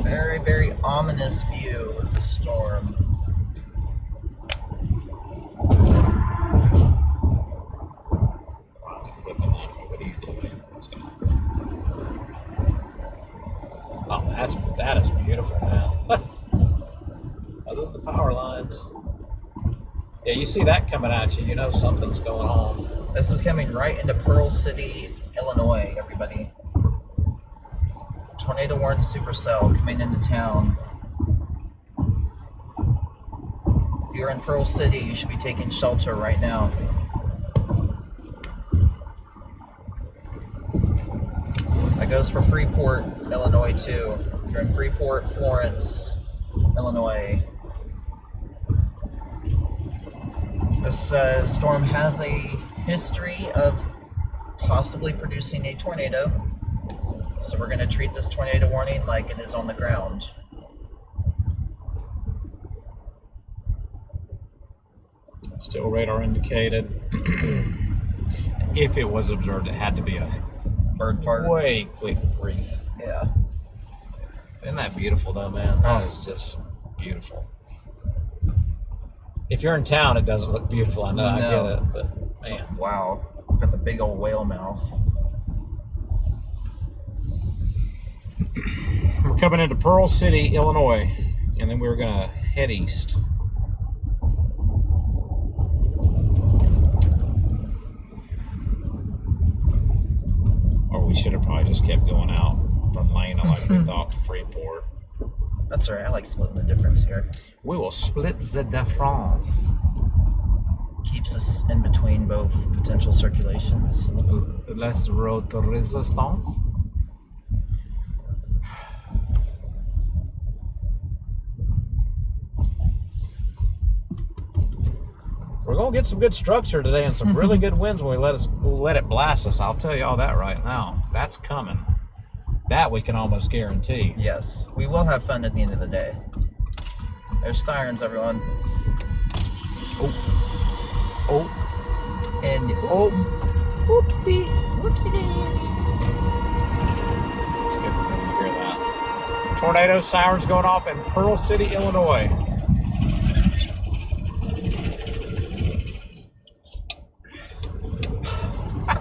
Very, very ominous view with the storm. Why is it flipping that way? What are you doing? What's gonna happen? Oh, that is beautiful, man. Other than the power lines. Yeah, you see that coming at you, you know something's going on. This is coming right into Pearl City, Illinois, everybody. Tornado warning supercell coming into town. If you're in Pearl City, you should be taking shelter right now. That goes for Freeport, Illinois too. If you're in Freeport, Florence, Illinois. This storm has a history of possibly producing a tornado. So we're going to treat this tornado warning like it is on the ground. Still radar indicated. If it was observed, it had to be a Bird fart. way quick brief. Yeah. Isn't that beautiful though, man? That is just beautiful. If you're in town, it doesn't look beautiful. I know, I get it, but man. Wow. Got the big old whale mouth. We're coming into Pearl City, Illinois, and then we're gonna head east. Or we should have probably just kept going out from Lena like we thought to Freeport. That's alright. I like splitting the difference here. We will split the difference. Keeps us in between both potential circulations. Less road to resistance. We're gonna get some good structure today and some really good winds when we let it blast us. I'll tell you all that right now. That's coming. That we can almost guarantee. Yes. We will have fun at the end of the day. There's sirens, everyone. Oh, And whoopsie. whoopsie daisy. It's good for them to hear that. Tornado sirens going off in Pearl City, Illinois.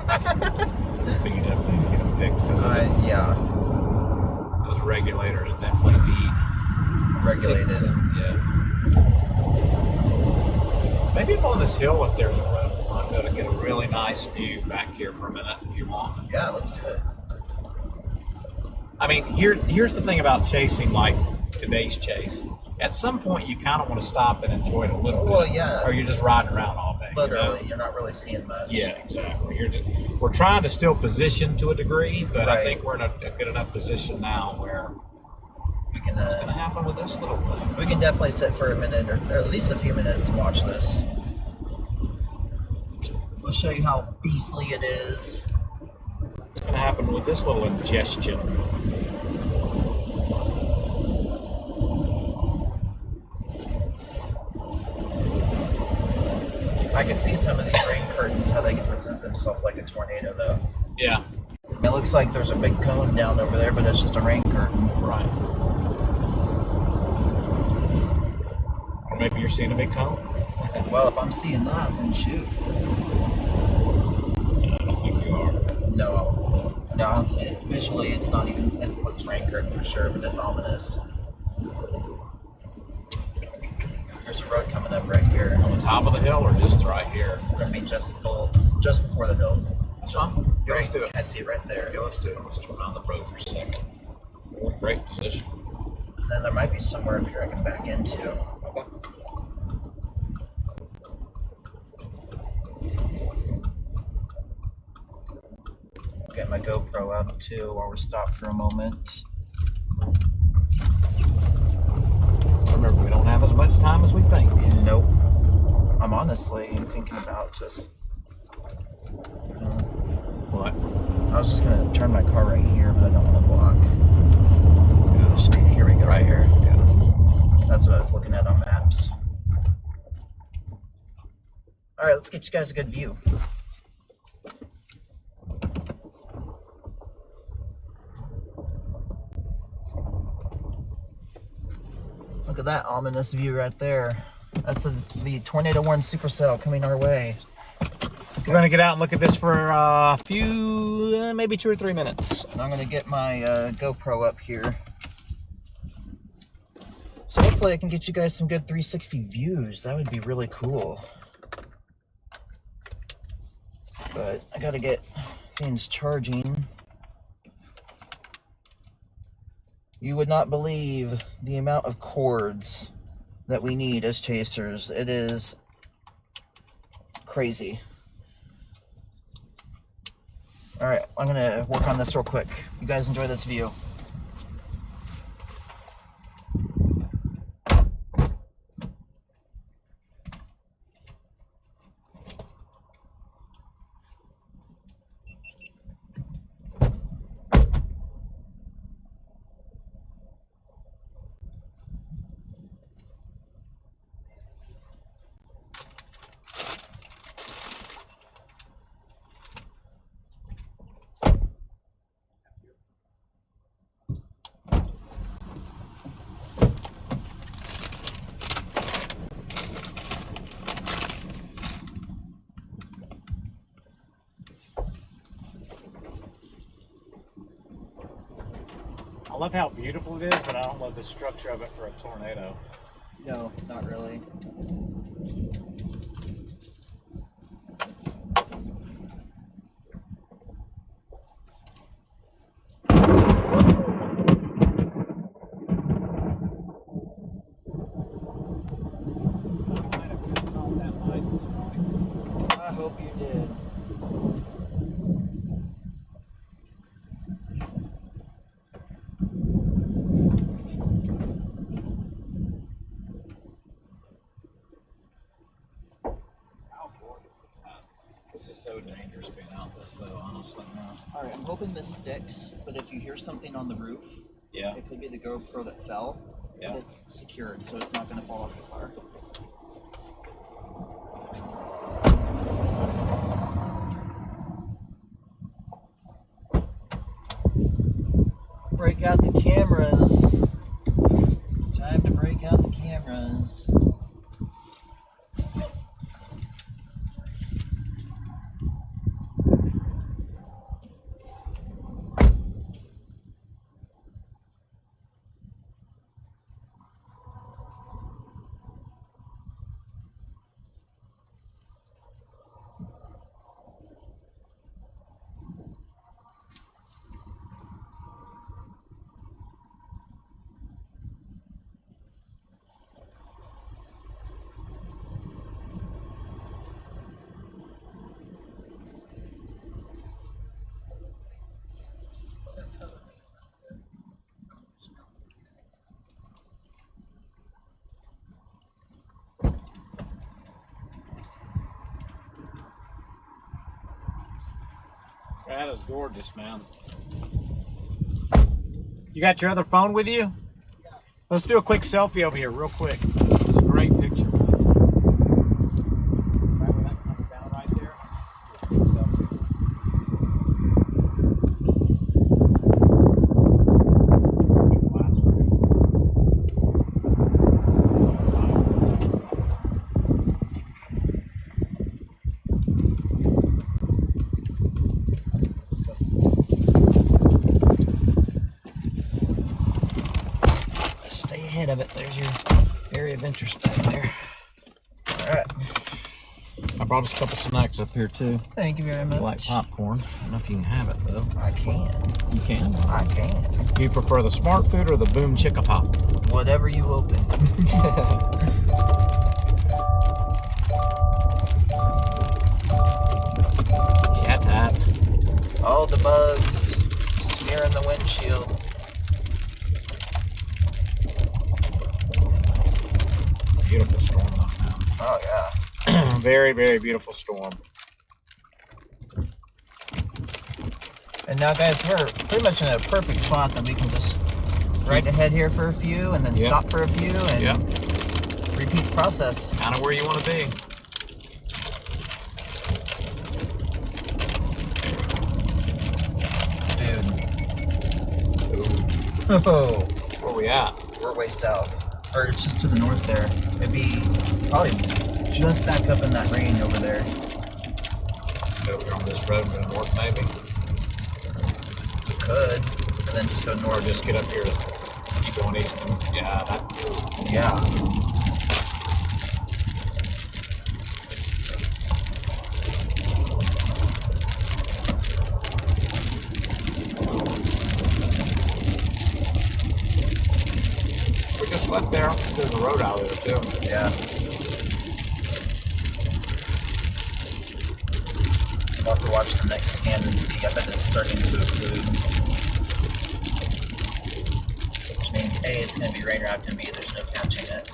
But you definitely need to get them fixed because Yeah. those regulators definitely need Regulated. fixing. Yeah. Maybe up on this hill, if there's a road, I'm going to get a really nice view back here for a minute if you want. Yeah, let's do it. I mean, here's the thing about chasing like today's chase. At some point, you kind of want to stop and enjoy it a little bit. Well, yeah. Or you're just riding around all day. Literally, You know? you're not really seeing much. Yeah, exactly. We're trying to still position to a degree, but I Right. think we're in a good enough position now where We can. what's going to happen with this little thing? We can definitely sit for a minute or at least a few minutes and watch this. We'll show you how beastly it is. What's going to happen with this little ingestion? I can see some of these rain curtains, how they can present themselves like a tornado, though. Yeah. It looks like there's a big cone down over there, but it's just a rain curtain. Right. Or maybe you're seeing a big cone? Well, if I'm seeing that, then shoot. I don't think you are. No, visually it's not even, it looks rain curtain for sure, but it's ominous. There's a road coming up right here. On the top of the hill or just right here? We're going to be just before the hill. Yeah, let's do it. I see it right there. Yeah, let's do it. Let's turn on the road for a second. We're in great position. And then there might be somewhere up here I can back into. Okay. Get my GoPro up too while we're stopped for a moment. Remember, we don't have as much time as we think. Nope. I'm honestly thinking about just... What? I was just going to turn my car right here, but I don't want to block. Here we go, right here. Yeah. That's what I was looking at on maps. Alright, let's get you guys a good view. Look at that ominous view right there. That's the tornado warning supercell coming our way. We're going to get out and look at this for a few, maybe 2 or 3 minutes. And I'm going to get my GoPro up here. So hopefully I can get you guys some good 360 views. That would be really cool. But I got to get things charging. You would not believe the amount of cords that we need as chasers. It is crazy. All right, I'm gonna work on this real quick. You guys enjoy this view. I love how beautiful it is, but I don't love the structure of it for a tornado. No, not really. I hope you did. This is so dangerous being out this though, honestly now. Alright, I'm hoping this sticks, but if you hear something on the roof, Yeah. it could be the GoPro that fell. Yeah. But it's secured, so it's not going to fall off the car. Break out the cameras. Time to break out the cameras. That is gorgeous, man. You got your other phone with you? Yeah. Let's do a quick selfie over here, real quick. It's a great picture. Right where that comes down right there. Selfie. stay ahead of it. There's your area of interest back there. All right. I brought us a couple snacks up here too. Thank you very much. Like popcorn. I don't know if you can have it though. I can. You can? I can. Do you prefer the Smart Food or the Boom Chicka Pop? Whatever you open. Yeah, that. All the bugs smearing the windshield. Beautiful storm out now. Oh yeah. Very, very beautiful storm. And now, guys, we're pretty much in a perfect spot that we can just right ahead here for a few and then stop for a few and repeat the process. Kind of where you want to be. Dude. Oh. Where we at? We're way south. Or it's just to the north there. It'd be probably just back up in that range over there. Over on this road to the north, maybe? We could. And then just go Or north. just get up here to keep going east. And, yeah, that. Yeah. We just left there. There's a road out there too. Yeah. We'll have to watch the next scan and see. I bet it's starting to occlude. Which means A, it's going to be rain wrapped, and B, there's no catching it.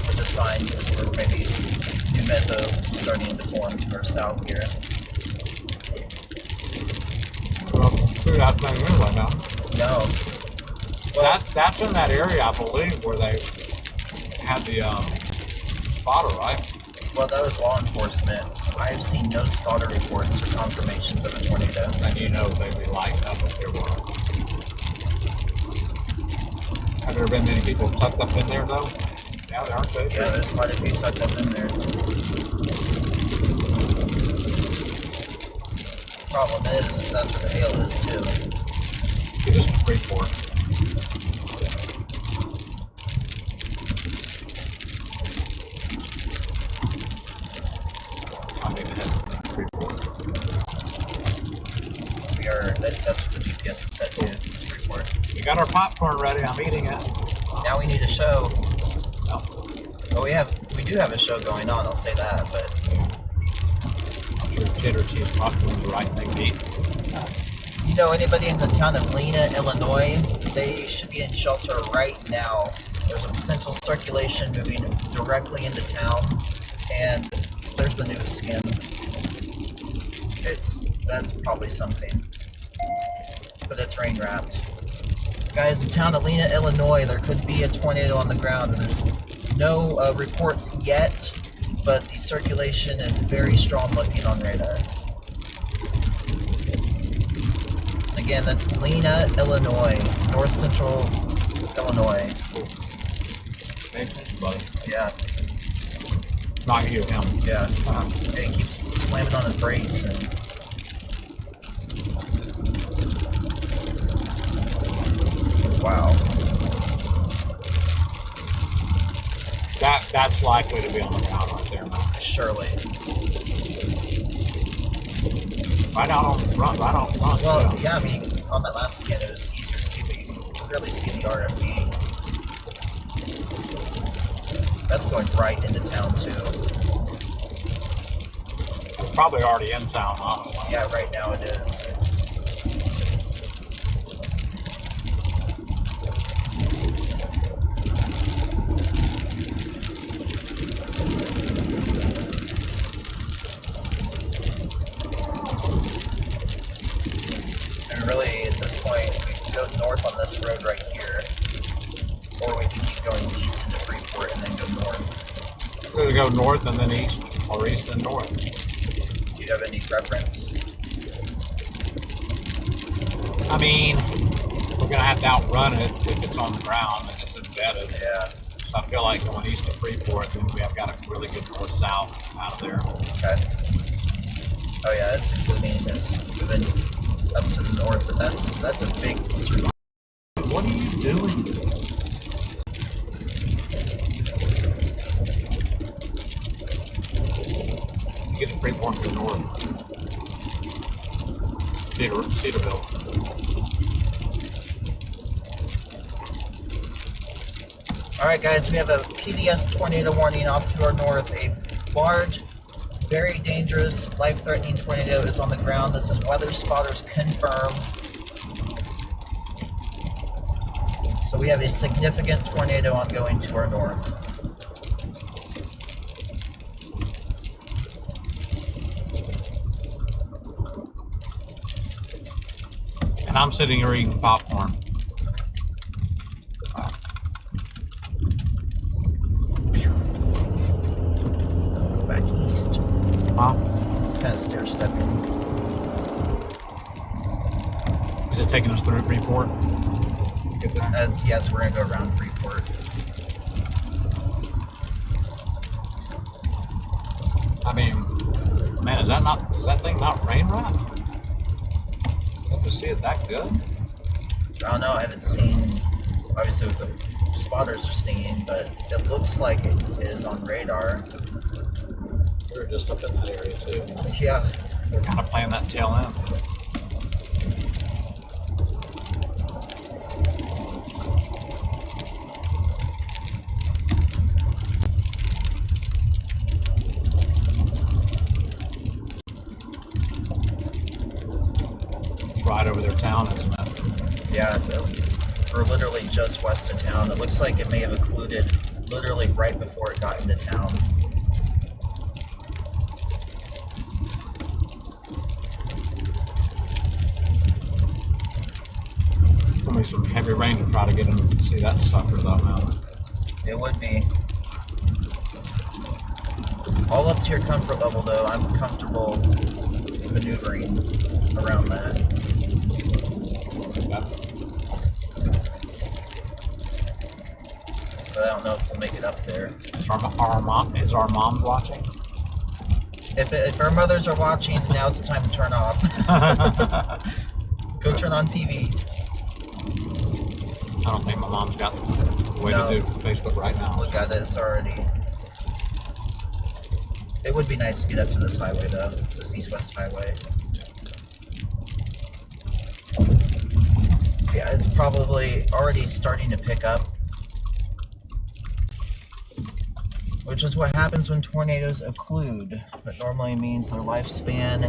Which is fine, because we're maybe new mezzo starting to form to our south here. Well, see that thing in right now. No. Well, That's in that area, I believe, where they had the spotter, right? well, that was law enforcement. I have seen no spotter reports or confirmations of a tornado. And you know they'd be lighting up if there were. Have there been many people tucked up in there, though? Yeah, there aren't they? Yeah, there's quite a few tucked up in there. Problem is that's where the hail is too. It is in Freeport. I mean, that's Freeport. We are. That's what the GPS is set to. Is Freeport. We got our popcorn ready. I'm eating it. Now we need a show. No. Well, we do have a show going on. I'll say that, but I'm sure cheddar cheese popcorn's the right thing to eat. you know, anybody in the town of Lena, Illinois, they should be in shelter right now. There's a potential circulation moving directly into town, and there's the news skin. That's probably something, but it's rain wrapped. Guys, the town of Lena, Illinois, there could be a tornado on the ground. There's no reports yet, but the circulation is very strong looking on radar. Again, that's Lena, Illinois, north central Illinois. Thanks, buddy. Yeah, Not you, him. yeah. And he keeps slamming on his brakes. And wow. That's likely to be on the ground right there, man. Surely. Right out on the front, right on front. Well, yeah, I mean, on that last scan, it was easier to see, but you can really see the RFD. That's going right into town, too. It's probably already in town, honestly. Yeah, right now it is. And really, at this point, we can go north on this road right here, or we can keep going east into Freeport and then go north. We're gonna go north and then east, or east and north. Do you have any preference? I mean, we're gonna have to outrun it if it's on the ground and it's embedded. Yeah. So I feel like going east to Freeport, then we have got a really good north-south out of there. Okay. Oh yeah, it's including this moving up to the north, but that's a big doing? You get to Freeport to the north. Cedarville. Alright guys, we have a PDS tornado warning off to our north. A large, very dangerous, life-threatening tornado is on the ground. This is weather spotters confirmed. So we have a significant tornado ongoing to our north. And I'm sitting here eating popcorn. Back east. Huh? It's kind of stair-stepping. Is it taking us through Freeport? Get there? Yes, we're gonna go around Freeport. I mean, man, is that thing not rain right? You have to see it that good? I don't know, I haven't seen, obviously what the spotters are seeing, but it looks like it is on radar. We were just up in that area too. Yeah. They're kind of playing that tail end. It's right over their town, isn't it? Yeah, we're literally just west of town. It looks like it may have occluded literally right before it got into town. It's gonna be some heavy rain to try to get them to see that sucker though, man. It would be. All up to your comfort level though, I'm comfortable maneuvering around that. But I don't know if we'll make it up there. Is our moms watching? If our mothers are watching, now's the time to turn off. Go turn on TV. I don't think my mom's got the way to do Facebook right now. Look at it, it's already... It would be nice to get up to this highway though, this east-west highway. Yeah, it's probably already starting to pick up. Which is what happens when tornadoes occlude. That normally means their lifespan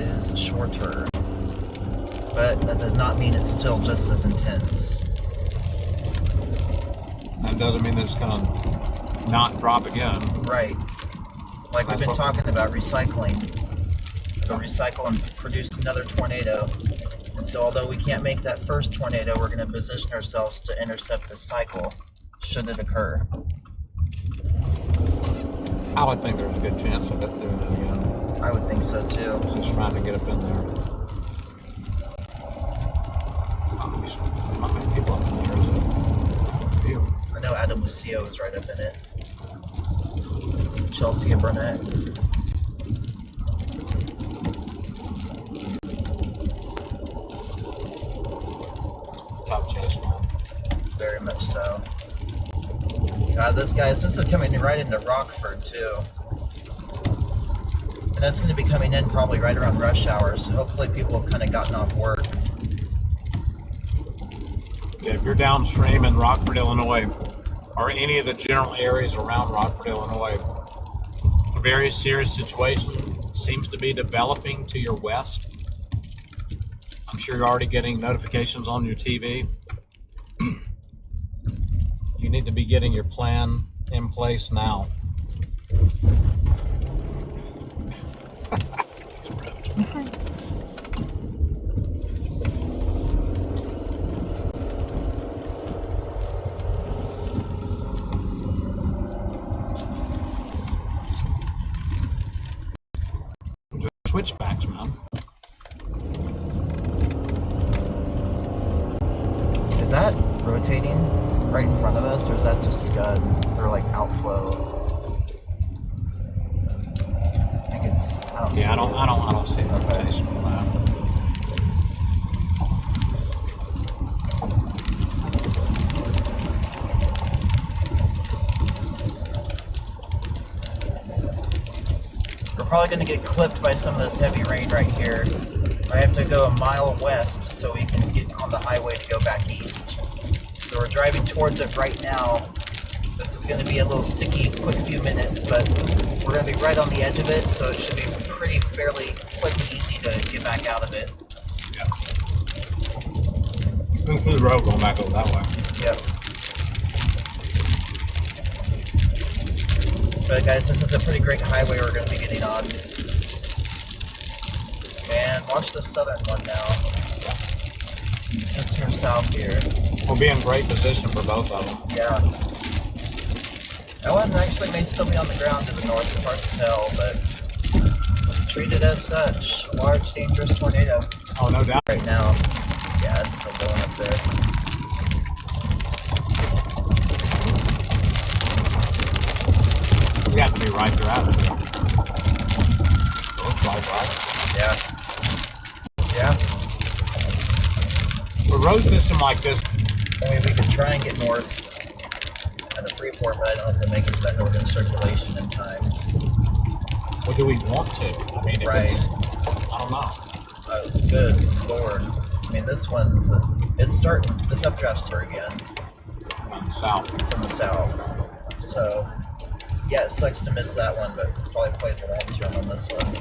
is shorter. But that does not mean it's still just as intense. That doesn't mean that it's gonna not drop again. Right. Like we've been talking about recycling. They'll recycle and produce another tornado. And so although we can't make that first tornado, we're going to position ourselves to intercept the cycle, should it occur. I would think there's a good chance of it doing it again. I would think so too. It's just trying to get up in there. Not many people up in there, is it? I know Adam Lucio is right up in it. Chelsea and Burnett. Tough chase, man. Very much so. God, this is coming right into Rockford too. And that's going to be coming in probably right around rush hour, so hopefully people have kind of gotten off work. Yeah, if you're downstream in Rockford, Illinois, or any of the general areas around Rockford, Illinois, a very serious situation seems to be developing to your west. I'm sure you're already getting notifications on your TV. You need to be getting your plan in place now. Switchbacks, man. Is that rotating right in front of us, or is that just scud or like outflow? I think it's. I don't see rotation on that. probably going to get clipped by some of this heavy rain right here. I have to go a mile west so we can get on the highway to go back east. So we're driving towards it right now. This is going to be a little sticky, quick few minutes, but we're going to be right on the edge of it, so it should be fairly quick and easy to get back out of it. Yeah. Going through the road, going back over that way. Yep. But guys, this is a pretty great highway we're going to be getting on. And watch the southern one now. Just turn south here. We'll be in great position for both of them. Yeah. That one actually may still be on the ground to the north, it's hard to tell, but treated as such. A large, dangerous tornado. Oh, no doubt. Right now. Yeah, it's still going up there. We have to be right there out of it. Looks like, right? Yeah. Yeah. A road system like this. I mean, we could try and get north at the Freeport, but I don't have to make it to that northern circulation in time. Or do we want to? I mean, if Right. it's, I don't know. Oh, good Lord. I mean, this one, it's starting, this updraft's her again On the south. from the south. So, yeah, it sucks to miss that one, but probably play the long term on this one.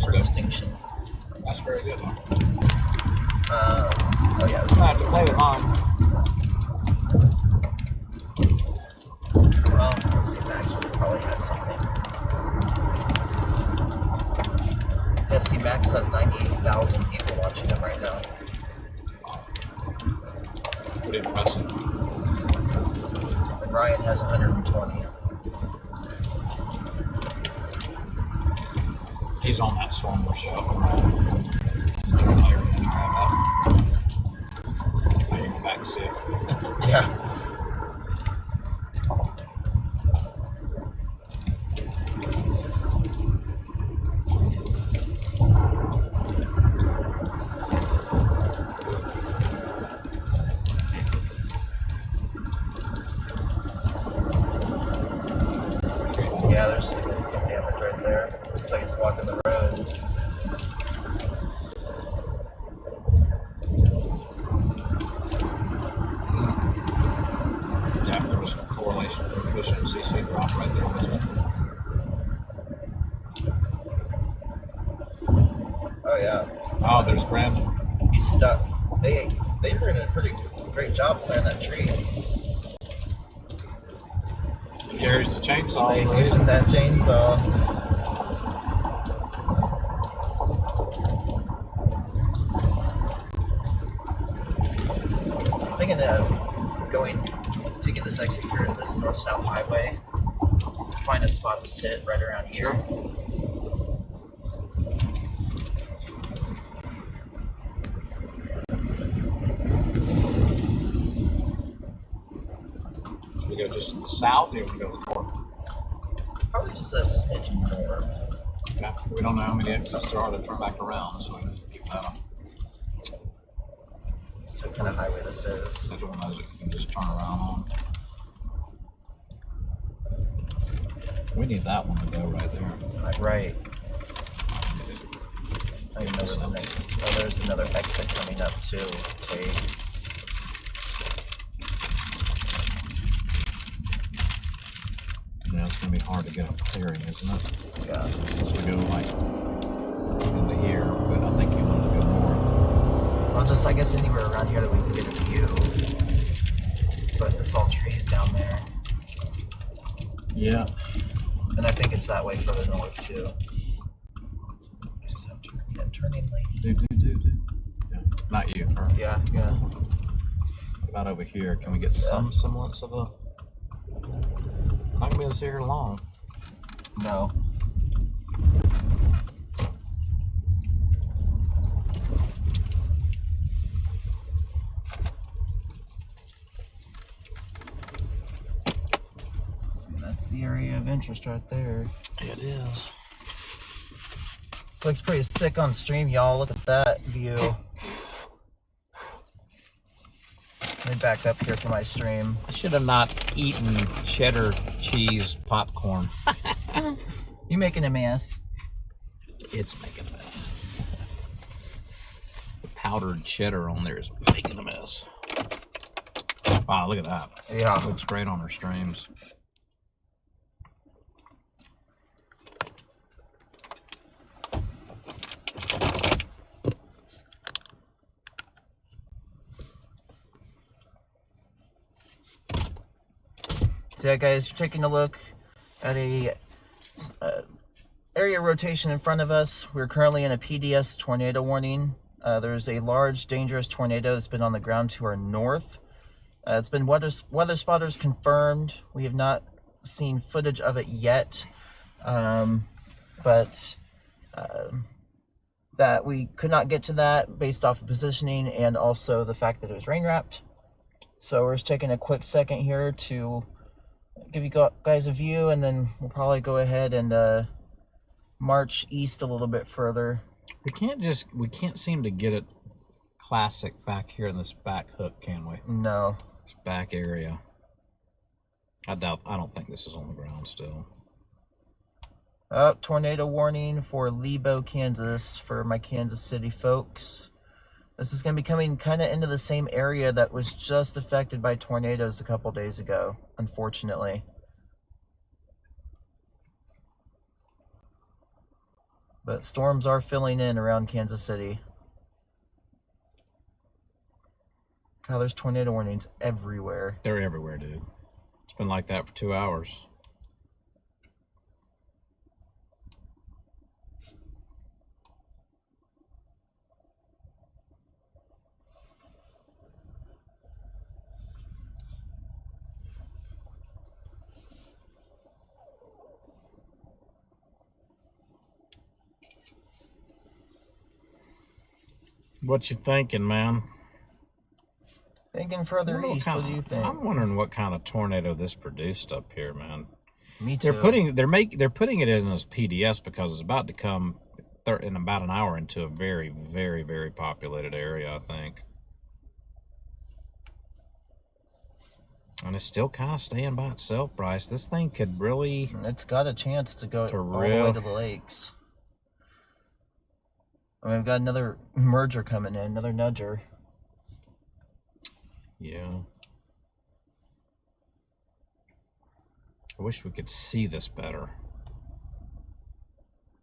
For distinction. That's very good one. Oh, yeah. I have to play with mine. Well, let's see, Max would probably had something. Yeah, see, Max has 98,000 people watching him right now. Pretty impressive. And Ryan has 120. He's on that Stormer show. Back sick. Yeah. Yeah, there's significant damage right there. Looks like it's blocking the road. Yeah, there was some correlation coefficient CC drop right there, wasn't it? Oh yeah. Oh, there's Brandon. He's stuck. They were doing a pretty great job clearing that tree. He carries the chainsaw. He's using that chainsaw. I'm thinking of taking this exit here to this north-south highway. Find a spot to sit right around here. So we go just to the south, or we go to the north? Probably just a smidgen north. Yeah, we don't know how many exits there are to turn back around, so we have to keep that up. So what kind of highway this is. That's one of those that you can just turn around on. We need that one to go right there. Right. I don't even know where the next. Oh, there's another exit coming up too. Okay. Yeah, it's gonna be hard to get a clearing, isn't it? Yeah. Unless we go like into here, but I think you want to go more. Well, just I guess anywhere around here that we can get a view. But it's all trees down there. Yeah. And I think it's that way further north too. Turning lane. Do. Yeah. Not you. Her. Yeah, yeah. What about over here? Can we get some semblance of a... I'm not gonna be able to see here long. No. That's the area of interest right there. It is. Looks pretty sick on stream, y'all. Look at that view. Let me back up here for my stream. I should have not eaten cheddar cheese popcorn. You making a mess? It's making a mess. The powdered cheddar on there is making a mess. Wow, look at that. Yeah. Looks great on our streams. So yeah, guys, you're taking a look at a area rotation in front of us. We're currently in a PDS tornado warning. There's a large, dangerous tornado that's been on the ground to our north. It's been weather spotters confirmed. We have not seen footage of it yet, but that we could not get to that based off of positioning and also the fact that it was rain wrapped. So we're just taking a quick second here to give you guys a view, and then we'll probably go ahead and march east a little bit further. We can't seem to get it classic back here in this back hook, can we? No. This back area. I don't think this is on the ground still. Tornado warning for Lebo, Kansas for my Kansas City folks. This is going to be coming kind of into the same area that was just affected by tornadoes a couple days ago, unfortunately. But storms are filling in around Kansas City. God, there's tornado warnings everywhere. They're everywhere, dude. It's been like that for 2 hours. What you thinking, man? Thinking further east, what do you think? I'm wondering what kind of tornado this produced up here, man. Me too. They're putting it in as PDS because it's about to come in about an hour into a very, very, very populated area, I think. And it's still kind of staying by itself, Bryce. This thing could really... It's got a chance to go all the way to the lakes. I mean, we've got another merger coming in, another nudger. Yeah. I wish we could see this better.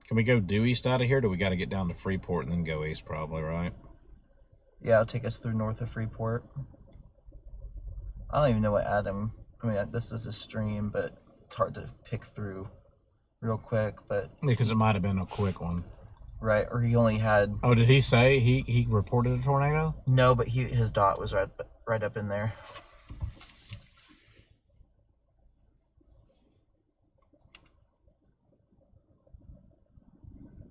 Can we go due east out of here? Or do we got to get down to Freeport and then go east probably, right? Yeah, it'll take us through north of Freeport. I don't even know what Adam... I mean, this is a stream, but it's hard to pick through real quick, but... Because it might have been a quick one. Right, or he only had... Oh, did he say he reported a tornado? No, but his dot was right up in there.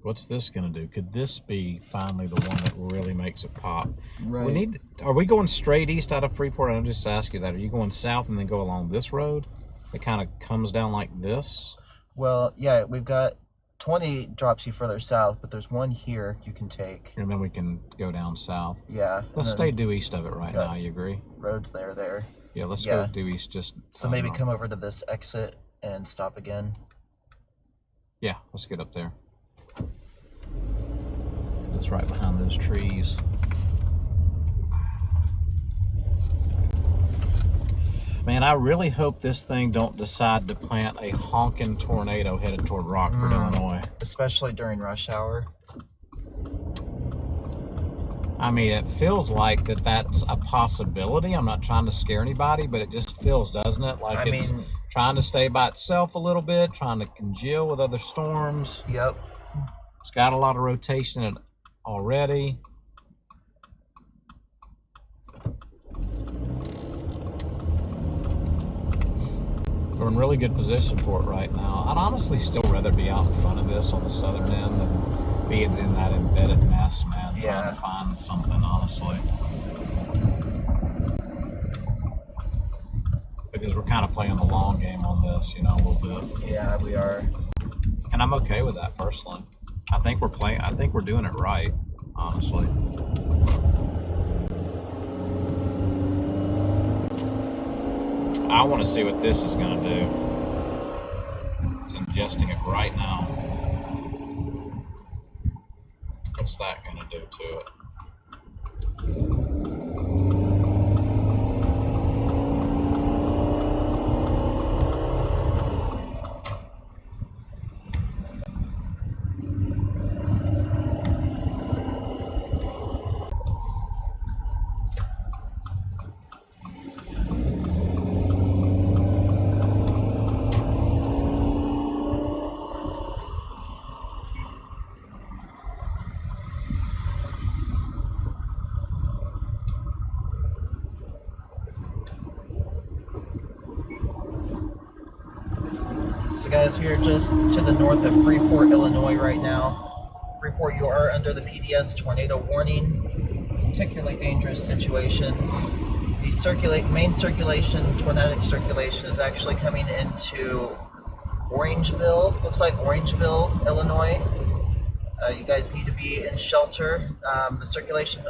What's this gonna do? Could this be finally the one that really makes it pop? Right. Are we going straight east out of Freeport? I'll just ask you that. Are you going south and then go along this road? It kind of comes down like this? Well, yeah, we've got 20 drops you further south, but there's one here you can take. And then we can go down south. Yeah. Let's stay due east of it right now, you agree? Roads there. Yeah, let's go due east just... So maybe come over to this exit and stop again. Yeah, let's get up there. It's right behind those trees. Man, I really hope this thing don't decide to plant a honking tornado headed toward Rockford, Illinois. Especially during rush hour. I mean, it feels like that's a possibility. I'm not trying to scare anybody, but it just feels, doesn't it? Like it's trying to stay by itself a little bit, trying to congeal with other storms. Yep. It's got a lot of rotation in it already. We're in really good position for it right now. I'd honestly still rather be out in front of this on the southern end than being in that embedded mess, man. Trying to find something, honestly. Because we're kind of playing the long game on this, you know, a little bit. Yeah, we are. And I'm okay with that personally. I think we're doing it right, honestly. I want to see what this is going to do. It's adjusting it right now. What's that going to do to it? So guys, we are just to the north of Freeport, Illinois right now. Freeport, you are under the PDS tornado warning. Particularly dangerous situation. The main circulation, tornadic circulation, is actually coming into Orangeville. Looks like Orangeville, Illinois. You guys need to be in shelter. The circulation's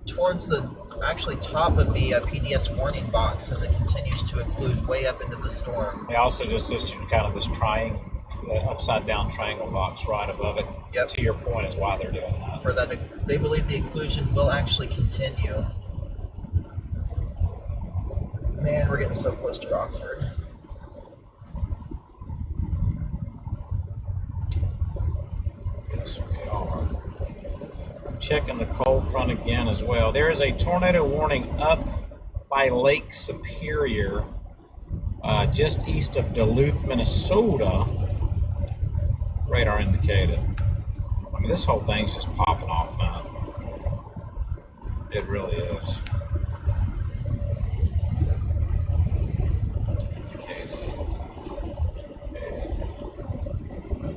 towards the actually top of the PDS warning box as it continues to include way up into the storm. They also just issued kind of this upside down triangle box right above it. Yep. To your point is why they're doing that. For that, they believe the occlusion will actually continue. Man, we're getting so close to Rockford. Yes, we are. I'm checking the cold front again as well. There is a tornado warning up by Lake Superior, just east of Duluth, Minnesota. Radar indicated. I mean, this whole thing's just popping off now. It really is.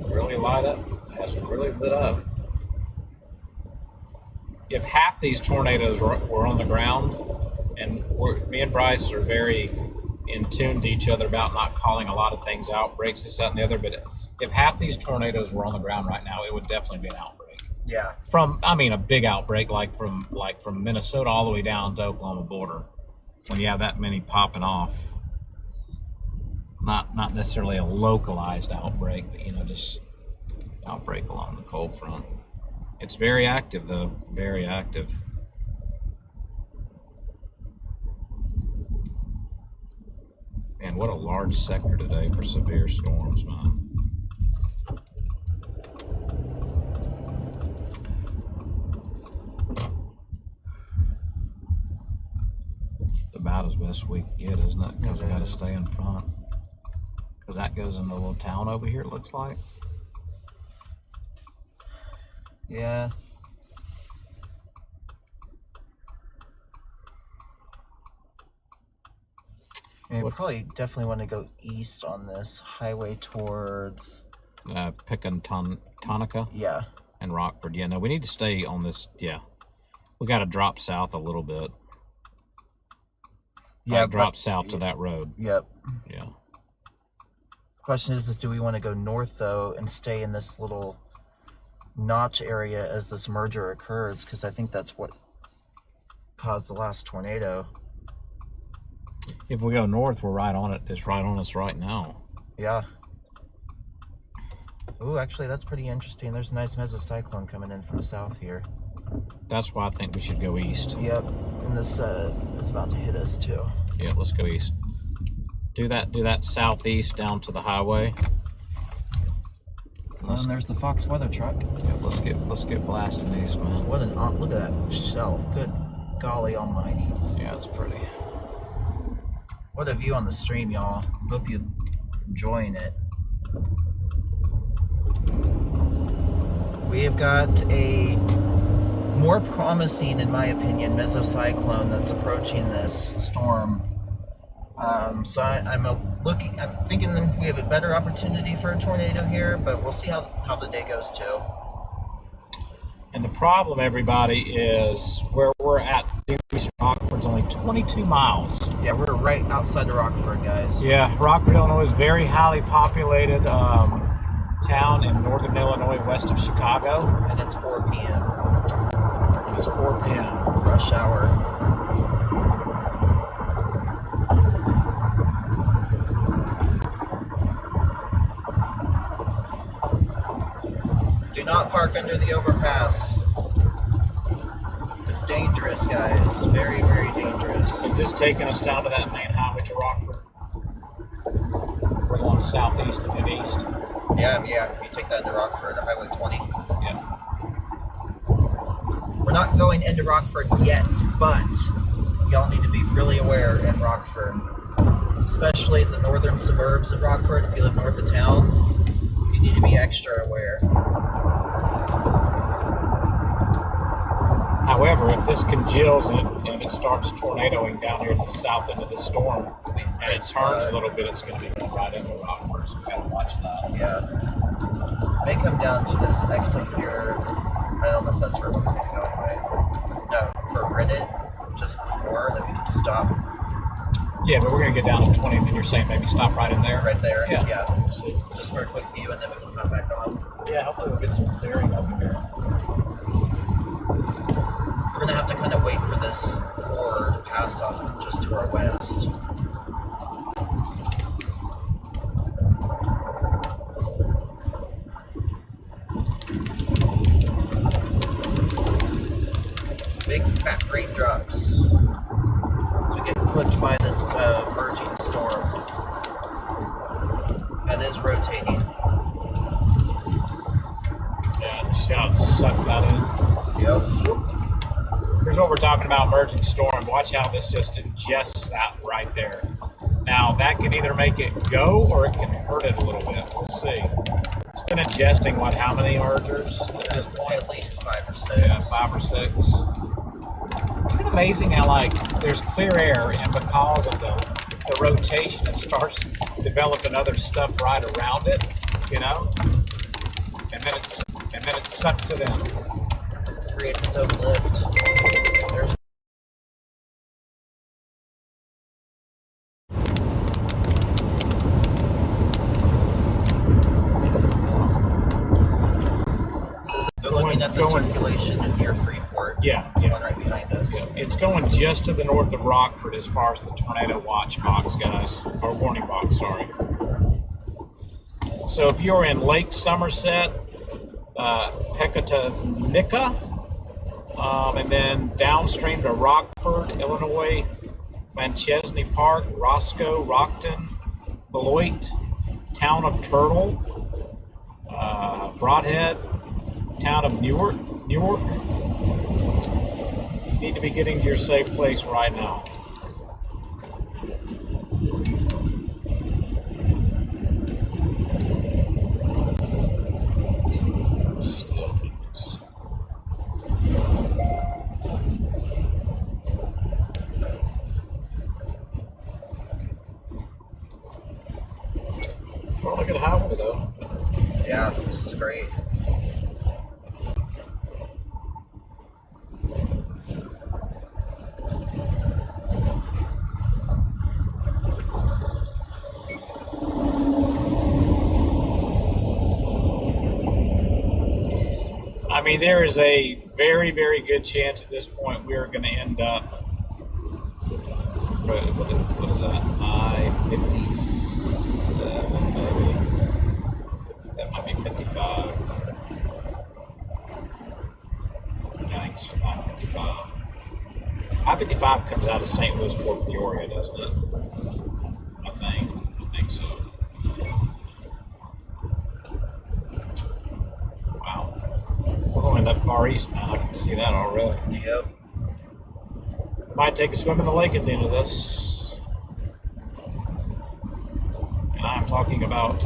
Really light up. Has really lit up. If half these tornadoes were on the ground, and me and Bryce are very in tune to each other about not calling a lot of things outbreaks, this, that, and the other, but if half these tornadoes were on the ground right now, it would definitely be an outbreak. Yeah. A big outbreak, like from Minnesota all the way down to Oklahoma border, when you have that many popping off. Not necessarily a localized outbreak, but just outbreak along the cold front. It's very active, though. Very active. Man, what a large sector today for severe storms, man. About as best we can get, isn't it? Because we got to stay in front. Because that goes into a little town over here, it looks like. Yeah. We probably definitely want to go east on this highway towards Pecatonica. Yeah. And Rockford. Yeah, no, we need to stay on this. Yeah. We got to drop south a little bit. Yeah, drop south to that road. Yep. Yeah. Question is do we want to go north, though, and stay in this little notch area as this merger occurs? Because I think that's what caused the last tornado. If we go north, we're right on it. It's right on us right now. Yeah. Ooh, actually, that's pretty interesting. There's a nice mesocyclone coming in from the south here. That's why I think we should go east. Yep. And this is about to hit us, too. Yeah, let's go east. Do that southeast down to the highway. And there's the Fox weather truck. Yeah, let's get blasting east, man. What an look at that shelf. Good golly almighty. Yeah, it's pretty. What a view on the stream, y'all. Hope you're enjoying it. We have got a more promising, in my opinion, mesocyclone that's approaching this storm. So I'm thinking that we have a better opportunity for a tornado here, but we'll see how the day goes too. And the problem, everybody, is where we're at. Rockford's only 22 miles. Yeah, we're right outside of Rockford, guys. Yeah, Rockford, Illinois is a very highly populated town in northern Illinois, west of Chicago. And it's 4 p.m. It is 4 p.m. Rush hour. under the overpass. It's dangerous, guys. Very, very dangerous. Is this taking us down to that main highway to Rockford? We're going southeast and then east. Yeah. If you take that into Rockford, Highway 20. Yeah. We're not going into Rockford yet, but y'all need to be really aware in Rockford, especially in the northern suburbs of Rockford. If you live north of town, you need to be extra aware. However, if this congeals and it starts tornadoing down here at the south end of the storm, and it turns a little bit, it's going to be going right into Rockford, so we got to watch that. Yeah. May come down to this exit here. I don't know if that's where it wants me to go anyway. No, for Reddit, just before, that we can stop. Yeah, but we're going to get down to 20, and then you're saying maybe stop right in there? Right there, yeah. We'll see. Just for a quick view, and then we can come back on. Yeah, hopefully we'll get some clearing over here. We're going to have to kind of wait for this core to pass off just to our west. Big fat raindrops. So we get clipped by this merging storm that is rotating. Yeah, just see how it sucked that in. Yep. Here's what we're talking about, merging storm. Watch how this just ingests that right there. Now, that can either make it go or it can hurt it a little bit. We'll see. It's been ingesting, what, how many mergers at this point? At least 5 or 6. Yeah, 5 or 6. Isn't it amazing how, like, there's clear air, and because of the rotation, it starts developing other stuff right around it, you know? And then it sucks it in. Creates its own lift. There's They're looking at the circulation near Freeport. Yeah. One right behind us. Yeah, it's going just to the north of Rockford as far as the tornado watch box, guys. Or warning box, sorry. So if you're in Lake Somerset, Pecatonica, and then downstream to Rockford, Illinois, Manchesney Park, Roscoe, Rockton, Beloit, Town of Turtle, Broadhead, Town of Newark. You need to be getting to your safe place right now. Still. Well, look at the highway though. Yeah, this is great. I mean, there is a very, very good chance at this point we are going to end up. What is that? I-57, maybe. That might be 55. I think it's I-55. I-55 comes out of St. Louis toward Peoria, doesn't it? I think so. Wow. We're going up far east, man. I can see that already. Yep. Might take a swim in the lake at the end of this. And I'm talking about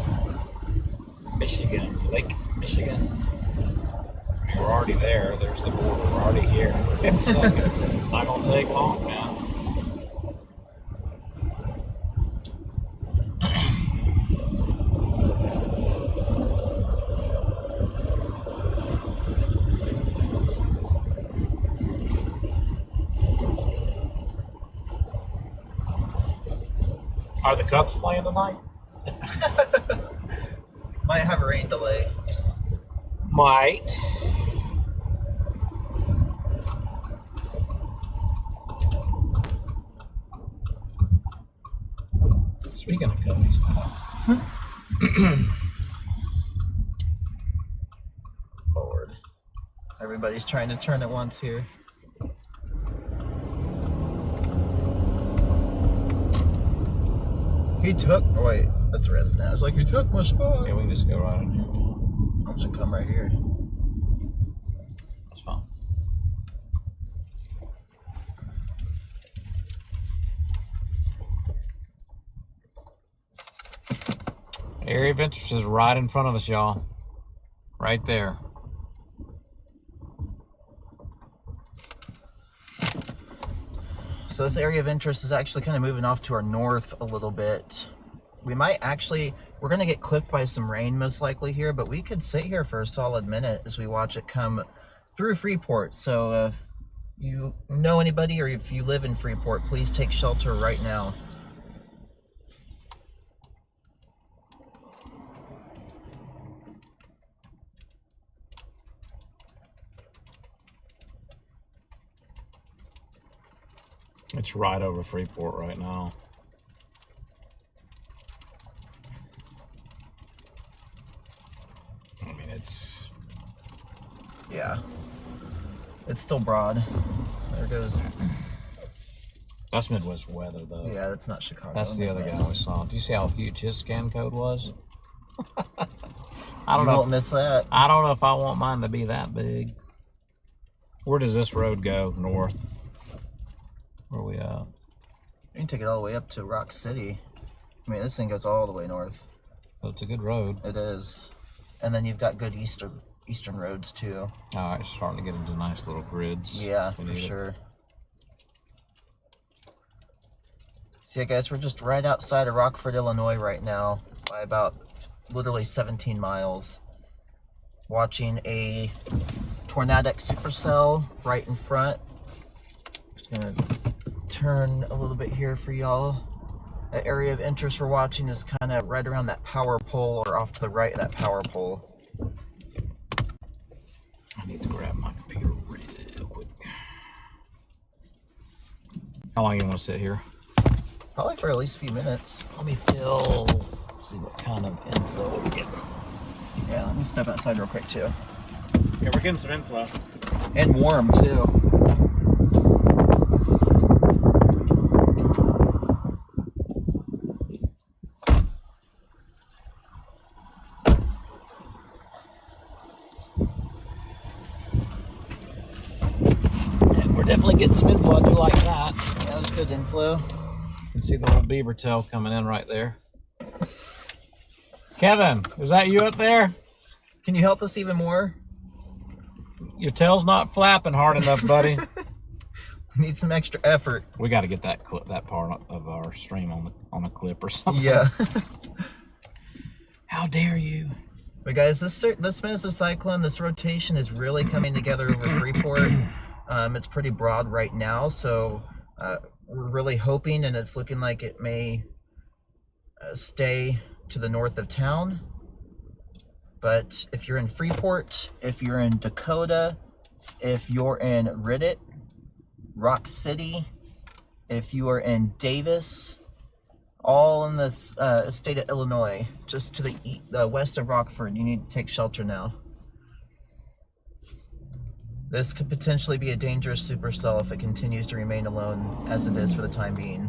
Michigan, Lake Michigan. We're already there. There's the border. We're already here. It's not going to take long, man. Are the Cubs playing tonight? Might have a rain delay. Might. Speaking of Cubs. Forward. Everybody's trying to turn at once here. He took. Oh wait, that's a resident. I was like, he took my spot. Yeah, we can just go right in here. I'm just gonna come right here. That's fine. Area of interest is right in front of us, y'all. Right there. So this area of interest is actually kind of moving off to our north a little bit. We might actually, we're going to get clipped by some rain most likely here, but we could sit here for a solid minute as we watch it come through Freeport. So if you know anybody or if you live in Freeport, please take shelter right now. It's right over Freeport right now. I mean, it's... Yeah. It's still broad. There goes. That's Midwest weather, though. Yeah, that's not Chicago. That's the other guy we saw. Do you see how huge his scan code was? I don't know. You won't miss that. I don't know if I want mine to be that big. Where does this road go? North? Where are we at? You can take it all the way up to Rock City. I mean, this thing goes all the way north. So it's a good road. It is. And then you've got good eastern roads, too. All right, starting to get into nice little grids. Yeah, for sure. So yeah, guys, we're just right outside of Rockford, Illinois right now by about literally 17 miles. Watching a tornadic supercell right in front. Just gonna turn a little bit here for y'all. The area of interest we're watching is kind of right around that power pole or off to the right of that power pole. I need to grab my computer real quick. How long you want to sit here? Probably for at least a few minutes. Let me see what kind of info we get. Yeah, let me step outside real quick too. Yeah, we're getting some info. And warm too. We're definitely getting some info. I do like that. Yeah, that was good info. You can see the little beaver tail coming in right there. Kevin, is that you up there? Can you help us even more? Your tail's not flapping hard enough, buddy. Need some extra effort. We got to get that part of our stream on a clip or something. Yeah. How dare you? But guys, this mesocyclone, this rotation is really coming together over Freeport. It's pretty broad right now, so we're really hoping, and it's looking like it may stay to the north of town. But if you're in Freeport, if you're in Dakota, if you're in Ridditt, Rock City, if you are in Davis, all in this state of Illinois, just to the west of Rockford, you need to take shelter now. This could potentially be a dangerous supercell if it continues to remain alone as it is for the time being.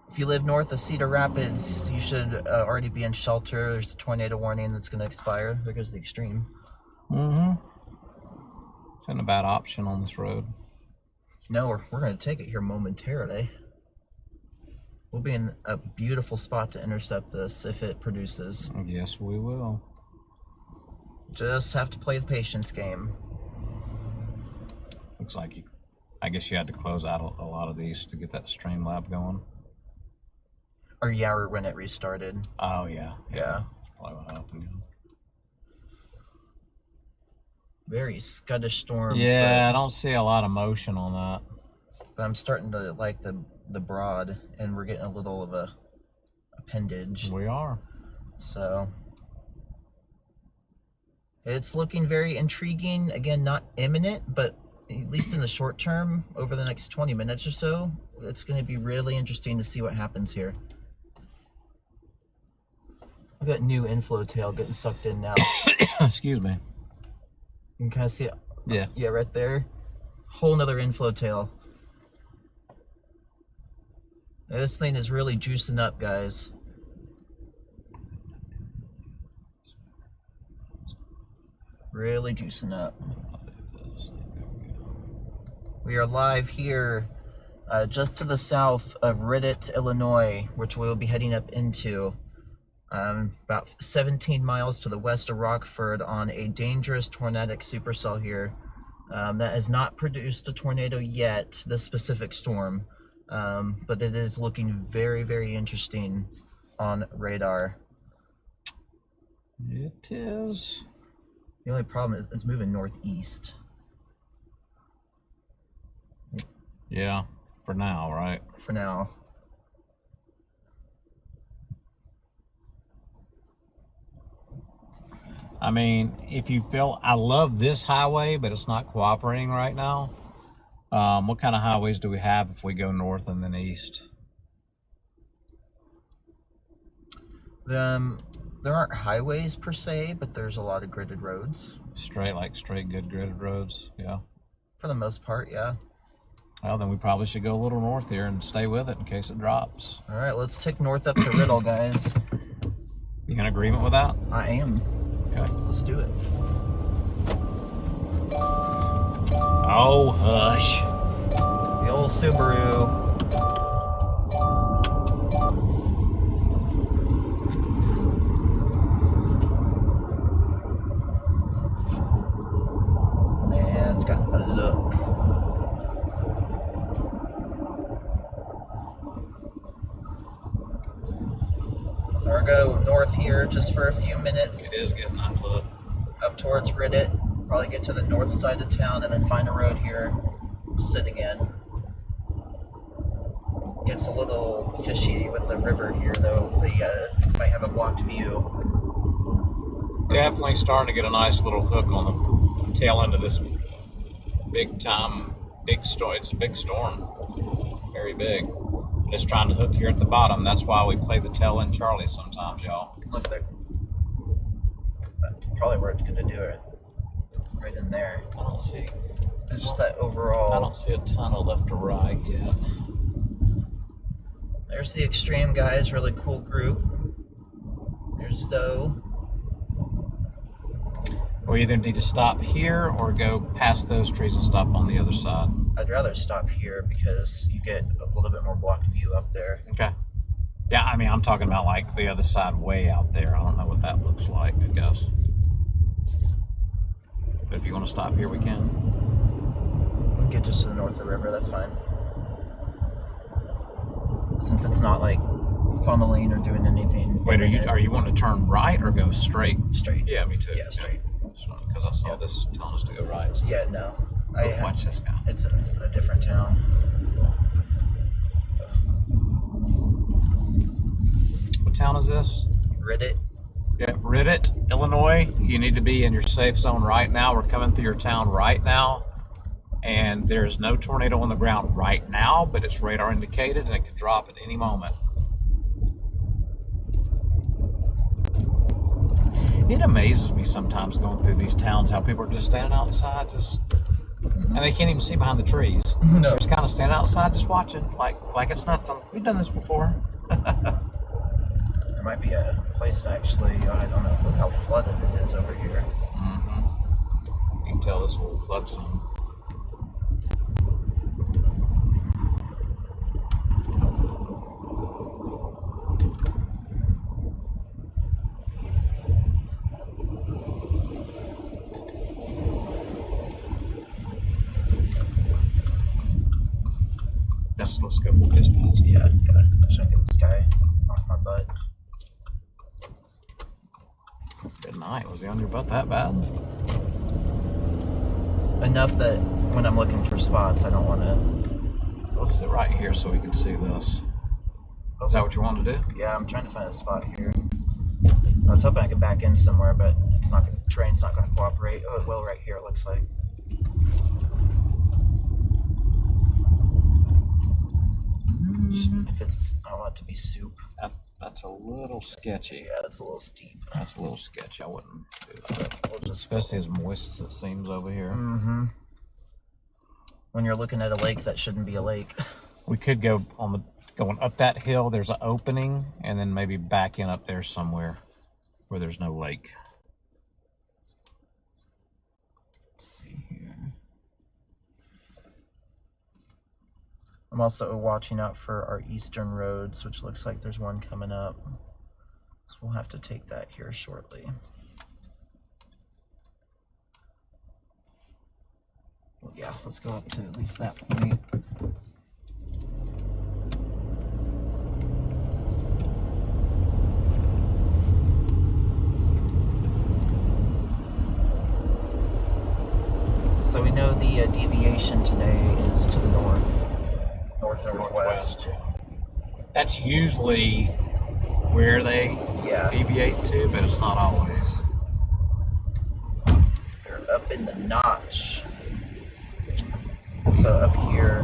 If you live north of Cedar Rapids, you should already be in shelter. There's a tornado warning that's going to expire. There goes the extreme. Mm-hmm. It's not a bad option on this road. No, we're going to take it here momentarily. We'll be in a beautiful spot to intercept this if it produces. Yes, we will. Just have to play the patience game. Looks like I guess you had to close out a lot of these to get that Streamlab going. Or yeah, or when it restarted. Oh, yeah. Yeah. Probably what happened. Very skittish storms. Yeah, I don't see a lot of motion on that. But I'm starting to like the broad, and we're getting a little of a appendage. We are. So it's looking very intriguing. Again, not imminent, but at least in the short term, over the next 20 minutes or so, it's going to be really interesting to see what happens here. We got new inflow tail getting sucked in now. Excuse me. You can kind of see it. Yeah. Yeah, right there. Whole nother inflow tail. Now, this thing is really juicing up, guys. Really juicing up. We are live here just to the south of Reddit, Illinois, which we'll be heading up into. About 17 miles to the west of Rockford on a dangerous tornadic supercell here that has not produced a tornado yet, this specific storm, but it is looking very, very interesting on radar. It is. The only problem is it's moving northeast. Yeah, for now, right? For now. I mean, if you feel, I love this highway, but it's not cooperating right now. What kind of highways do we have if we go north and then east? There aren't highways per se, but there's a lot of gridded roads. Straight good gridded roads, yeah. For the most part, yeah. Well, then we probably should go a little north here and stay with it in case it drops. All right, let's take north up to Riddle, guys. You in agreement with that? I am. Okay. Let's do it. Oh, hush. The old Subaru. Man, it's got a look. We're going north here just for a few minutes. It is getting that look. Up towards Reddit. Probably get to the north side of town and then find a road here. Sit again. Gets a little fishy with the river here, though. They might have a blocked view. Definitely starting to get a nice little hook on the tail end of this big storm. It's a big storm. Very big. Just trying to hook here at the bottom. That's why we play the tail end Charlie sometimes, y'all. Look there. That's probably where it's going to do it. Right in there. I don't see. It's just that overall. I don't see a tunnel left or right yet. There's the Extreme guys, really cool group. There's Zoe. We either need to stop here or go past those trees and stop on the other side. I'd rather stop here because you get a little bit more blocked view up there. Okay. Yeah, I mean, I'm talking about like the other side way out there. I don't know what that looks like, I guess. But if you want to stop here, we can. We can get just to the north of the river, that's fine. Since it's not like funneling or doing anything. Wait, are you wanting to turn right or go straight? Straight. Yeah, me too. Yeah, straight. Because I saw this telling us to go right. So. Yeah, no. Watch this guy. It's a different town. What town is this? Reddit. Yeah, Reddit, Illinois. You need to be in your safe zone right now. We're coming through your town right now. And there's no tornado on the ground right now, but it's radar indicated and it could drop at any moment. It amazes me sometimes going through these towns how people are just standing outside, and they can't even see behind the trees. No. They're just kind of standing outside, just watching, like it's nothing. We've done this before. There might be a place to actually, I don't know, look how flooded it is over here. You can tell this whole flood zone. Let's go just past. Yeah. I'm just trying to get this guy off my butt. Good night. Was he on your butt that bad? Enough that when I'm looking for spots, I don't want to. Let's sit right here so we can see this. Is that what you want to do? Yeah, I'm trying to find a spot here. I was hoping I could back in somewhere, but it's not. Terrain's not going to cooperate. Oh, it will right here. It looks like. If it's, I don't want it to be soup. That's a little sketchy. Yeah, it's a little steep. That's a little sketchy. I wouldn't do that. We'll just Especially as moist as it seems over here. Mm-hmm. When you're looking at a lake that shouldn't be a lake. We could go going up that hill. There's an opening, and then maybe back in up there somewhere where there's no lake. Let's see here. I'm also watching out for our eastern roads, which looks like there's one coming up. So we'll have to take that here shortly. Well, yeah, let's go up to at least that point. So we know the deviation today is to the northwest. That's usually where they deviate to, but it's not always. We're up in the notch. So up here,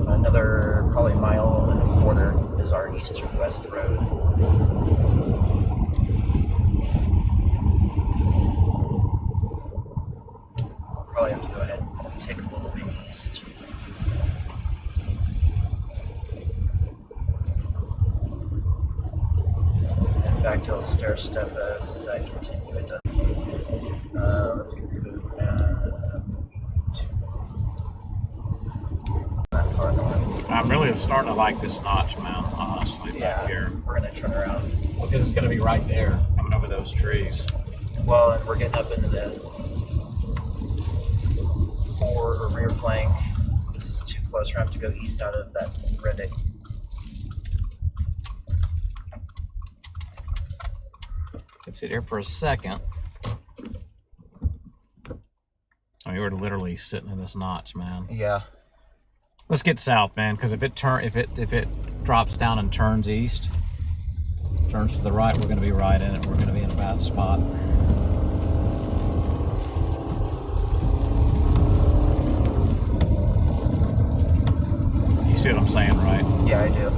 another probably 1.25 miles is our east to west road. Probably have to go ahead and take a little bit east. In fact, it'll stair step us as I continue. It doesn't. If you could move that far north. I'm really starting to like this notch, man, honestly, back here. We're gonna turn around. Because it's going to be right there, coming over those trees. Well, and we're getting up into the fore or rear flank. This is too close. We're gonna have to go east out of that Reddick. Could sit here for a second. I mean, we're literally sitting in this notch, man. Yeah. Let's get south, man, because if it drops down and turns east, turns to the right, we're going to be right in it. We're going to be in a bad spot. You see what I'm saying, right? Yeah, I do.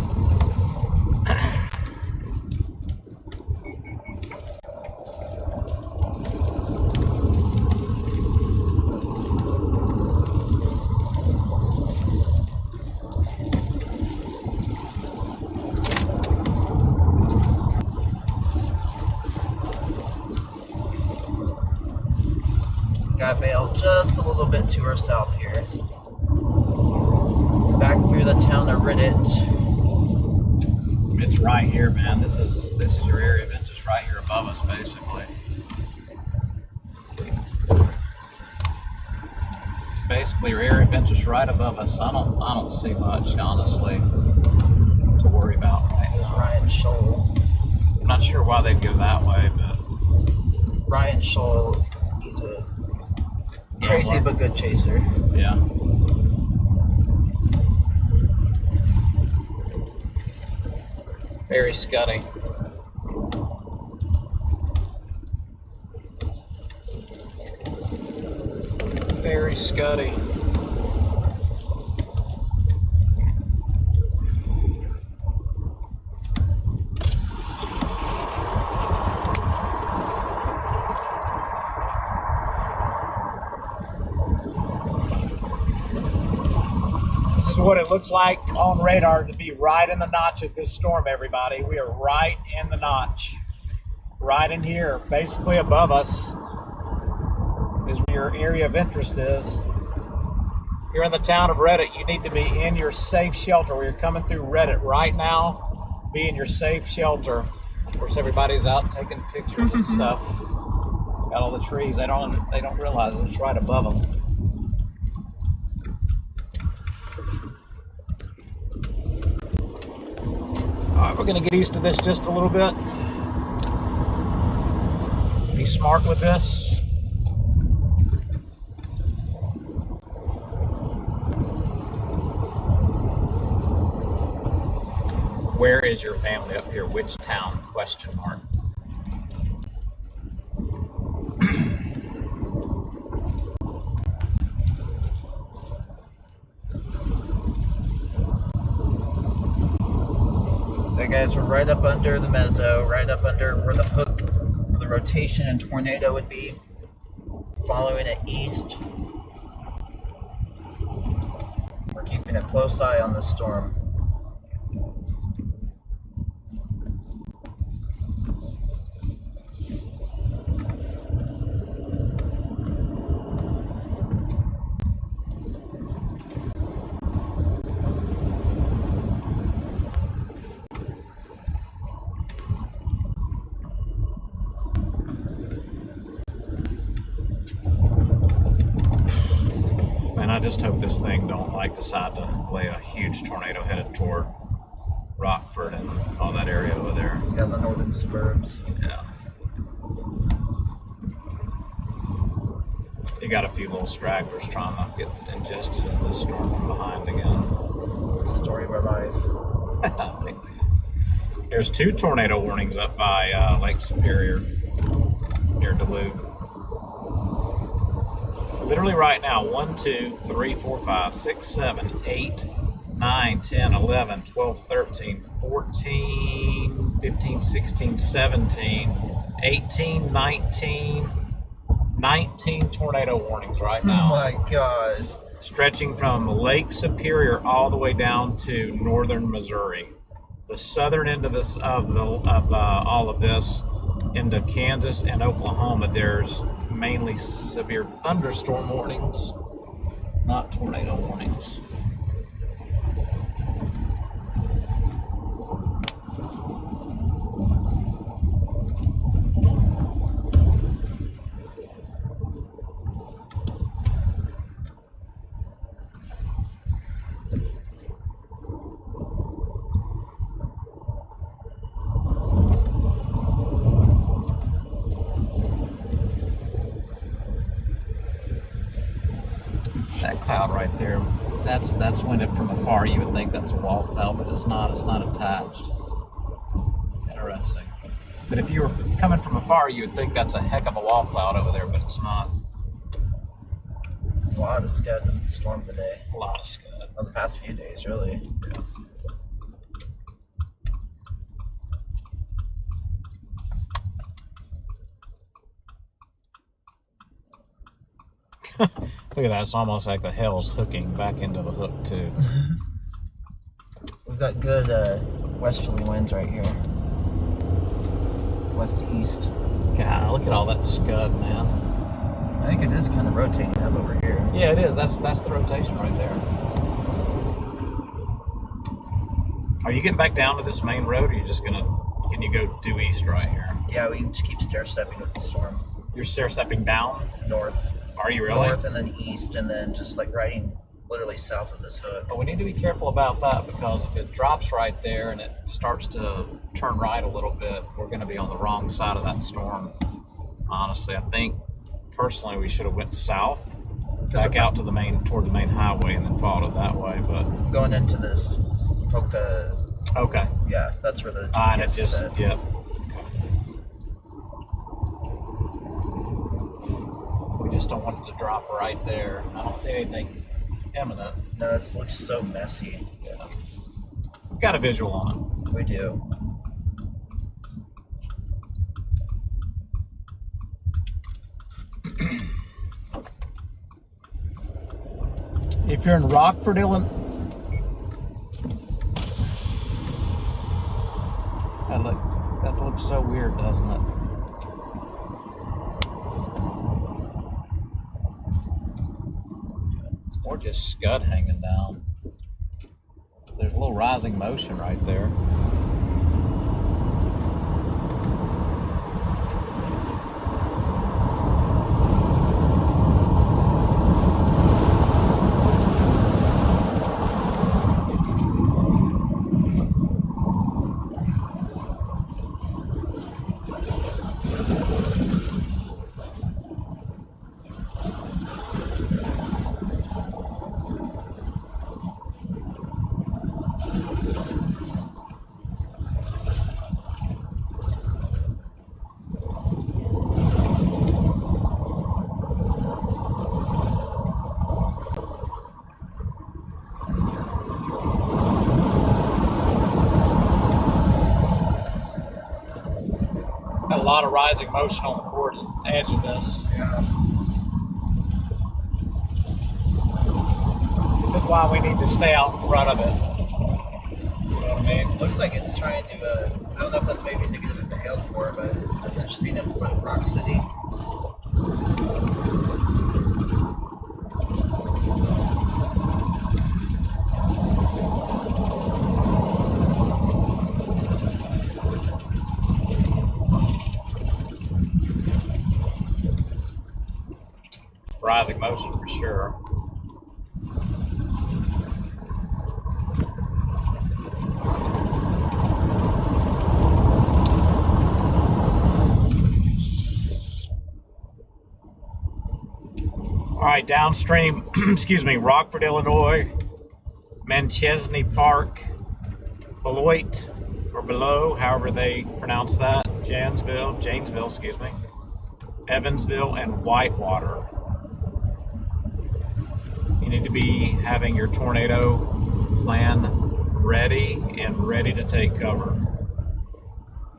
Got bailed just a little bit to our south here. Back through the town of Ridditt. It's right here, man. This is your area of interest right here above us, basically. Basically, your area of interest right above us. I don't see much, honestly, to worry about right There's now. Ryan Scholl. I'm not sure why they'd go that way, but Ryan Scholl, he's a crazy but good chaser. yeah. Very scuddy. Very scuddy. This is what it looks like on radar to be right in the notch of this storm, everybody. We are right in the notch. Right in here, basically above us is where your area of interest is. If you're in the town of Reddit, you need to be in your safe shelter. Where you're coming through Reddit right now, be in your safe shelter. Of course, everybody's out taking pictures and stuff. Got all the trees. They don't realize that it's right above them. All right, we're going to get east of this just a little bit. Be smart with this. Where is your family up here? Which town? Question mark. guys, we're right up under the mezzo, right up under where the hook, the rotation and tornado would be. Following it east. We're keeping a close eye on the storm. I just hope this thing don't decide to lay a huge tornado headed toward Rockford and all that area over there. Yeah, the northern suburbs. Yeah. You got a few little stragglers trying to get ingested in this storm from behind again. Story of our life. There's 2 tornado warnings up by Lake Superior near Duluth. Literally right now, 1, 2, 3, 4, 5, 6, 7, 8, 9, 10, 11, 12, 13, 14, 15, 16, 17, 18, 19 tornado warnings right now. Oh my gosh. Stretching from Lake Superior all the way down to northern Missouri. The southern end of this all of this into Kansas and Oklahoma, there's mainly severe thunderstorm warnings, not tornado warnings. That cloud right there, that's when from afar you would think that's a wall cloud, but it's not attached. Interesting. But if you were coming from afar, you would think that's a heck of a wall cloud over there, but it's not. A lot of scud with the storm today. A lot of scud. Or the past few days, really. Yeah. Look at that, it's almost like the hell's hooking back into the hook too. We've got good westerly winds right here. West to east. God, look at all that scud, man. I think it is kind of rotating up over here. Yeah, it is. That's the rotation right there. Are you getting back down to this main road, or are you just can you go due east right here? Yeah, we can just keep stair-stepping with the storm. You're stair-stepping down? North. Are you really? North and then east, and then just riding literally south of this hook. But we need to be careful about that, because if it drops right there and it starts to turn right a little bit, we're going to be on the wrong side of that storm. Honestly, I think personally we should have went south, back out to toward the main highway, and then followed it that way. But going into this Hoka. Okay. Yeah, that's where the GPS and it just said. Yep. We just don't want it to drop right there. I don't see anything imminent. No, it looks so messy. Yeah. We've got a visual on We do. it. If you're in Rockford, Illinois, that looks so weird, doesn't it? Or just scud hanging down. There's a little rising motion right there. a lot of rising motion on the forward edge of this. Yeah. This is why we need to stay out in front of it. You know what I mean? Looks like it's trying to, I don't know if that's maybe indicative of the hail core, but that's interesting at Rock City. Rising motion for sure. All right, downstream, excuse me, Rockford, Illinois, Manchesney Park, Beloit, or Below, however they pronounce that, Janesville, excuse me, Evansville, and Whitewater. You need to be having your tornado plan ready and ready to take cover.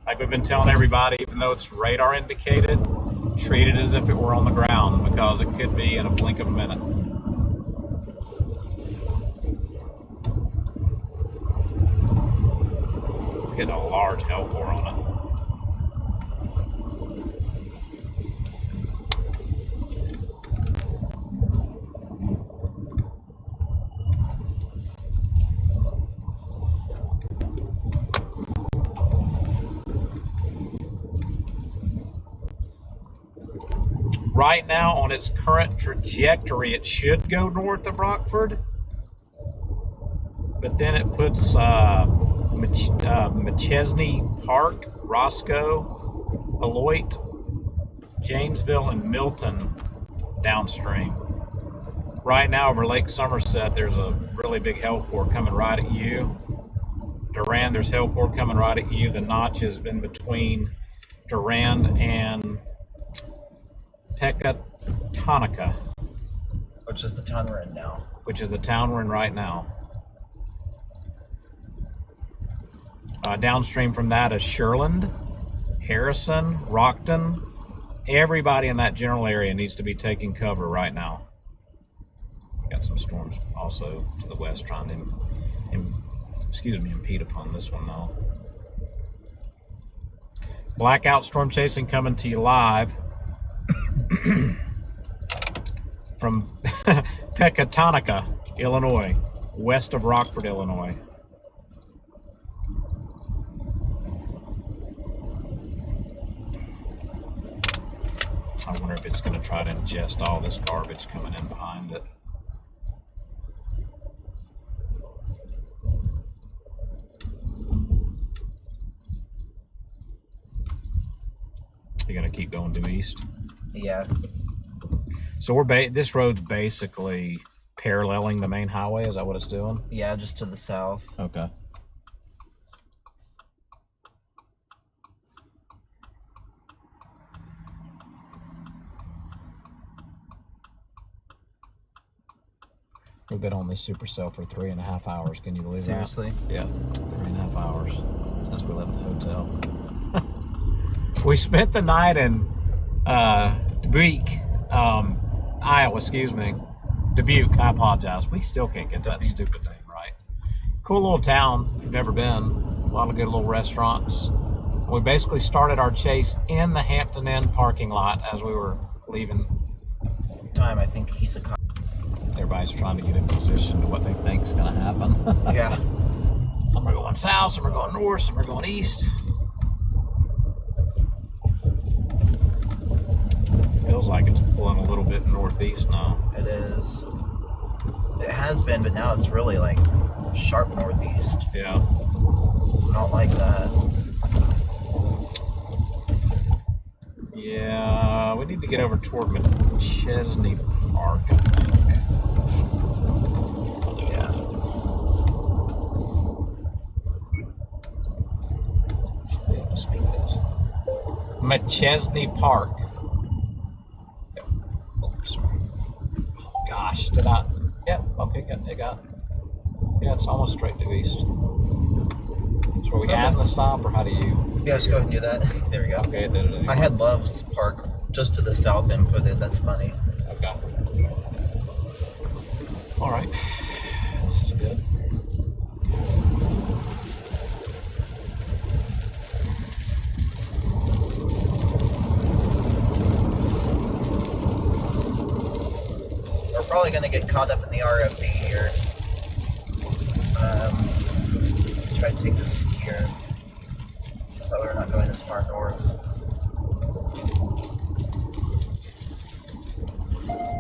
Like we've been telling everybody, even though it's radar indicated, treat it as if it were on the ground because it could be in a blink of a minute. It's getting a large hail core on it. Right now, on its current trajectory, it should go north of Rockford, but then it puts McChesney Park, Roscoe, Beloit, Janesville, and Milton downstream. Right now, over Lake Somerset, there's a really big hail core coming right at you. Durand, there's hail core coming right at you. The notch has been between Durand and Pecatonica, Which is the town we're in now. which is the town we're in right now. Downstream from that is Sherland, Harrison, Rockton. Everybody in that general area needs to be taking cover right now. Got some storms also to the west trying to impede upon this one though. Blackout storm chasing coming to you live from Pecatonica, Illinois, west of Rockford, Illinois. I wonder if it's going to try to ingest all this garbage coming in behind it. You're going to keep going due east? Yeah. So this road's basically paralleling the main highway. Is that what it's doing? Yeah, just to the south. Okay. We've been on this supercell for 3.5 hours. Can you believe that? Seriously? Yeah, 3.5 hours since we left the hotel. We spent the night in Dubuque, Iowa, excuse me. Dubuque, I apologize. We still can't get that stupid name right. Cool little town, if you've never been. A lot of good little restaurants. We basically started our chase in the Hampton Inn parking lot as we were leaving. Time, I think he's a cop. Everybody's trying to get in position to what they think is going to happen. Yeah. Some are going south, some are going north, some are going east. Feels like it's pulling a little bit northeast now. It is. It has been, but now it's really like sharp northeast. Yeah. I don't like that. Yeah, we need to get over toward McChesney Park, I think. Yeah. Should be able to speak this. McChesney Park. Oh, sorry. Oh, gosh, did I? Yep, okay, it got. Yeah, it's almost straight due east. So are we adding the stop, or how do you? Yeah, just go ahead and do that. There we go. Okay, it did it anyway. I had Love's Park just to the south inputted. That's funny. Okay. All right. This is good. We're probably going to get caught up in the RFD here. Try to take this here so we're not going as far north.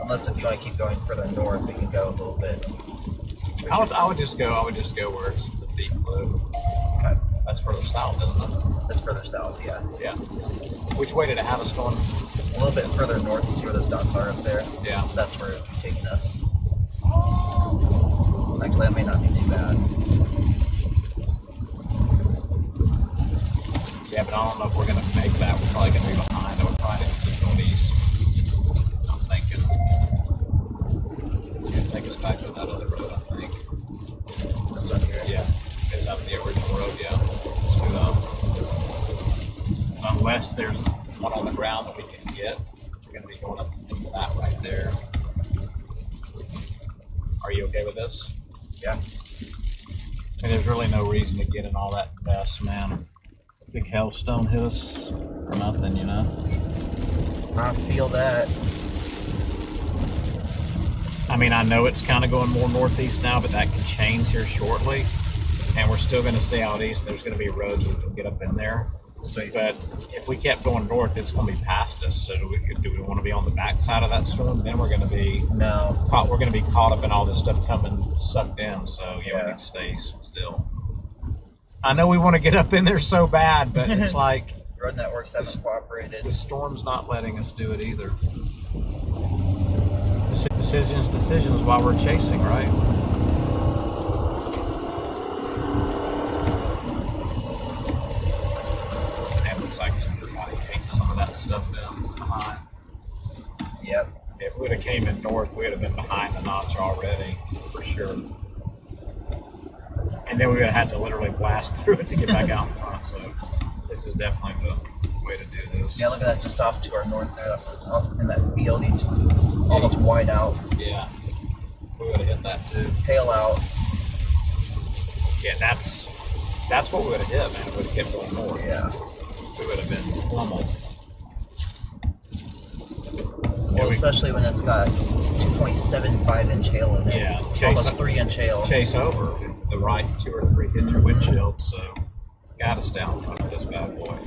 Unless if you want to keep going further north, we can go a little bit. I would just go where it's the deep blue. Okay. That's further south, isn't it? That's further south, yeah. Yeah. Which way did it have us going? A little bit further north, you see where those dots are up there? Yeah. That's where it would be taking us. Actually, that may not be too bad. Yeah, but I don't know if we're going to make that. We're probably going to be behind. I would probably have to keep going east. I'm thinking. Yeah, take us back to that other road, I think. This one here. Yeah. It's up the original road, yeah. Let's do that. So unless there's one on the ground that we can get, we're going to be going up into that right there. Are you okay with this? Yeah. And there's really no reason to get in all that mess, man. Big hailstone hit us or nothing, you know? I feel that. I mean, I know it's kind of going more northeast now, but that can change here shortly. And we're still going to stay out east. There's going to be roads we can get up in there. Sweet. But if we kept going north, it's going to be past us. So do we want to be on the backside of that storm? Then we're going to be we're going to be caught up in all this stuff coming sucked in. So yeah, we need to stay still. I know we want to get up in there so bad, but it's like road networks haven't cooperated. The storm's not letting us do it either. Decisions while we're chasing, right? And it looks like it's going to try to take some of that stuff down from behind. Yep. If we'd have came in north, we'd have been behind the notch already, for sure. And then we would have had to literally blast through it to get back out in front. So this is definitely the way to do this. Yeah, look at that just off to our north there, up in that field. You just almost wide out. Yeah. We would have hit that too. Tail out. Yeah, that's what we would have hit, man. It would have kept going north. Yeah. We would have been plummeled. Well, especially when it's got 2.75 inch hail in it. Yeah, almost 3 inch hail. Chase over if the right 2 or 3 hit your windshield, so got us down in front of this bad boy.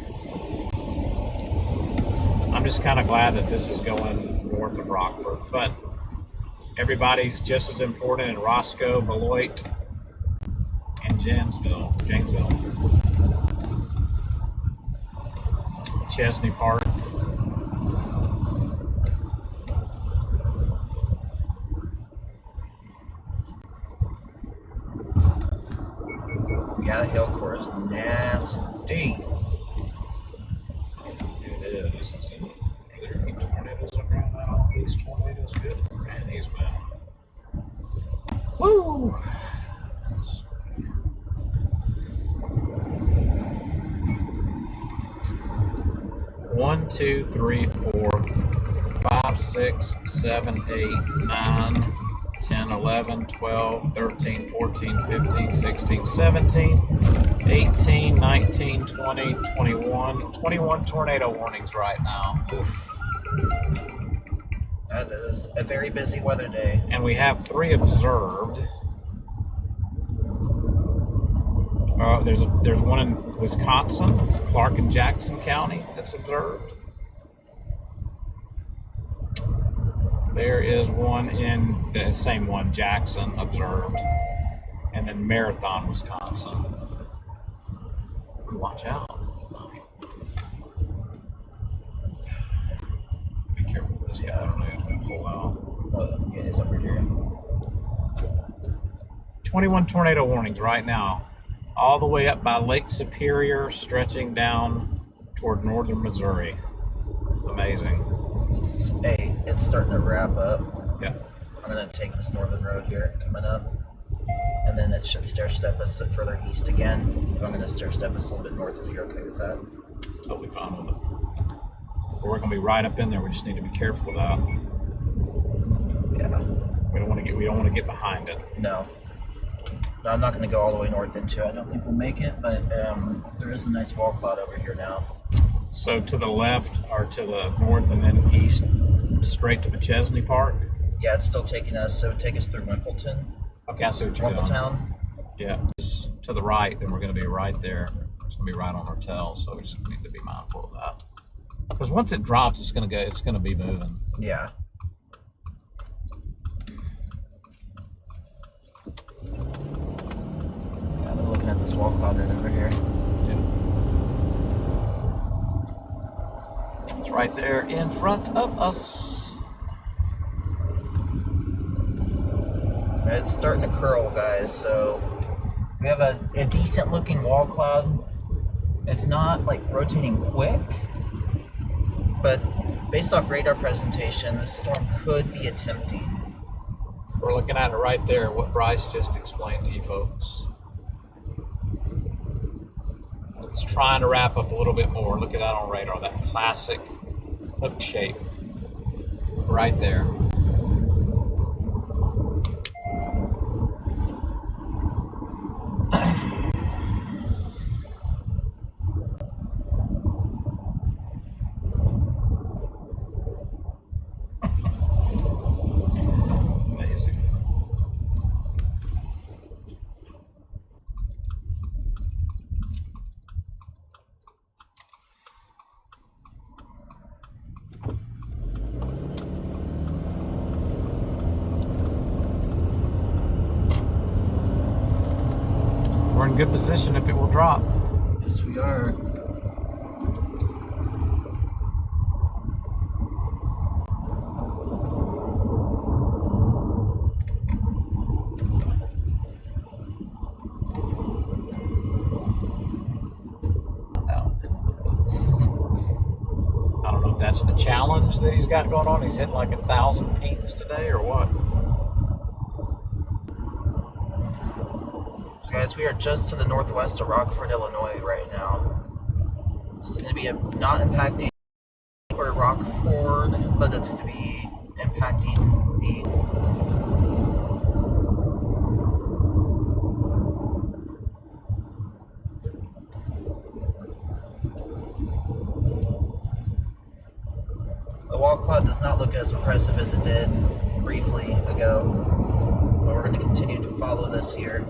I'm just kind of glad that this is going north of Rockford, but everybody's just as important in Roscoe, Beloit, and Janesville. Chesney Park. Yeah, the hill core is nasty. It is. Are there any tornadoes around that? All these tornadoes good. Man, these men. Woo! 1, 2, 3, 4, 5, 6, 7, 8, 9, 10, 11, 12, 13, 14, 15, 16, 17, 18, 19, 20, 21. 21 tornado warnings right now. Oof. That is a very busy weather day. And we have 3 observed. There's one in Wisconsin, Clark and Jackson County, that's observed. There is one in the same one, Jackson, observed, and then Marathon, Wisconsin. Watch out. Be careful with this guy. I don't know who's going to pull out. Oh, yeah, it's over here. 21 tornado warnings right now, all the way up by Lake Superior, stretching down toward northern Missouri. Amazing. It's starting to wrap up. Yeah. I'm going to take this northern road here coming up. and then it should stair step us further east again. I'm going to stair step us a little bit north if you're okay with that. Totally fine with it. We're going to be right up in there. We just need to be careful with that. Yeah. We don't want to get behind it. No. No, I'm not going to go all the way north into it. I don't think we'll make it, but there is a nice wall cloud over here now. So to the left or to the north and then east, straight to McChesney Park? Yeah, it's still taking us, so it would take us through Wimpleton. Okay, I see what you're doing. Wimpletown. Yeah, to the right, then we're going to be right there. It's going to be right on our tail, so we just need to be mindful of that. Because once it drops, it's going to be moving. Yeah. Yeah, they're looking at this wall cloud right over here. Yeah. It's right there in front of us. It's starting to curl, guys, so we have a decent looking wall cloud. It's not like rotating quick, but based off radar presentation, this storm could be attempting. We're looking at it right there, what Bryce just explained to you folks. It's trying to wrap up a little bit more. Look at that on radar, that classic hook shape right there. We're in good position if it will drop. Yes, we are. I don't know if that's the challenge that he's got going on. He's hitting like 1,000 pings today or what. So guys, we are just to the northwest of Rockford, Illinois right now. It's going to be not impacting Rockford, but it's going to be impacting the wall cloud does not look as impressive as it did briefly ago, but we're going to continue to follow this here.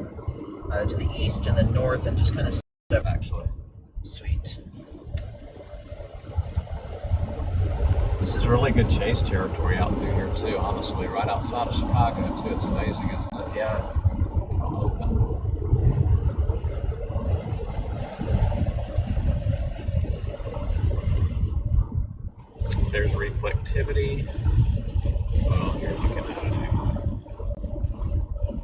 To the east and the north, and just kind of step. Actually, Sweet. this is really good chase territory out through here too. Honestly, right outside of Chicago too. It's amazing, isn't it? Yeah. All open. There's reflectivity. Well, you're looking at it anyway.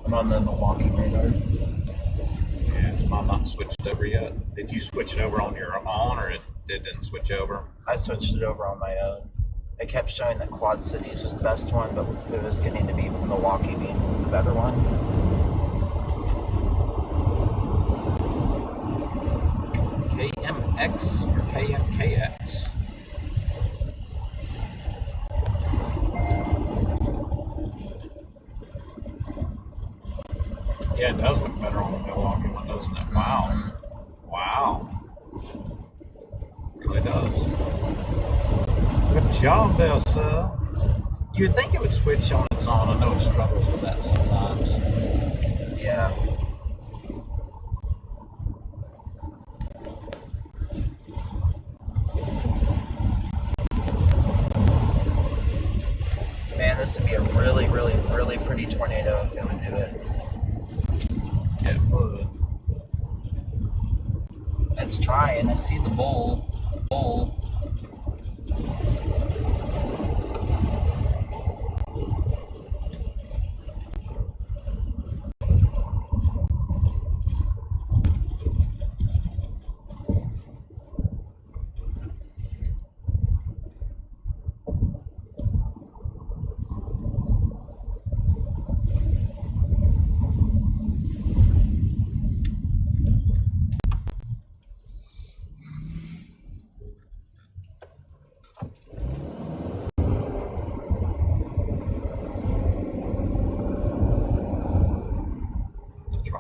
I'm on the Milwaukee radar. Yeah, it's not switched over yet. Did you switch it over on your own, or it didn't switch over? I switched it over on my own. It kept showing that Quad Cities was the best one, but it was getting to be Milwaukee being the better one. KMX or KMKX? Yeah, it does look better on the Milwaukee one, doesn't it? Wow. Wow. It really does. Good job there, sir. You would think it would switch on its own. I know it struggles with that sometimes. Yeah. Man, this would be a really, really, really pretty tornado if it would do it. Yeah, it would. It's trying. I see the bowl.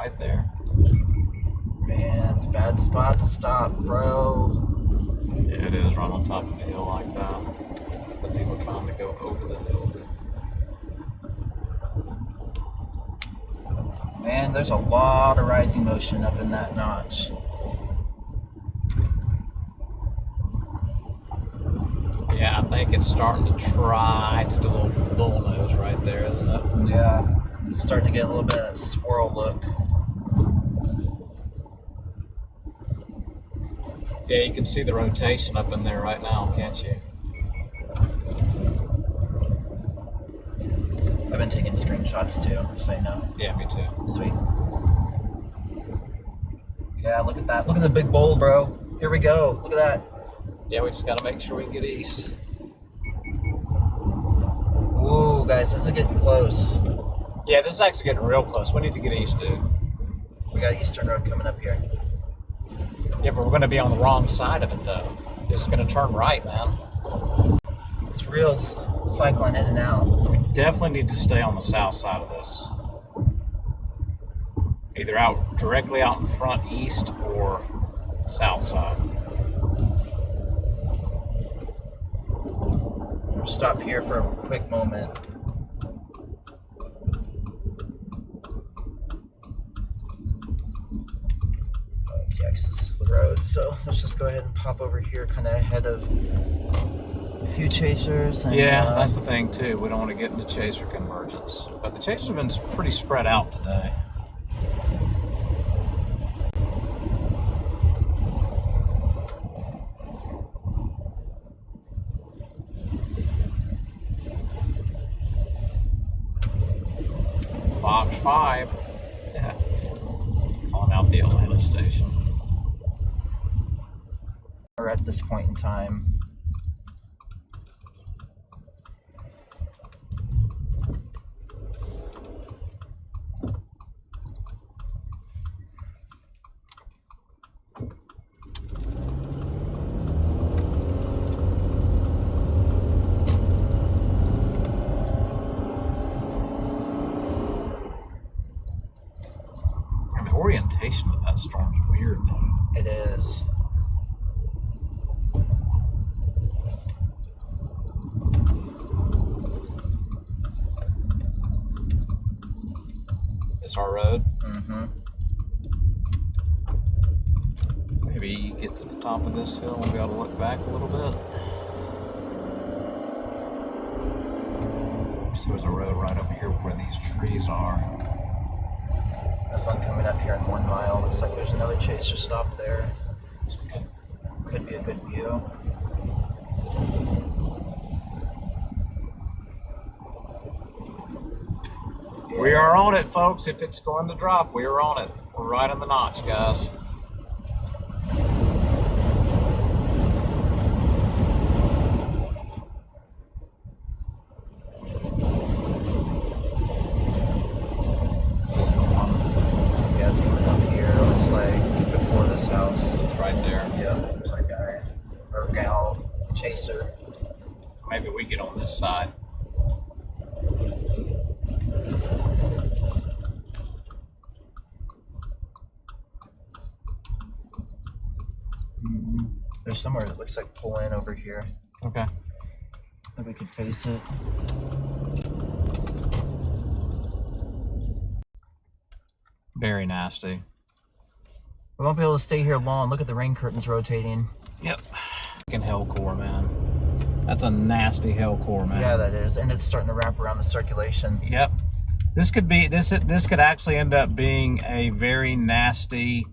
right there. Man, it's a bad spot to stop, bro. Yeah, it is, right on top of a hill like that. The people trying to go over the hill. Man, there's a lot of rising motion up in that notch. Yeah, I think it's starting to try to do a little bull nose right there, isn't it? Yeah, it's starting to get a little bit of that swirl look. Yeah, you can see the rotation up in there right now, can't you? I've been taking screenshots too, so you know. Yeah, me too. Sweet. Yeah, look at that. Look at the big bowl, bro. Here we go. Look at that. Yeah, we just got to make sure we can get east. Ooh, guys, this is getting close. Yeah, this is actually getting real close. We need to get east, dude. We got Eastern Road coming up here. Yeah, but we're going to be on the wrong side of it, though. This is going to turn right, man. It's real cycling in and out. We definitely need to stay on the south side of this. Either out directly out in front east or south side. We'll stop here for a quick moment. Okay, this is the road, so let's just go ahead and pop over here, kind of ahead of a few chasers. And, Yeah, that's the thing too. We don't want to get into chaser convergence, but the chasers have been pretty spread out today. Fox 5. Yeah. Calling out the Atlanta station. Or at this point in time. And the orientation of that storm's weird, though. It is. It's our road. Mm-hmm. Maybe get to the top of this hill and be able to look back a little bit. So there's a road right up here where these trees are. There's one coming up here in 1 mile. Looks like there's another chaser stop there. Okay. Could be a good view. We are on it, folks. If it's going to drop, we are on it. We're right on the notch, guys. Just the one. Yeah, it's coming up here. Looks like before this house. It's right there. Yeah, looks like a or gal chaser. Maybe we get on this side. There's somewhere that looks like pull in over here. Okay. Maybe we could face it. Very nasty. We won't be able to stay here long. Look at the rain curtains rotating. Yep. Fucking hell core, man. That's a nasty hell core, man. Yeah, that is, and it's starting to wrap around the circulation. Yep. This could be this could actually end up being a very nasty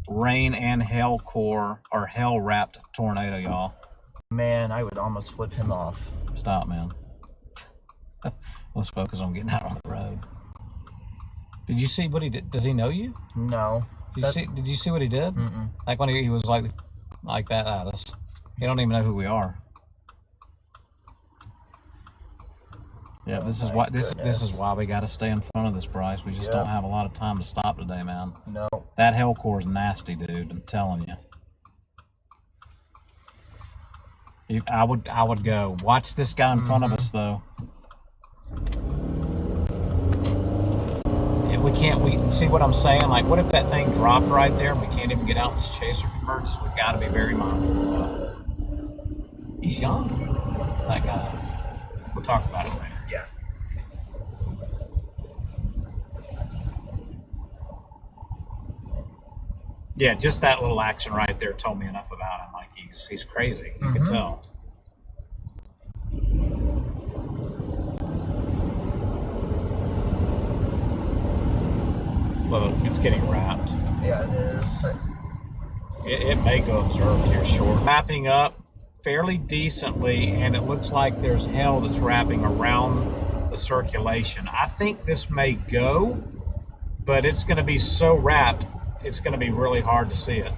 rain and hail core or hail wrapped tornado, y'all. Man, I would almost flip him off. Stop, man. Let's focus on getting out on the road. Did you see what he did? Does he know you? No. Did you see what he did? Mm-mm. Like when he was like that at us. He don't even know who we are. Yeah, Oh this is my why this goodness. is why we got to stay in front of this, Bryce. We just Yep. don't have a lot of time to stop today, man. No. That hell core is nasty, dude. I'm telling you. I would go. Watch this guy in front of us, though. Yeah, we see what I'm saying? Like, what if that thing dropped right there and we can't even get out in this chaser convergence? We've got to be very mindful of that. He's young, that guy. We'll talk about it later. Yeah. Yeah, just that little action right there told me enough about him. Like, he's crazy. You can tell. Look, it's getting wrapped. Yeah, it is. It may go observed here short. Wrapping up fairly decently, and it looks like there's hell that's wrapping around the circulation. I think this may go, but it's going to be so wrapped, it's going to be really hard to see it,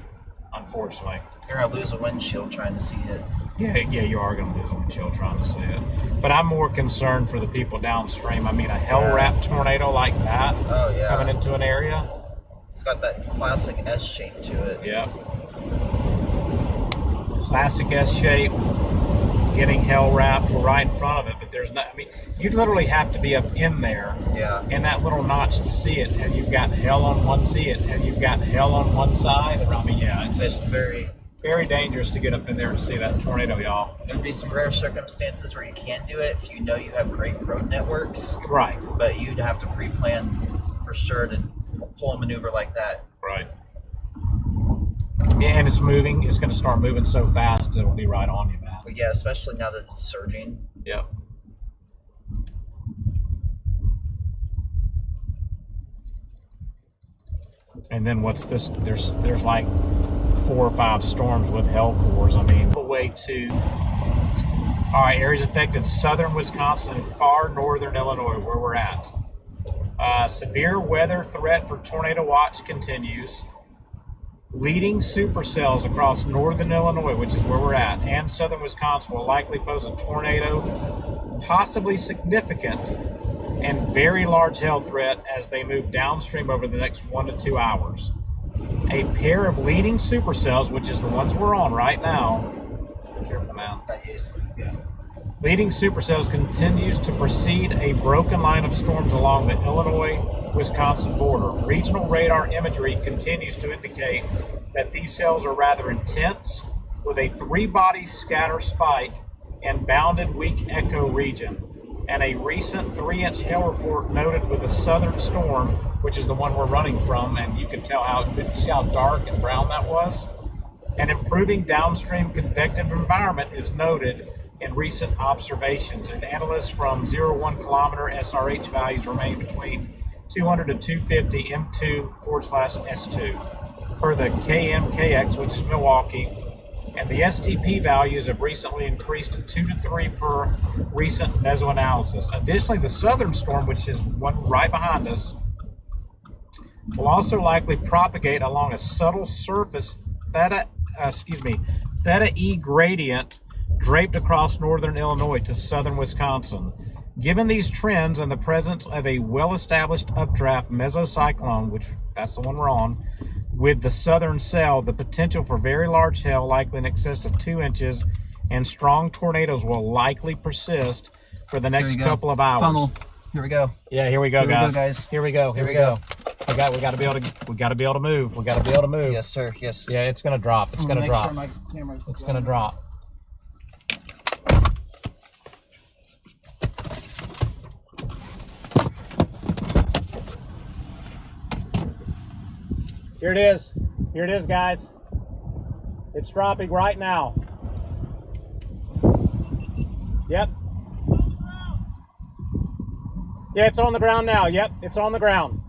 unfortunately. You're going to lose a windshield trying to see it. Yeah, you are going to lose a windshield trying to see it. But I'm more concerned for the people downstream. I mean, a hell-wrapped tornado like that coming into an area. It's got that classic S shape to it. Yeah. Classic S shape, getting hell-wrapped. We're right in front of it, but there's not, I mean, you literally have to be up in there in that little notch to see it, and you've got hell on one side, and you've got hell on one side. I mean, yeah, it's very... very dangerous to get up in there and see that tornado, y'all. There'd be some rare circumstances where you can do it if you know you have great road networks. Right. But you'd have to pre-plan for sure to pull a maneuver like that. Right. Yeah, and it's moving. It's going to start moving so fast, it'll be right on you, man. But yeah, especially now that it's surging. Yep. And then what's this? There's like 4 or 5 storms with hell cores. I mean, the way to. All right, areas affected southern Wisconsin and far northern Illinois, where we're at. Severe weather threat for tornado watch continues. Leading supercells across northern Illinois, which is where we're at, and southern Wisconsin will likely pose a tornado, possibly significant and very large hail threat as they move downstream over the next 1 to 2 hours. A pair of leading supercells, which is the ones we're on right now. Careful now. Leading supercells continues to precede a broken line of storms along the Illinois-Wisconsin border. Regional radar imagery continues to indicate that these cells are rather intense, with a 3-body scatter spike and bounded weak echo region. And a recent 3-inch hail report noted with a southern storm, which is the one we're running from, and you can tell see how dark and brown that was. An improving downstream convective environment is noted in recent observations, and analysts from 0-1 kilometer SRH values remain between 200 to 250 M2/S2 per the KMKX, which is Milwaukee, and the STP values have recently increased to 2 to 3 per recent mesoanalysis. Additionally, the southern storm, which is one right behind us, will also likely propagate along a subtle surface theta E gradient draped across northern Illinois to southern Wisconsin. Given these trends and the presence of a well-established updraft mesocyclone, which that's the one we're on, with the southern cell, the potential for very large hail, likely in excess of 2 inches, and strong tornadoes will likely persist for the next couple of hours. Funnel. Here we go. Yeah, here we go, guys. Here we go. Here we go. We got to be able to move. We got to be able to move. Yes, sir. Yes. Yeah, it's gonna drop. It's gonna drop. It's gonna drop. Here it is. Here it is, guys. It's dropping right now. Yep. Yeah, it's on the ground now. Yep, it's on the ground.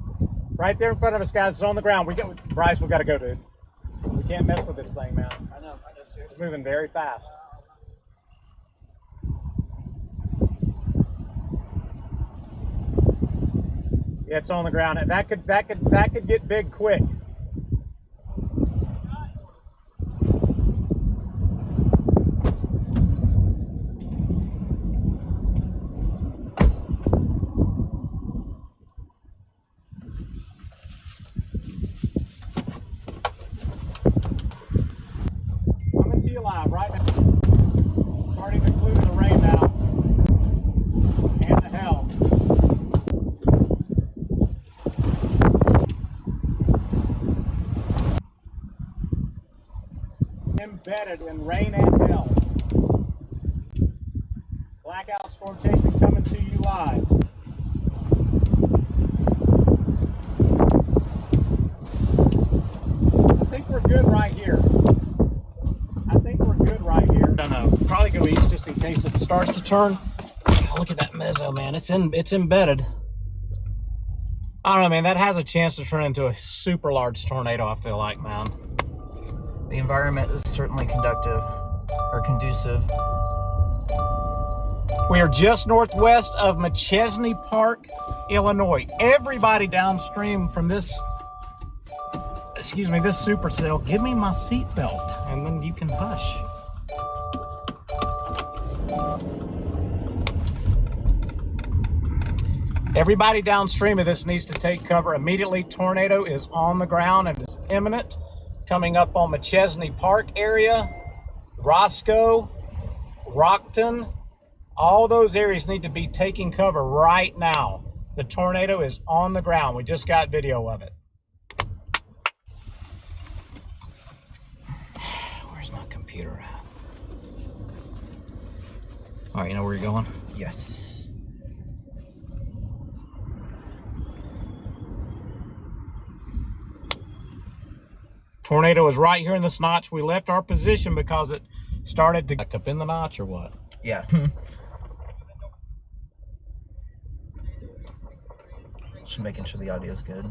Right there in front of us, guys. It's on the ground. Bryce, we got to go, dude. We can't mess with this thing, man. I know. It's moving very fast. Yeah, it's on the ground. And that could get big quick. Right now, starting to include the rain now and the hail. embedded in rain and hail. Blackout storm chasing coming to you live. I think we're good right here. No, probably go east just in case it starts to turn. Oh, look at that mezzo, man. It's embedded. I don't know, man. That has a chance to turn into a super large tornado, I feel like, man. The environment is certainly conducive. We are just northwest of McChesney Park, Illinois. Everybody downstream from this, this supercell, give me my seatbelt, and then you can hush. Everybody downstream of this needs to take cover immediately. Tornado is on the ground and is imminent. Coming up on McChesney Park area, Roscoe, Rockton, all those areas need to be taking cover right now. The tornado is on the ground. We just got video of it. Where's my computer at? All right, you know where you're going? Yes. Tornado is right here in this notch. We left our position because it started to back up in the notch, or what? Yeah. Just making sure the audio is good.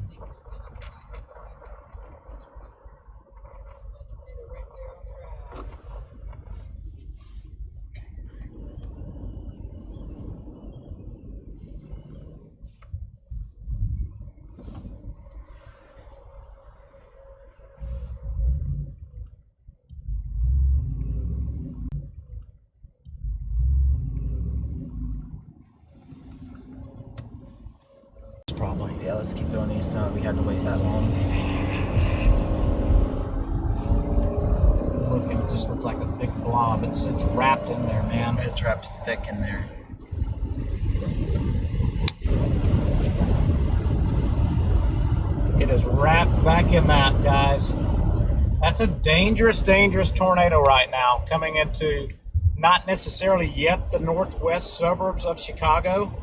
Probably. Yeah, let's keep going east. We had to wait that long. Look, it just looks like a big blob. It's wrapped in there, man. It's wrapped thick in there. It is wrapped back in that, guys. That's a dangerous, dangerous tornado right now, coming into not necessarily yet the northwest suburbs of Chicago.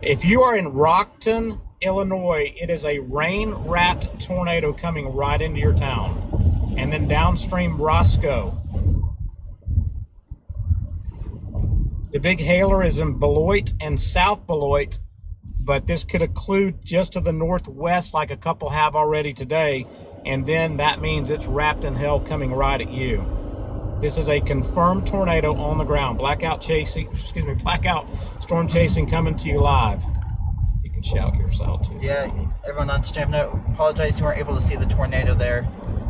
If you are in Rockton, Illinois, it is a rain-wrapped tornado coming right into your town. And then downstream Roscoe. The big hailer is in Beloit and South Beloit, but this could include just to the northwest like a couple have already today, and then that means it's wrapped in hell coming right at you. This is a confirmed tornado on the ground. Blackout storm chasing coming to you live. You can shout yourself too. Yeah, everyone on stream, no, apologize you weren't able to see the tornado there.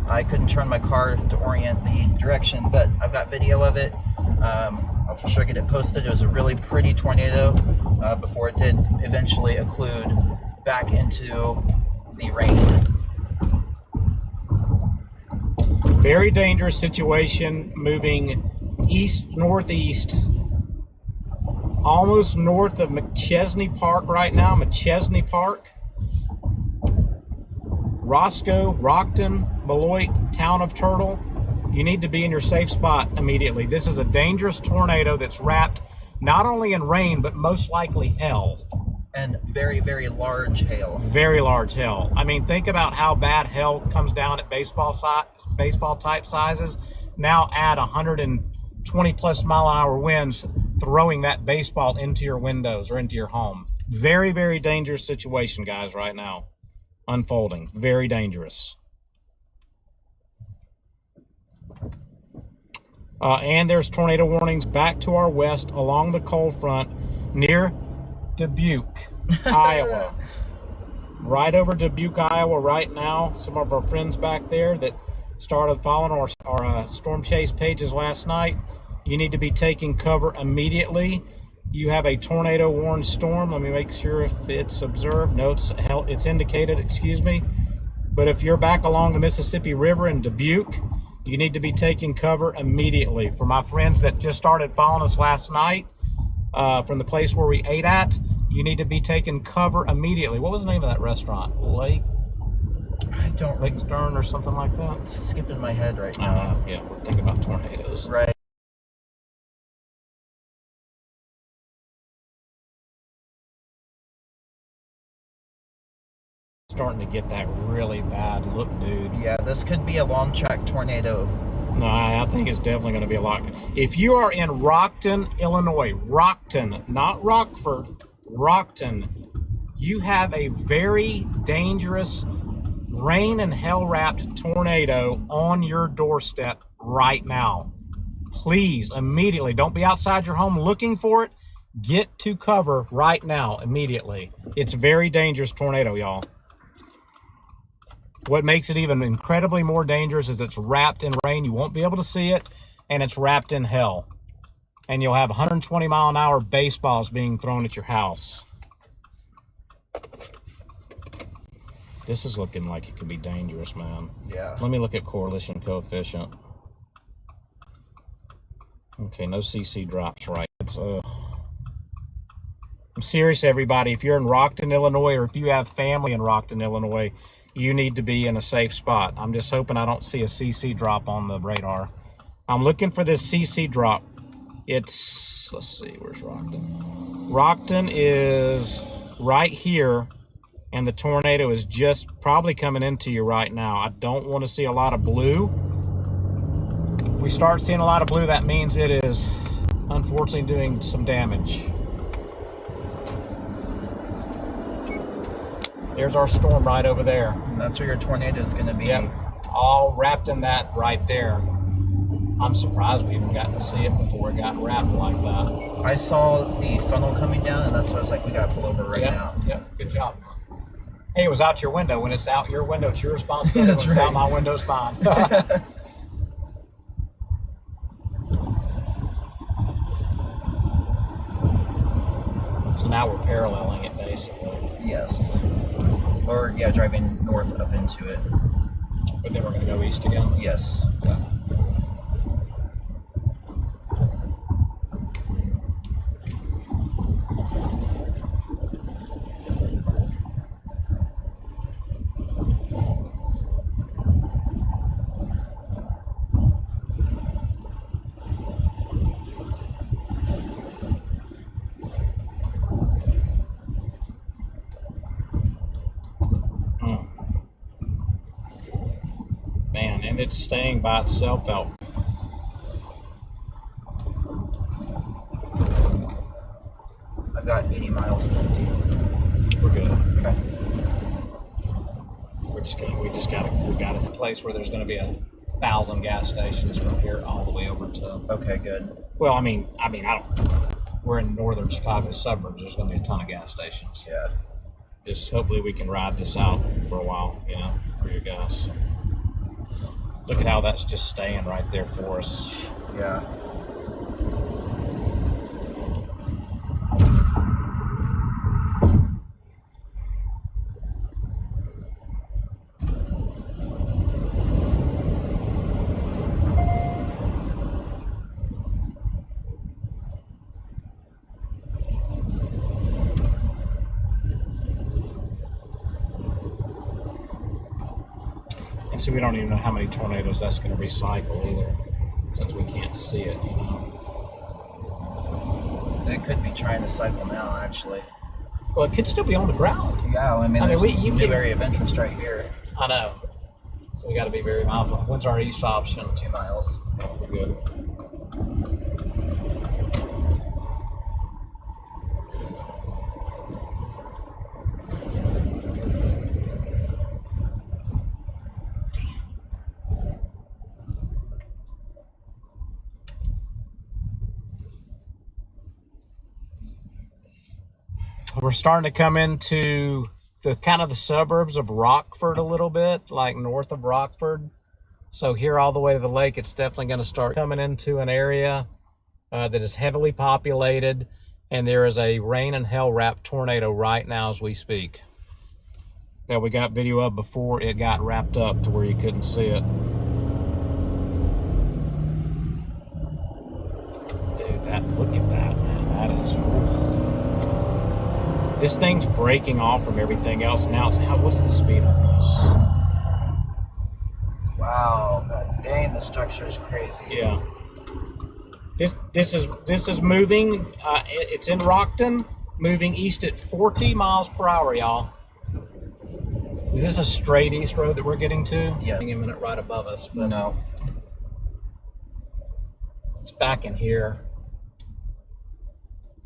I couldn't turn my car to orient the direction, but I've got video of it. I'll for sure get it posted. It was a really pretty tornado before it did eventually occlude back into the rain. Very dangerous situation, moving east-northeast, almost north of McChesney Park right now. McChesney Park, Roscoe, Rockton, Beloit, Town of Turtle. You need to be in your safe spot immediately. This is a dangerous tornado that's wrapped not only in rain, but most likely hail. And very, very large hail. Very large hail. I mean, think about how bad hail comes down at baseball type sizes. Now add 120 plus mile-an-hour winds throwing that baseball into your windows or into your home. Very, very dangerous situation, guys, right now. Unfolding. Very dangerous. And there's tornado warnings back to our west along the cold front near Dubuque, Iowa. Right over Dubuque, Iowa right now. Some of our friends back there that started following our storm chase pages last night, you need to be taking cover immediately. You have a tornado warned storm. Let me make sure if it's observed. No, it's indicated, excuse me. But if you're back along the Mississippi River in Dubuque, you need to be taking cover immediately. For my friends that just started following us last night from the place where we ate at, You need to be taking cover immediately. What was the name of that restaurant? I don't. Lake Stern or something like that? It's skipping my head right I now. know. Yeah, we're thinking about tornadoes. Right. Starting to get that really bad look, dude. Yeah, this could be a long track tornado. No, I think it's definitely going to be a lot. If you are in Rockton, Illinois, Rockton, not Rockford, Rockton, you have a very dangerous rain and hell-wrapped tornado on your doorstep right now. Please, immediately, don't be outside your home looking for it. Get to cover right now, immediately. It's a very dangerous tornado, y'all. What makes it even incredibly more dangerous is it's wrapped in rain. You won't be able to see it, and it's wrapped in hell. And you'll have 120-mile-an-hour baseballs being thrown at your house. This is looking like it could be dangerous, man. Yeah. Let me look at correlation coefficient. Okay, no CC drops right. It's, I'm serious, everybody. If you're in Rockton, Illinois, or if you have family in Rockton, Illinois, you need to be in a safe spot. I'm just hoping I don't see a CC drop on the radar. I'm looking for this CC drop. It's, let's see, where's Rockton? Rockton is right here, and the tornado is just probably coming into you right now. I don't want to see a lot of blue. If we start seeing a lot of blue, that means it is unfortunately doing some damage. There's our storm right over there. And that's where your tornado is going to be. Yep, all wrapped in that right there. I'm surprised we even got to see it before it got wrapped like that. I saw the funnel coming down, and that's why I was like, we got to pull over right now. Yep, good job. Hey, it was out your window. When it's out your window, it's your responsibility. That's when it's right. out my window, it's mine. So now we're paralleling it, basically. Yes. Or, yeah, driving north up into it. But then we're going to go east again? Yes. Yeah. Man, and it's staying by itself out. I've got 80 miles to empty. We're good. Okay. We got a place where there's going to be 1,000 gas stations from here all the way over to. Okay, good. Well, I mean, I don't. We're in northern Chicago suburbs. There's going to be a ton of gas stations. Yeah. Just hopefully we can ride this out for a while, you know, for you guys. Look at how that's just staying right there for us. Yeah. And so we don't even know how many tornadoes that's going to recycle either, since we can't see it, you know. It could be trying to cycle now, actually. Well, it could still be on the ground. Yeah, I mean, there's you a new can- area of interest right here. I know. So we got to be very mindful. What's our east option? 2 miles. Oh, we're good. We're starting to come into the kind of the suburbs of Rockford a little bit, like north of Rockford. So here all the way to the lake, it's definitely going to start coming into an area that is heavily populated, and there is a rain and hell wrapped tornado right now as we speak that we got video of before it got wrapped up to where you couldn't see it. Dude, look at that, man. That is... Oof. This thing's breaking off from everything else. Now, what's the speed on this? Wow, dang, the structure is crazy. Yeah. This is moving. It's in Rockton, moving east at 40 miles per hour, y'all. Is this a straight east road that we're getting to? Yeah. A minute right above us. But No. it's back in here.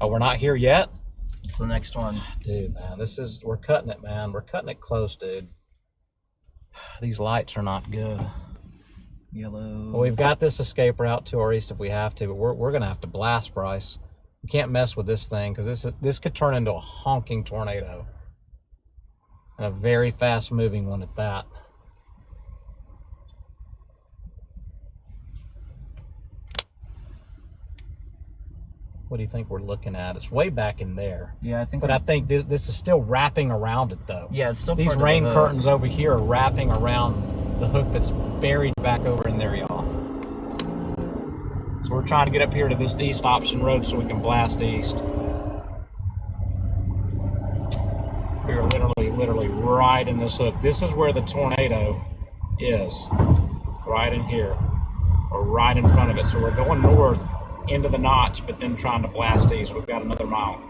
Oh, we're not here yet? It's the next one. Dude, man, we're cutting it, man. We're cutting it close, dude. These lights are not good. Yellow. Well, we've got this escape route to our east if we have to, but we're gonna have to blast, Bryce. We can't mess with this thing because this could turn into a honking tornado. And a very fast moving one at that. What do you think we're looking at? It's way back in there. Yeah, I think. But I think this is still wrapping around it, though. Yeah, it's still These part of rain the hook. curtains over here are wrapping around the hook that's buried back over in there, y'all. So we're trying to get up here to this east option road so we can blast east. We're literally right in this hook. This is where the tornado is, right in here, or right in front of it. So we're going north into the notch, but then trying to blast east. We've got another mile.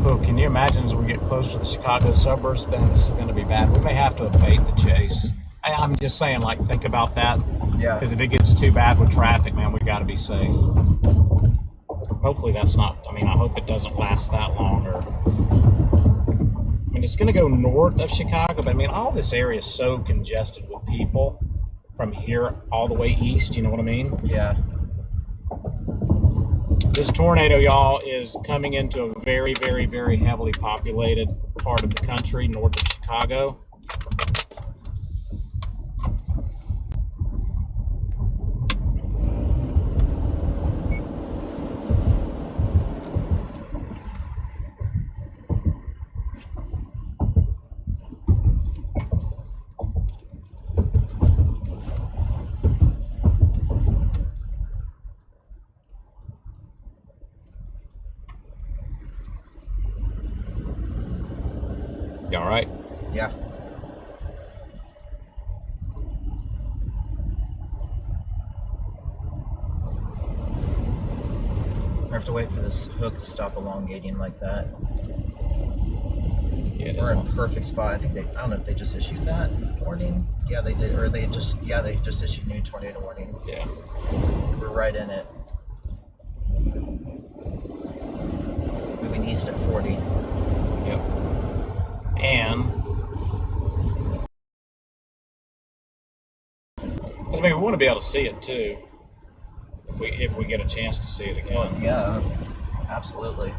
Oh, can you imagine as we get closer to the Chicago suburbs, Ben, this is going to be bad. We may have to abate the chase. I'm just saying, like, think about that. Yeah. Because if it gets too bad with traffic, man, we got to be safe. Hopefully that's not, I hope it doesn't last that long. It's going to go north of Chicago, but all this area is so congested with people from here all the way east, you know what I mean? Yeah. This tornado, y'all, is coming into a very, very, very heavily populated part of the country, north of Chicago. You all right? Yeah. I have to wait for this hook to stop elongating like that. Yeah, We're in a perfect spot. I don't know if they just issued that warning. Yeah, they did. Or they just issued new tornado warning. Yeah. We're right in it. Moving east at 40. Yep. And we want to be able to see it too, if we get a chance to see it again. Well, yeah, absolutely.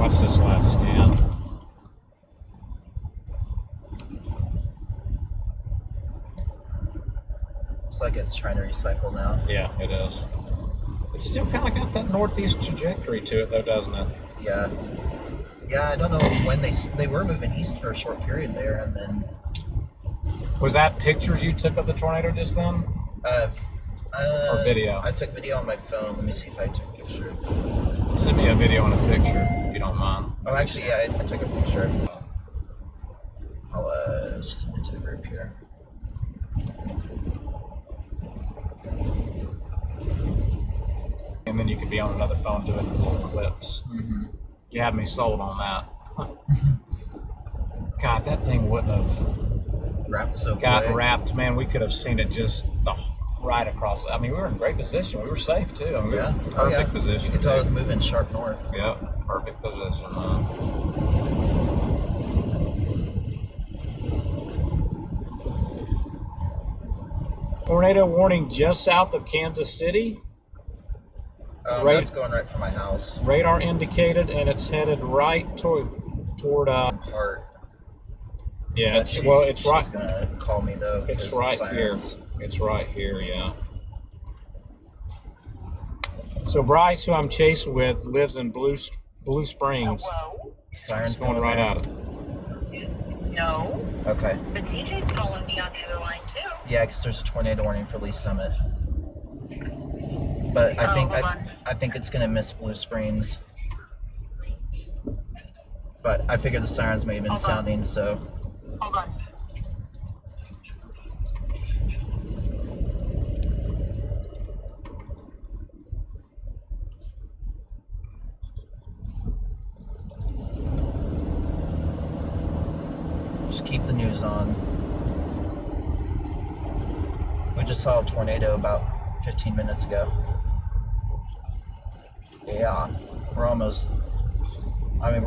What's this last scan? Looks like it's trying to recycle now. Yeah, it is. It's still kind of got that northeast trajectory to it, though, doesn't it? Yeah. Yeah, I don't know when they were moving east for a short period there, and then. Was that pictures you took of the tornado just then? Or video? I took video on my phone. Let me see if I took a picture. Send me a video and a picture, if you don't mind. Oh, actually, yeah, I took a picture. I'll send it to the group here. And then you could be on another phone doing little clips. Mm-hmm. You had me sold on that. God, that thing wouldn't have Wrapped so got quick. wrapped. Man, we could have seen it just right across. We were in great position. We were safe, too. We were Yeah. in perfect position. You could tell too. I was moving sharp north. Yep, perfect position. Tornado warning just south of Kansas City. That's going right for my house. Radar indicated, and it's headed right toward. Part. Yeah, She's it's right. gonna call me though. It's because right the here. sirens. It's right here. Yeah. So Bryce, who I'm chasing with, lives in Blue Springs. Hello? Sirens He's going right at it. No. Okay. But TJ's calling me on the other line too. Yeah, because there's a tornado warning for Lee Summit. But I think it's gonna miss Blue Springs. But I figured the sirens may have been sounding, so. Hold on. Just keep the news on. We just saw a tornado about 15 minutes ago. Yeah, we're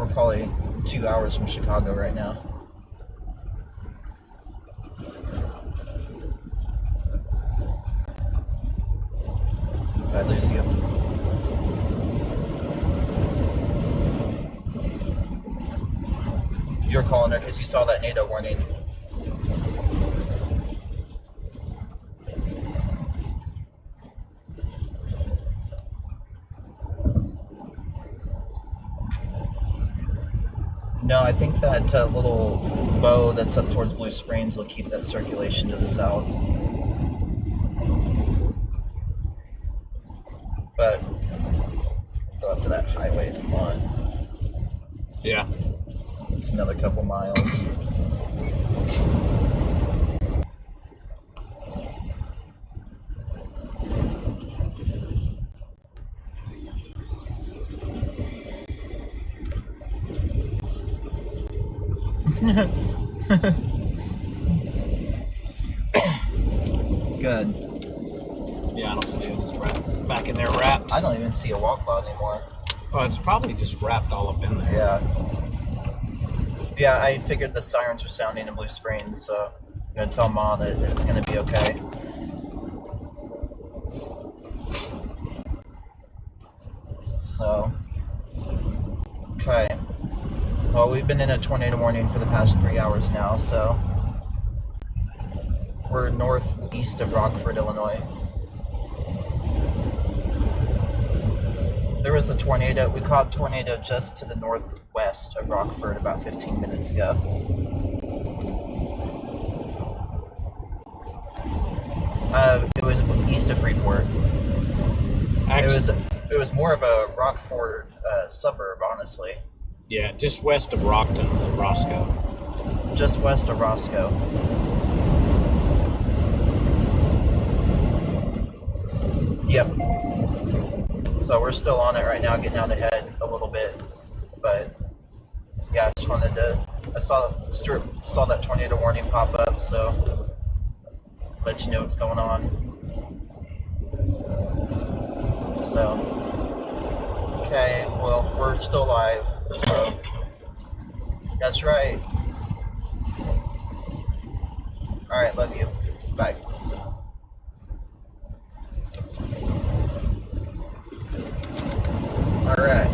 probably 2 hours from Chicago right now. I lose you. You're calling her because you saw that NATO warning. No, I think that little bow that's up towards Blue Springs will keep that circulation to the south. But go up to that highway if you want. Yeah. It's another couple miles. Good. Yeah, I don't see it. It's wrapped. Back in there wrapped. I don't even see a wall cloud anymore. Oh, it's probably just wrapped all up in there. Yeah. Yeah, I figured the sirens were sounding in Blue Springs, so I'm gonna tell Ma that it's gonna be okay. So, okay. Well, we've been in a tornado warning for the past 3 hours now, so we're northeast of Rockford, Illinois. There was a tornado. We caught a tornado just to the northwest of Rockford about 15 minutes ago. It was east of Freeport. Actually, It was more of a Rockford suburb, honestly. yeah, just west of Rockton and Roscoe. Just west of Roscoe. Yep. So we're still on it right now, getting out ahead a little bit. But yeah, I just wanted to. Stuart saw that tornado warning pop up, so let you know what's going on. So, okay, well, we're still live. So that's right. All right, love you. Bye. All right.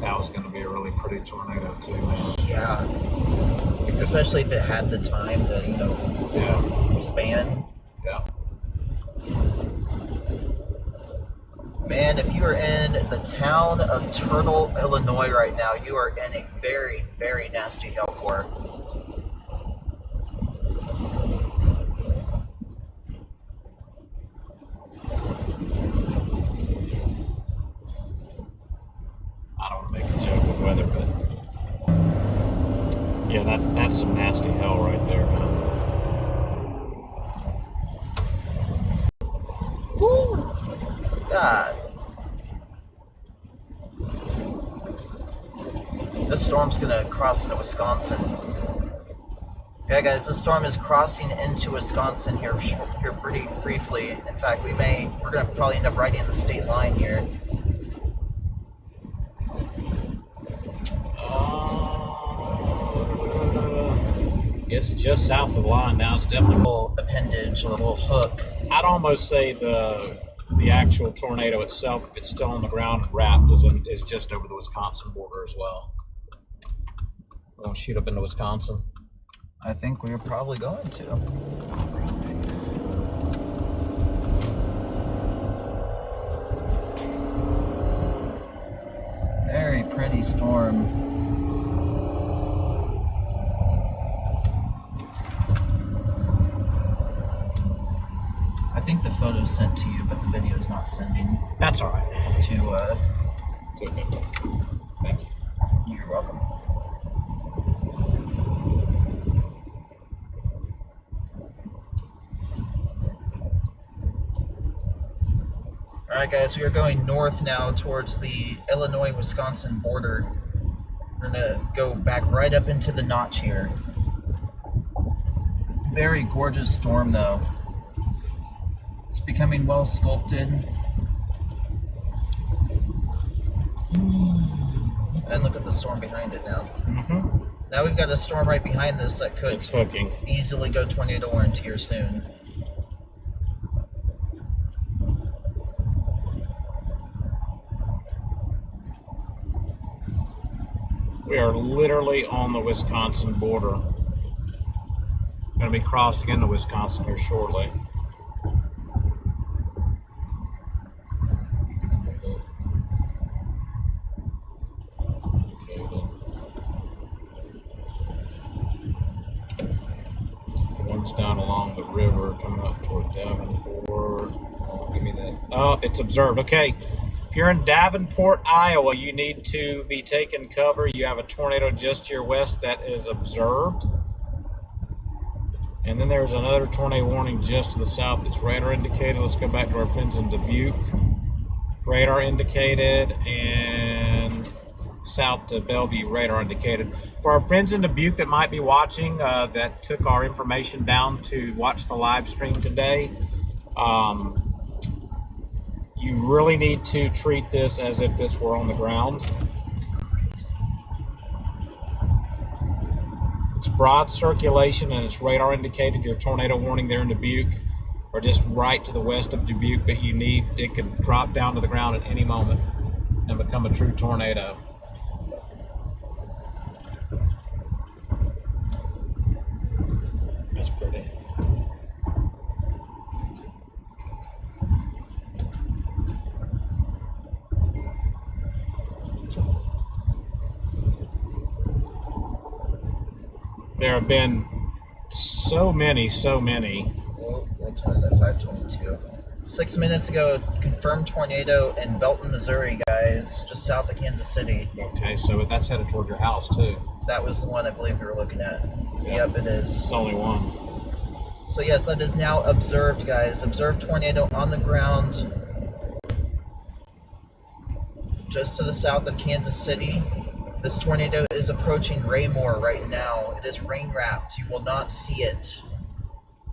That was going to be a really pretty tornado too, man. Yeah. Especially if it had the time to, Yeah. span. Yeah. Man, if you are in the town of Turtle, Illinois right now, you are in a very, very nasty hail core. I don't want to make a joke with weather, but yeah, that's some nasty hell right there, man. Woo! God. This storm's gonna cross into Wisconsin. Yeah, guys, this storm is crossing into Wisconsin here pretty briefly. In fact, we're gonna probably end up right in the state line here. It's just south of the line now. It's definitely. A little appendage, a little hook. I'd almost say the actual tornado itself, if it's still on the ground and wrapped, is just over the Wisconsin border as well. We're gonna shoot up into Wisconsin. I think we're probably going to. pretty storm. I think the photo's sent to you, but the video is not sending. That's all right. It's to, It's okay. Thank you. you're welcome. Alright guys, we are going north now towards the Illinois-Wisconsin border. We're gonna go back right up into the notch here. Very gorgeous storm though. It's becoming well sculpted. And look at the storm behind it now. Mm-hmm. Now we've got a storm right behind this that could It's hooking. easily go tornado warrant here soon. We are literally on the Wisconsin border. Going to be crossing into Wisconsin here shortly. One's down along the river coming up toward Davenport. Oh, give me that. Oh, it's observed. Okay. If you're in Davenport, Iowa, you need to be taking cover. You have a tornado just to your west that is observed. And then there's another tornado warning just to the south that's radar indicated. Let's go back to our friends in Dubuque. Radar indicated, and south to Bellevue, radar indicated. For our friends in Dubuque that might be watching, that took our information down to watch the live stream today, you really need to treat this as if this were on the ground. It's crazy. It's broad circulation and it's radar indicated. Your tornado warning there in Dubuque, or just right to the west of Dubuque, but it could drop down to the ground at any moment and become a true tornado. That's pretty. There have been so many. Oh, what time is that? 5:22. 6 minutes ago, confirmed tornado in Belton, Missouri, guys, just south of Kansas City. Okay, so that's headed toward your house too. That was the one I believe we were looking at. Yeah. Yep, it is. It's only one. So yes, that is now observed, guys. Observed tornado on the ground just to the south of Kansas City. This tornado is approaching Raymore right now. It is rain wrapped. You will not see it.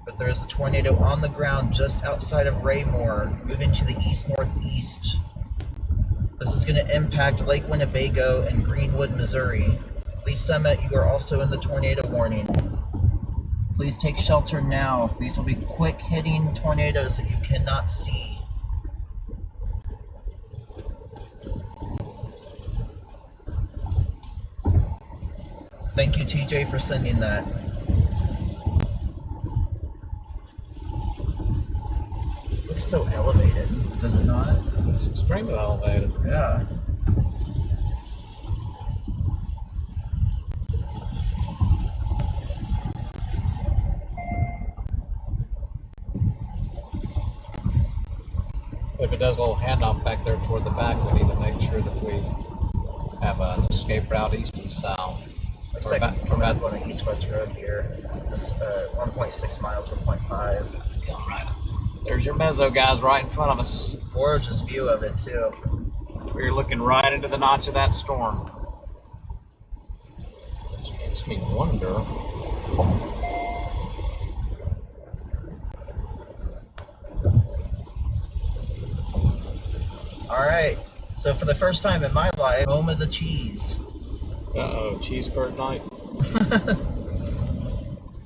But there is a tornado on the ground just outside of Raymore, moving to the east-northeast. This is going to impact Lake Winnebago and Greenwood, Missouri. Lee Summit, you are also in the tornado warning. Please take shelter now. These will be quick hitting tornadoes that you cannot see. Thank you, TJ, for sending that. Looks so elevated, does it not? It's extremely elevated. Yeah. If it does a little handoff back there toward the back, we need to make sure that we have an escape route east and south. Looks like coming up on an east-west road here. This 1.6 miles, 1.5. Come right up. There's your mezzo, guys, right in front of us. Gorgeous view of it, too. We're looking right into the notch of that storm. Which makes me wonder. Alright, so for the first time in my life, home of the cheese. Uh-oh, cheese curd night.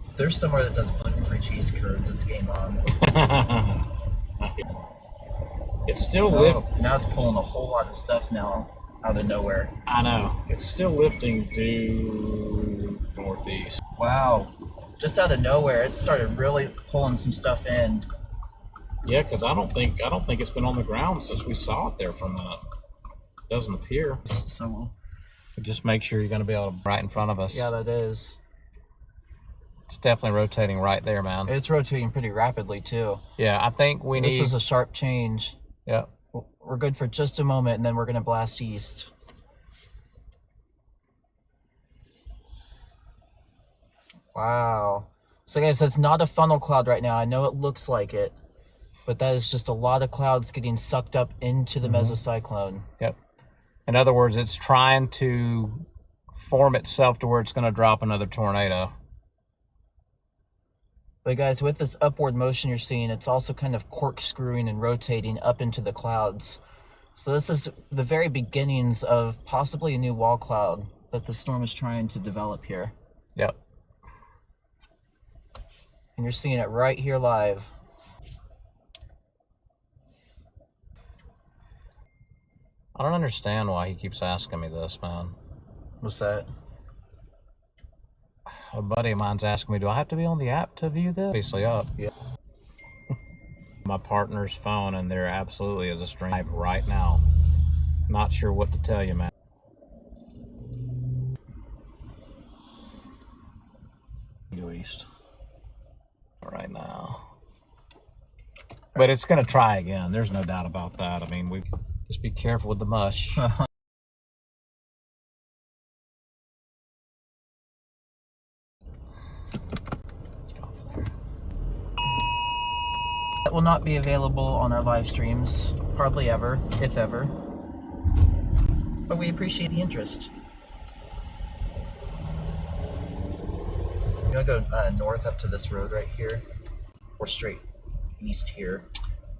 If there's somewhere that does gluten-free cheese curds, it's game on. It's still lifting. Now it's pulling a whole lot of stuff now out of nowhere. I know. It's still lifting due northeast. Wow. Just out of nowhere, it started really pulling some stuff in. Yeah, because I don't think it's been on the ground since we saw it there for a minute. Doesn't appear. So Just make sure you're going to be able to right in front of us. Yeah, that is. It's definitely rotating right there, man. It's rotating pretty rapidly too. Yeah, I think we need... This is a sharp change. Yeah. We're good for just a moment, and then we're going to blast east. Wow. So guys, that's not a funnel cloud right now. I know it looks like it, but that is just a lot of clouds getting sucked up into the mesocyclone. Yep. In other words, it's trying to form itself to where it's going to drop another tornado. But guys, with this upward motion you're seeing, it's also kind of corkscrewing and rotating up into the clouds. So this is the very beginnings of possibly a new wall cloud that the storm is trying to develop here. Yep. And you're seeing it right here live. I don't understand why he keeps asking me this, man. What's that? A buddy of mine's asking me, do I have to be on the app to view this? Obviously up. Yeah. My partner's phone, and there absolutely is a stream live right now. Not sure what to tell you, man. Go east. Right now. But it's going to try again. There's no doubt about that. I mean, we just be careful with the mush. That will not be available on our live streams, hardly ever, if ever. But we appreciate the interest. You want to go north up to this road right here? Or straight east here?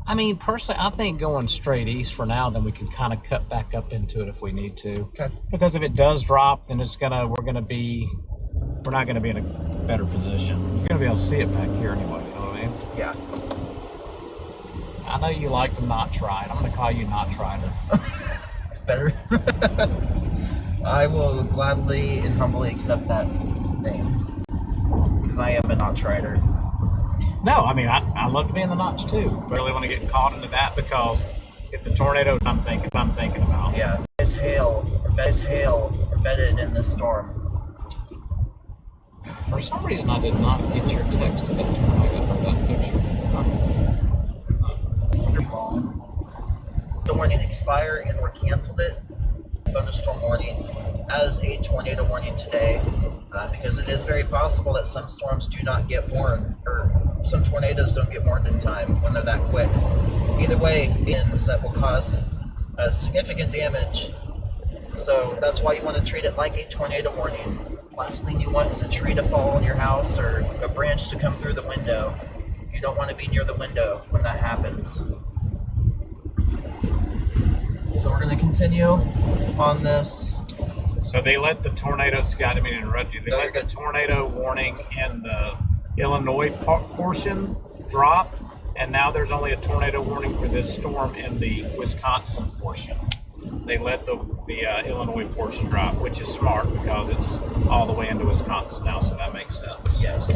I mean, personally, I think going straight east for now, then we can kind of cut back up into it if we need to. Okay. Because if it does drop, then we're not gonna be in a better position. You're gonna be able to see it back here anyway, you know what I mean? Yeah. I know you like to not try it. I'm gonna call you not trider. Better. I will gladly and humbly accept that name. Because I am a not trider. No, I mean, I love to be in the notch too. But I really want to get caught into that because if the tornado I'm thinking about. Yeah. There's hail embedded in this storm. For some reason, I did not get your text of that tornado or that picture. The warning expired and we canceled it. Thunderstorm warning as a tornado warning today because it is very possible that some storms do not get warned, or some tornadoes don't get warned in time when they're that quick. Either way, that will cause significant damage. So that's why you want to treat it like a tornado warning. Last thing you want is a tree to fall on your house or a branch to come through the window. You don't want to be near the window when that happens. So we're going to continue on this. So they let the tornado, Scott, I didn't mean to interrupt you. They let the tornado warning in the Illinois portion drop, and now there's only a tornado warning for this storm in the Wisconsin portion. They let the Illinois portion drop, which is smart because it's all the way into Wisconsin now, so that makes sense. Yes.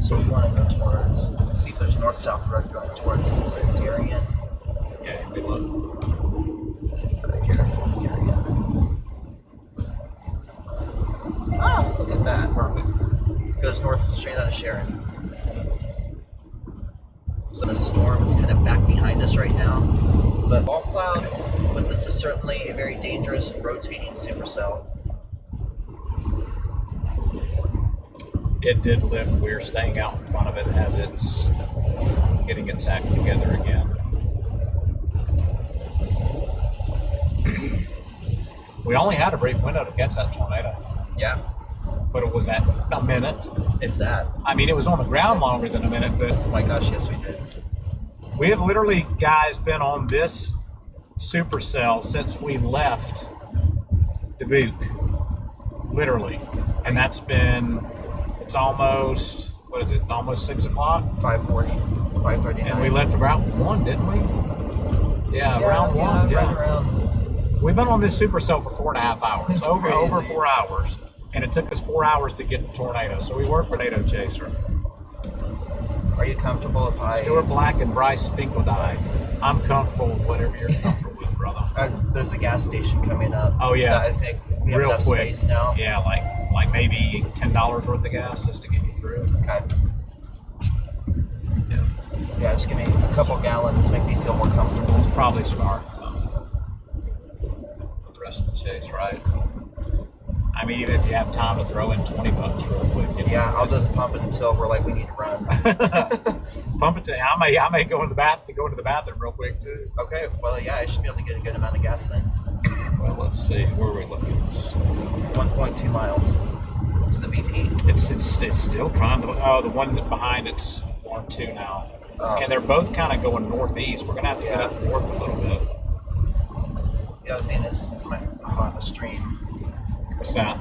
So we want to go towards, let's see if there's north-south road going towards, is it Darien? Yeah, we look. Right here, Darien. Oh, look at that. Perfect. Goes north straight out of Sharon. So the storm is kind of back behind us right now. But wall cloud, but this is certainly a very dangerous and rotating supercell. It did lift. We're staying out in front of it as it's getting its act together again. We only had a brief window to catch that tornado. Yeah. But it was at a minute. If that. I mean, it was on the ground longer than a minute, but... Oh my gosh, yes we did. We have literally, guys, been on this supercell since we left Dubuque. Literally. And that's been... It's almost, what is it, almost 6 o'clock? 5:40, 5:39. And we left around 1, didn't we? Yeah, around 1. Right around. We've been on this supercell for 4.5 hours. That's over crazy. 4 hours. And it took us 4 hours to get the tornado. So we were a tornado chaser. Are you comfortable if I... Stuart Black and Bryce Finkeldine. I'm comfortable with whatever you're comfortable with, bro. brother? There's a gas station coming up. Oh, yeah. I think we have Real enough quick. space now. Yeah, like maybe $10 worth of gas just to get you through. Okay. Yeah. Yeah, just give me a couple gallons, make me feel more comfortable. It's probably smart for the rest of the chase, right? I mean, even if you have time to throw in $20 real quick. You know? Yeah, I'll just pump it until we're like we need to run. Pump it to. I may go into the bathroom real quick too. Okay, well, yeah, I should be able to get a good amount of gas then. Well, let's see. Where are we looking? 1.2 miles to the BP. It's still trying to. Oh, the one behind it's 1.2 now, and they're both kind of going northeast. We're gonna have to get up north a little bit. The other thing is the stream. What's that?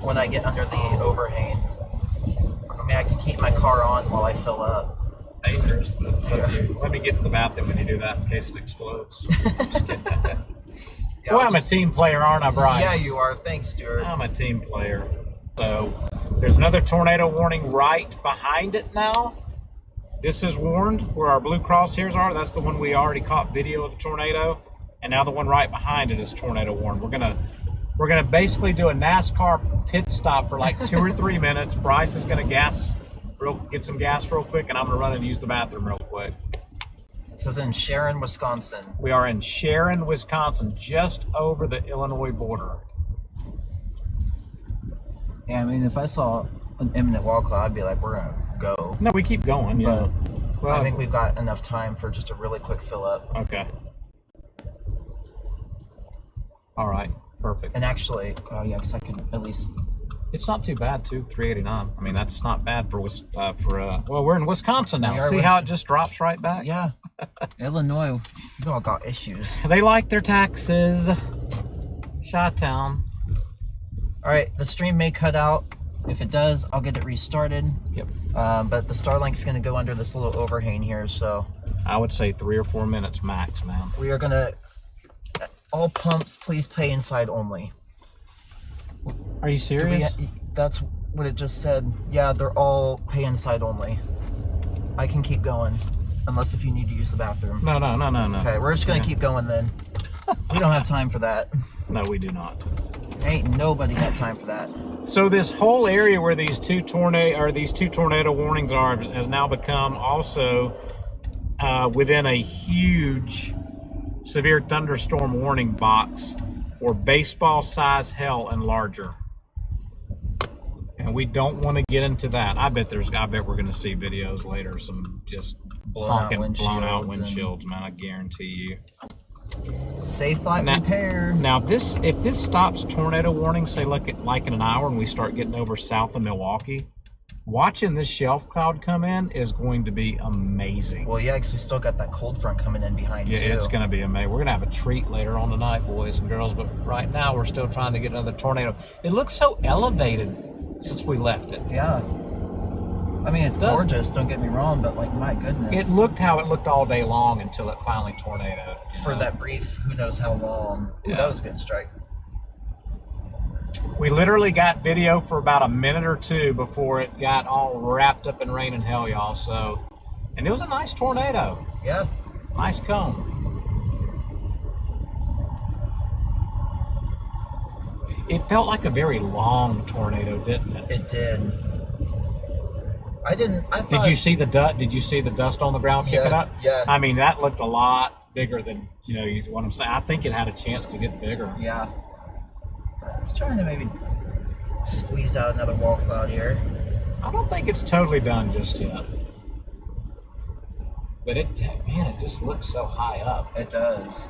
When I get under the overhang, I mean, I can keep my car on while I fill up. Dangerous, but let me get to the bathroom when you do that in case it explodes. I'm just kidding. Yeah, Well, I'm a team player, aren't I, Bryce? Yeah, you are. Thanks, Stuart. I'm a team player. So there's another tornado warning right behind it now. This is warned where our blue crosshairs are. That's the one we already caught video of the tornado. And now the one right behind it is tornado warned. We're gonna basically do a NASCAR pit stop for like 2 or 3 minutes. Bryce is gonna get some gas real quick, and I'm gonna run and use the bathroom real quick. It says in Sharon, Wisconsin. We are in Sharon, Wisconsin, just over the Illinois border. Yeah, I mean, if I saw an imminent wall cloud, I'd be like, we're gonna go. No, we keep going. Yeah. I think we've got enough time for just a really quick fill up. Okay. All right. Perfect. And actually, yeah, because I can at least. It's not too bad too. 389. I mean, that's not bad for well, we're in Wisconsin now. See how it just drops right back? Yeah. Illinois, you all got issues. They like their taxes. Chi-town. All right, the stream may cut out. If it does, I'll get it restarted. Yep. But the Starlink's going to go under this little overhang here, so. I would say 3 or 4 minutes max, man. We are going to. All pumps, please pay inside only. Are you serious? That's what it just said. Yeah, they're all pay inside only. I can keep going, unless if you need to use the bathroom. No. Okay, we're just gonna keep going then. We don't have time for that. No, we do not. Ain't nobody got time for that. So this whole area where these two tornado warnings are has now become also within a huge severe thunderstorm warning box for baseball size hail and larger. And we don't want to get into that. I bet we're going to see videos later, some just blown out windshields, man. I guarantee you. Safe flight repair. Now if this stops tornado warning, say like in an hour, and we start getting over south of Milwaukee, watching this shelf cloud come in is going to be amazing. Well, yeah, because we still got that cold front coming in behind too. Yeah, it's going to be amazing. We're going to have a treat later on tonight, boys and girls, but right now we're still trying to get another tornado. It looks so elevated since we left it. Yeah. I mean, it's gorgeous, don't get me wrong, but like, my goodness. It looked how it looked all day long until it finally tornadoed. For that brief, who knows how long. Ooh, Yeah. That was a good strike. We literally got video for about a minute or two before it got all wrapped up in rain and hell, y'all. So, and it was a nice tornado. Yeah. Nice cone. It felt like a very long tornado, didn't it? It did. I thought. Did you see the dust? Did you see the dust on the ground kicking up? Yeah. I mean, that looked a lot bigger than what I'm saying. I think it had a chance to get bigger. Yeah. It's trying to maybe squeeze out another wall cloud here. I don't think it's totally done just yet. But it just looks so high up. It does.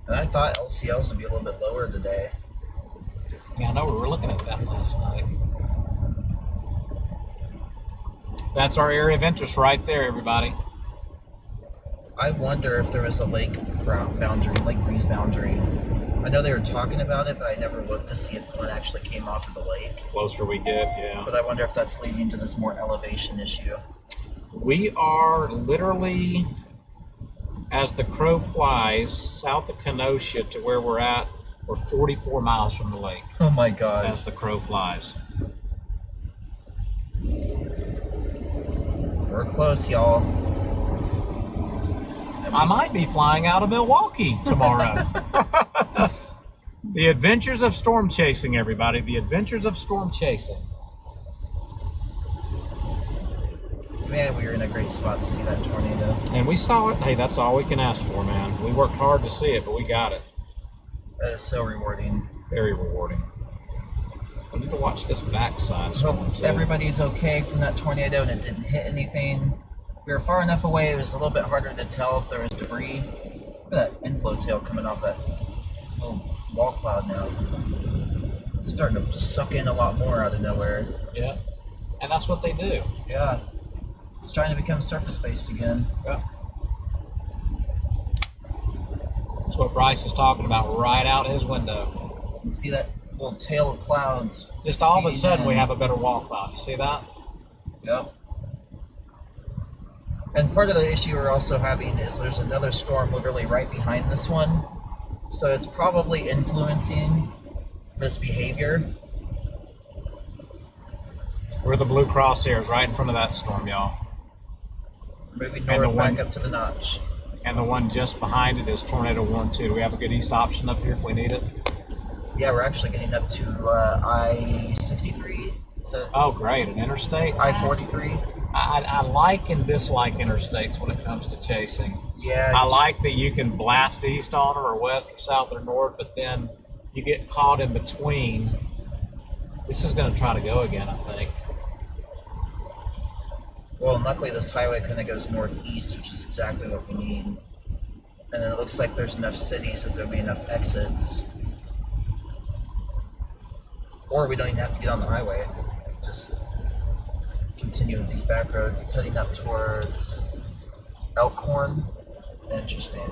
And I thought LCLs would be a little bit lower today. Yeah, I know, we were looking at that last night. That's our area of interest right there, everybody. I wonder if there was a lake breeze boundary. I know they were talking about it, but I never looked to see if one actually came off of the lake. Closer we get, yeah. But I wonder if that's leading to this more elevation issue. We are literally, as the crow flies, south of Kenosha to where we're at. We're 44 miles from the lake. Oh my gosh. As the crow flies. We're close, y'all. I might be flying out of Milwaukee tomorrow. The adventures of storm chasing, everybody. The adventures of storm chasing. Man, we were in a great spot to see that tornado. And we saw it. Hey, that's all we can ask for, man. We worked hard to see it, but we got it. That is so rewarding. Very rewarding. We need to watch this backside storm, Hope too. everybody's okay from that tornado and it didn't hit anything. We were far enough away, it was a little bit harder to tell if there was debris. Look at that inflow tail coming off that little wall cloud now. It's starting to suck in a lot more out of nowhere. Yeah. And that's what they do. Yeah. It's trying to become surface-based again. Yeah. That's what Bryce is talking about right out his window. You see that little tail of clouds. Just all of a feeding sudden, we in. have a better wall cloud. You see that? Yep. And part of the issue we're also having is there's another storm literally right behind this one. So it's probably influencing this behavior. We're the blue crosshairs right in front of that storm, y'all. Moving And the north back one- up to the notch. And the one just behind it is Tornado 1-2. Do we have a good east option up here if we need it? Yeah, we're actually getting up to I-63. So Oh, great. An interstate? I-43. I like and dislike interstates when it comes to chasing. Yeah. I like that you can blast east on them or west or south or north, but then you get caught in between. This is going to try to go again, I think. Well, luckily this highway kind of goes northeast, which is exactly what we need. And then it looks like there's enough cities that there'll be enough exits. Or we don't even have to get on the highway. Just continue with these back roads. It's heading up towards Elkhorn. Interesting.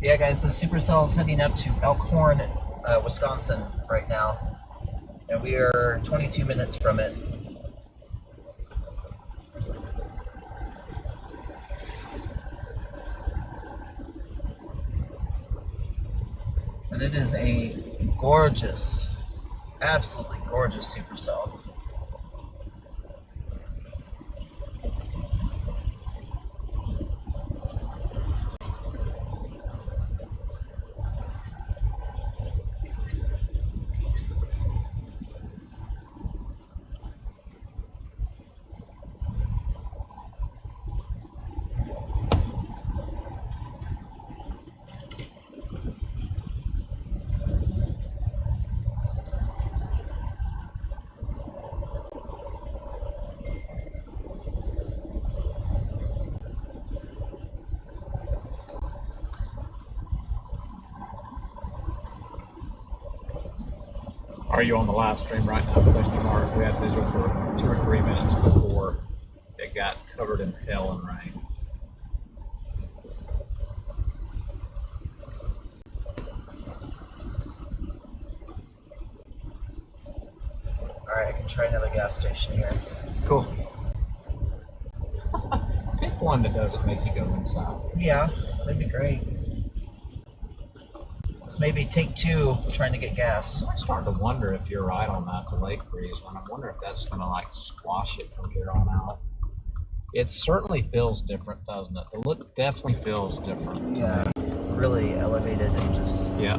Yeah, guys, the supercell is heading up to Elkhorn, Wisconsin right now. And we are 22 minutes from it. And it is a gorgeous, absolutely gorgeous supercell. Are you on the live stream right now, Mr. Mark? We had visual for 2 or 3 minutes before it got covered in hail and rain. Alright, I can try another gas station here. Cool. Pick one that doesn't make you go inside. Yeah, that'd be great. Let's maybe take 2 trying to get gas. I'm starting to wonder if you're right on that, the lake breeze one. I wonder if that's going to like squash it from here on out. It certainly feels different, doesn't it? The look definitely feels different. Yeah, really elevated and just Yeah.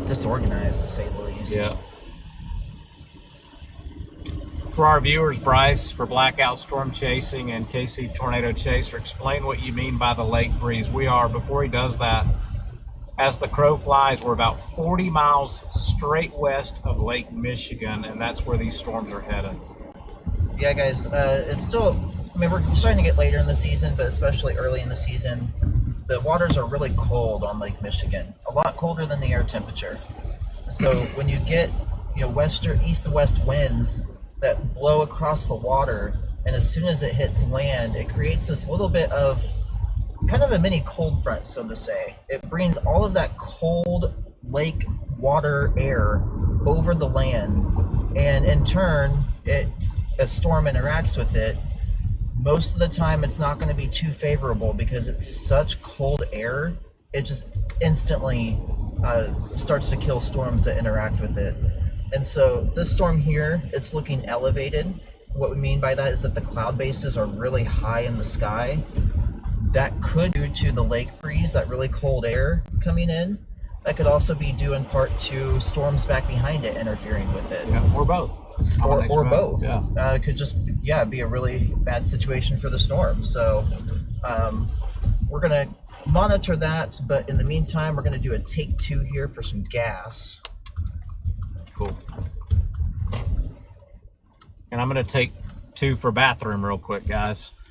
disorganized to say the least. Yeah. For our viewers, Bryce, for Blackout Storm Chasing and KC Tornado Chaser, explain what you mean by the lake breeze. We are, before he does that, as the crow flies, we're about 40 miles straight west of Lake Michigan, and that's where these storms are headed. Yeah, guys, it's still, I mean, we're starting to get later in the season, but especially early in the season, the waters are really cold on Lake Michigan, a lot colder than the air temperature. So when you get, you know, east to west winds that blow across the water, and as soon as it hits land, it creates this little bit of kind of a mini cold front, so to say. It brings all of that cold lake water air over the land, and in turn, a storm interacts with it. Most of the time, it's not going to be too favorable because it's such cold air. It just instantly starts to kill storms that interact with it. And so this storm here, it's looking elevated. What we mean by that is that the cloud bases are really high in the sky. That could be due to the lake breeze, that really cold air coming in. That could also be due in part to storms back behind it interfering with it. Yeah, or both. Or both. Yeah. It could just, be a really bad situation for the storm. So we're going to monitor that, but in the meantime, we're going to do a take 2 here for some gas. Cool. And I'm going to take 2 for bathroom real quick, guys.